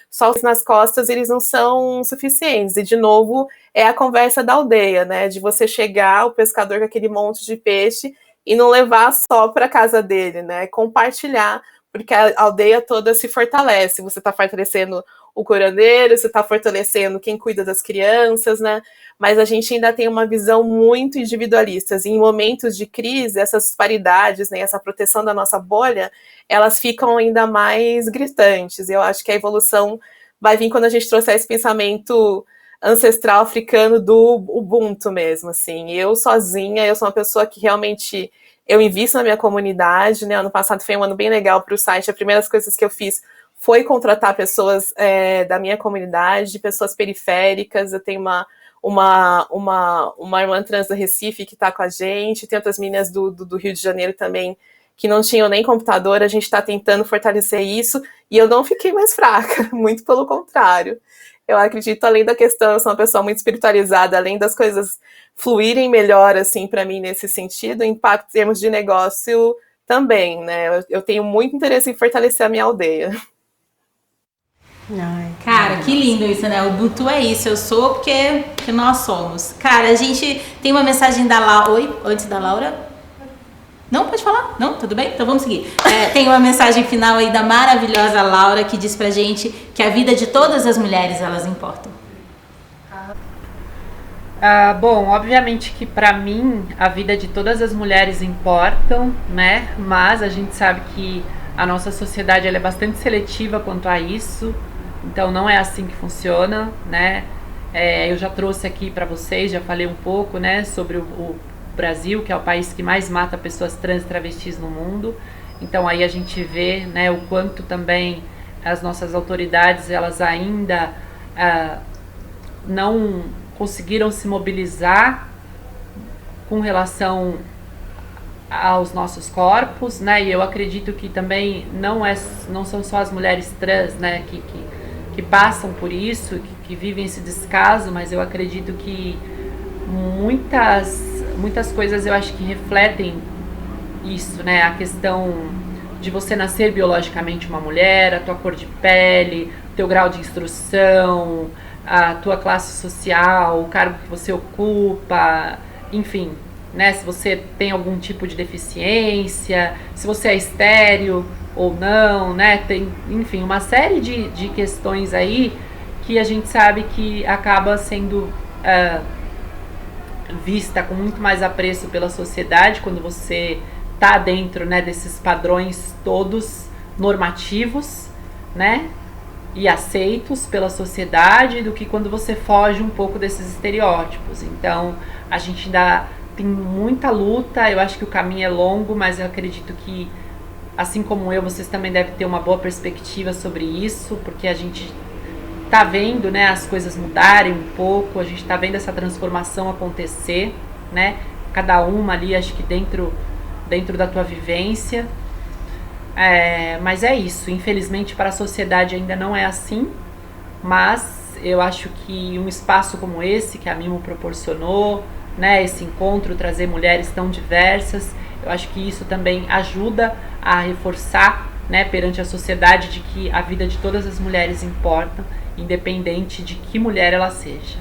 Só nas costas eles não são suficientes. E, de novo, é a conversa da aldeia, né? De você chegar, o pescador com aquele monte de peixe, e não levar só para casa dele, né? Compartilhar, porque a aldeia toda se fortalece. Você está fortalecendo o curandeiro, você está fortalecendo quem cuida das crianças, né? Mas a gente ainda tem uma visão muito individualista. E em momentos de crise, essas disparidades, né, essa proteção da nossa bolha, elas ficam ainda mais gritantes. Eu acho que a evolução vai vir quando a gente trouxer esse pensamento ancestral africano do Ubuntu mesmo, assim. Eu sozinha, eu sou uma pessoa que realmente eu invisto na minha comunidade, né? Ano passado foi um ano bem legal para o site. As primeiras coisas que eu fiz foi contratar pessoas da minha comunidade, pessoas periféricas. Eu tenho uma irmã trans do Recife que está com a gente, tem outras meninas do Rio de Janeiro também que não tinham nem computador. A gente está tentando fortalecer isso e eu não fiquei mais fraca, muito pelo contrário. Eu acredito, além da questão, eu sou uma pessoa muito espiritualizada, além das coisas fluírem melhor, assim, para mim, nesse sentido, impacto em termos de negócio também, né? Eu tenho muito interesse em fortalecer a minha aldeia. Ai, cara, que lindo isso, né? O Ubuntu é isso, eu sou porque nós somos. Cara, a gente tem uma mensagem da Laura. Oi, antes da Laura? Não, pode falar? Não? Tudo bem? Então vamos seguir. Tem uma mensagem final aí da maravilhosa Laura que diz pra gente que a vida de todas as mulheres, elas importam. Bom, obviamente que pra mim a vida de todas as mulheres importam, né? Mas a gente sabe que a nossa sociedade ela é bastante seletiva quanto a isso, então não é assim que funciona, né? Eu já trouxe aqui pra vocês, já falei um pouco, né, sobre o Brasil, que é o país que mais mata pessoas trans e travestis no mundo. Então aí a gente vê, né, o quanto também as nossas autoridades elas ainda não conseguiram se mobilizar com relação aos nossos corpos, né? E eu acredito que também não são só as mulheres trans, né, que passam por isso, que vivem esse descaso, mas eu acredito que muitas coisas eu acho que refletem isso, né? A questão de você nascer biologicamente uma mulher, a tua cor de pele, o teu grau de instrução, a tua classe social, o cargo que você ocupa, enfim, né? Se você tem algum tipo de deficiência, se você é estéril ou não, né? Tem, enfim, uma série de questões aí que a gente sabe que acaba sendo vista com muito mais apreço pela sociedade quando você tá dentro, né, desses padrões todos normativos, né, e aceitos pela sociedade, do que quando você foge um pouco desses estereótipos. Então a gente ainda tem muita luta, eu acho que o caminho é longo, mas eu acredito que, assim como eu, vocês também devem ter uma boa perspectiva sobre isso, porque a gente tá vendo, né, as coisas mudarem um pouco, a gente tá vendo essa transformação acontecer, né, cada uma ali, acho que dentro da tua vivência, mas é isso, infelizmente para a sociedade ainda não é assim, mas eu acho que um espaço como esse, que a Mimo proporcionou, né, esse encontro, trazer mulheres tão diversas, eu acho que isso também ajuda a reforçar, né, perante a sociedade, de que a vida de todas as mulheres importa, independente de que mulher ela seja.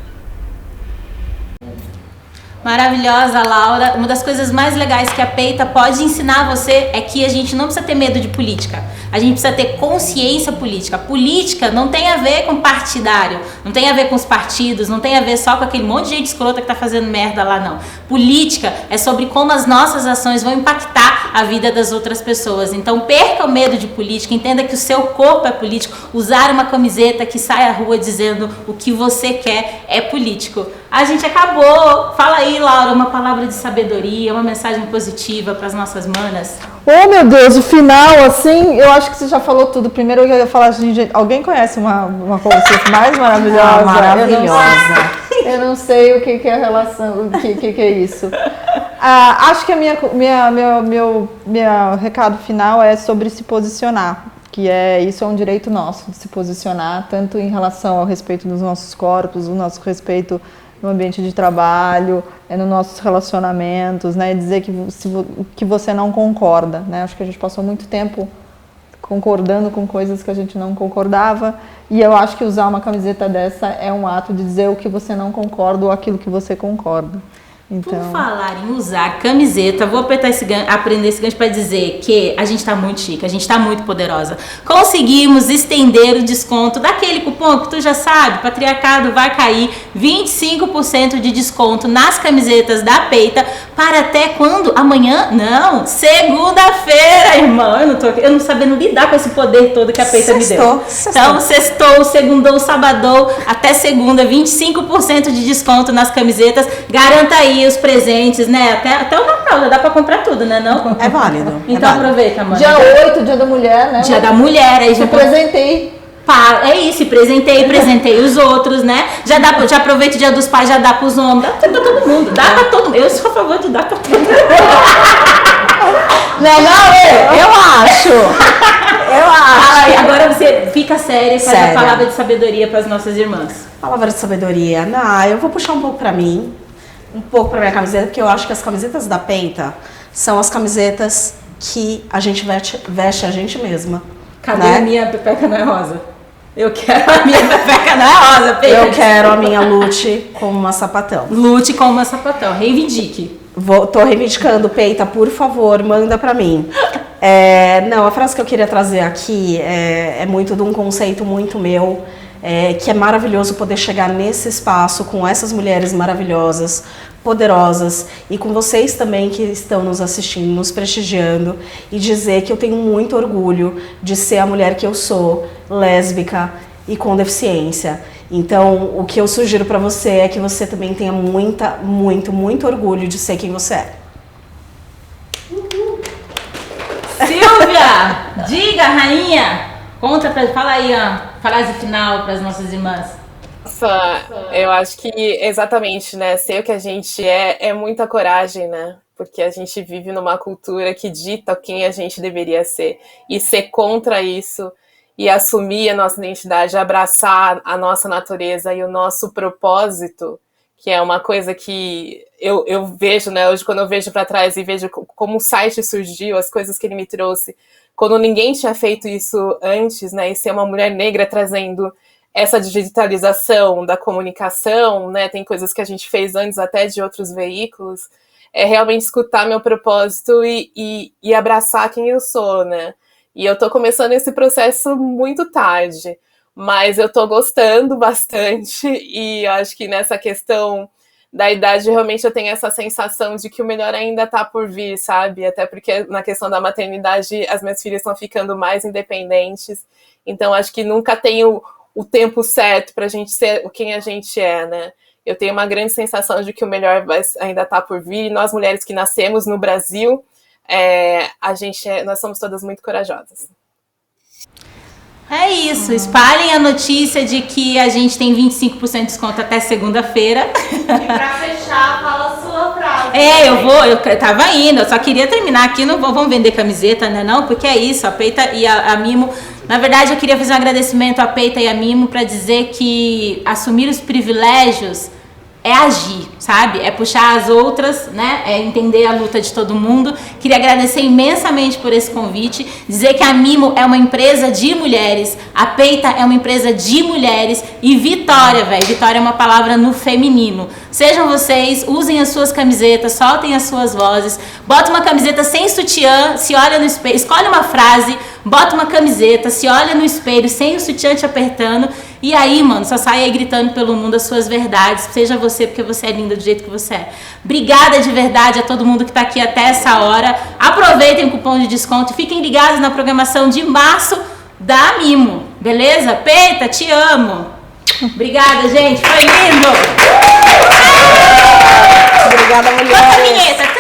Maravilhosa, Laura. Uma das coisas mais legais que a Peita pode ensinar você é que a gente não precisa ter medo de política. A gente precisa ter consciência política. Política não tem a ver com partidário, não tem a ver com os partidos, não tem a ver só com aquele monte de gente escrota que tá fazendo merda lá, não. Política é sobre como as nossas ações vão impactar a vida das outras pessoas. Então perca o medo de política, entenda que o seu corpo é político. Usar uma camiseta que sai à rua dizendo o que você quer é político. A gente acabou. Fala aí, Laura, uma palavra de sabedoria, uma mensagem positiva para as nossas manas. Oh, meu Deus, o final, assim, eu acho que você já falou tudo. Primeiro eu ia falar assim, gente, alguém conhece uma coisa mais maravilhosa? Maravilhosa. Eu não sei o que é a relação, o que é isso. Acho que meu recado final é sobre se posicionar. Isso é um direito nosso, de se posicionar, tanto em relação ao respeito dos nossos corpos, o nosso respeito no ambiente de trabalho, nos nossos relacionamentos, né? Dizer que você não concorda, né? Acho que a gente passou muito tempo concordando com coisas que a gente não concordava, e eu acho que usar uma camiseta dessa é um ato de dizer o que você não concorda ou aquilo que você concorda. Então... Por falar em usar camiseta, vou aprender esse gancho para dizer que a gente tá muito chique, a gente tá muito poderosa. Conseguimos estender o desconto daquele cupom que tu já sabe, patriarcado vai cair, 25% de desconto nas camisetas da Peita, para até quando? Amanhã? Não, segunda-feira, irmão. Eu não sabendo lidar com esse poder todo que a Peita me deu. Então, sextou, segundou, sabadou, até segunda, 25% de desconto nas camisetas. Garanta aí os presentes, né? Até o Natal, já dá pra comprar tudo, né? Não? É válido. Então aproveita, mano. Dia 8, dia da mulher, né? Dia da mulher, aí já presentei. É isso, presentei os outros, né? Já aproveita o dia dos pais, já dá pros homens, dá pra todo mundo, dá pra todo mundo. Eu sou a favor de dar pra todo mundo. Eu acho. Ai, agora você fica séria e faz a palavra de sabedoria pras nossas irmãs. Palavra de sabedoria. Eu vou puxar um pouco pra mim, um pouco pra minha camiseta, porque eu acho que as camisetas da Peita são as camisetas que a gente veste a gente mesma. Cadê a minha pepeca não é rosa? Eu quero a minha pepeca não é rosa, Peita. Eu quero a minha lute como uma sapatão. Lute como uma sapatão, reivindique. Tô reivindicando, Peita, por favor, manda pra mim. A frase que eu queria trazer aqui é muito de um conceito muito meu, que é maravilhoso poder chegar nesse espaço com essas mulheres maravilhosas, poderosas, e com vocês também que estão nos assistindo, nos prestigiando, e dizer que eu tenho muito orgulho de ser a mulher que eu sou, lésbica e com deficiência. Então, o que eu sugiro pra você é que você também tenha muito orgulho de ser quem você é. Silvia, diga, rainha, fala aí a frase final para as nossas irmãs. Nossa, eu acho que exatamente, né? Ser o que a gente é muita coragem, né? Porque a gente vive numa cultura que dita quem a gente deveria ser. E ser contra isso e assumir a nossa identidade, abraçar a nossa natureza e o nosso propósito, que é uma coisa que eu vejo, né? Hoje, quando eu vejo para trás e vejo como o site surgiu, as coisas que ele me trouxe, quando ninguém tinha feito isso antes, né? E ser uma mulher negra trazendo essa digitalização da comunicação, né? Tem coisas que a gente fez antes até de outros veículos. É realmente escutar meu propósito e abraçar quem eu sou, né? E eu tô começando esse processo muito tarde, mas eu tô gostando bastante, e eu acho que nessa questão da idade, realmente eu tenho essa sensação de que o melhor ainda tá por vir, sabe? Até porque na questão da maternidade, as minhas filhas estão ficando mais independentes, então acho que nunca tem o tempo certo pra gente ser quem a gente é, né? Eu tenho uma grande sensação de que o melhor ainda está por vir. Nós, mulheres que nascemos no Brasil, nós somos todas muito corajosas. É isso, espalhem a notícia de que a gente tem 25% de desconto até segunda-feira. E pra fechar, fala a sua frase. Eu tava indo, eu só queria terminar aqui, não vamos vender camiseta, né não? Porque é isso, a Peita e a Mimo. Na verdade, eu queria fazer um agradecimento à Peita e à Mimo para dizer que assumir os privilégios é agir, sabe? É puxar as outras, né? É entender a luta de todo mundo. Queria agradecer imensamente por esse convite, dizer que a Mimo é uma empresa de mulheres, a Peita é uma empresa de mulheres e Vitória, velho. Vitória é uma palavra no feminino. Sejam vocês, usem as suas camisetas, soltem as suas vozes, bota uma camiseta sem sutiã, se olha no espelho, escolhe uma frase, bota uma camiseta, se olha no espelho sem o sutiã te apertando. E aí, mano, só sai aí gritando pelo mundo as suas verdades. Seja você, porque você é linda do jeito que você é. Obrigada de verdade a todo mundo que tá aqui até essa hora. Aproveitem o cupom de desconto e fiquem ligados na programação de março da Mimo. Beleza? Peita, te amo. Obrigada, gente. Foi lindo. Obrigada, mulher. Solta a vinheta.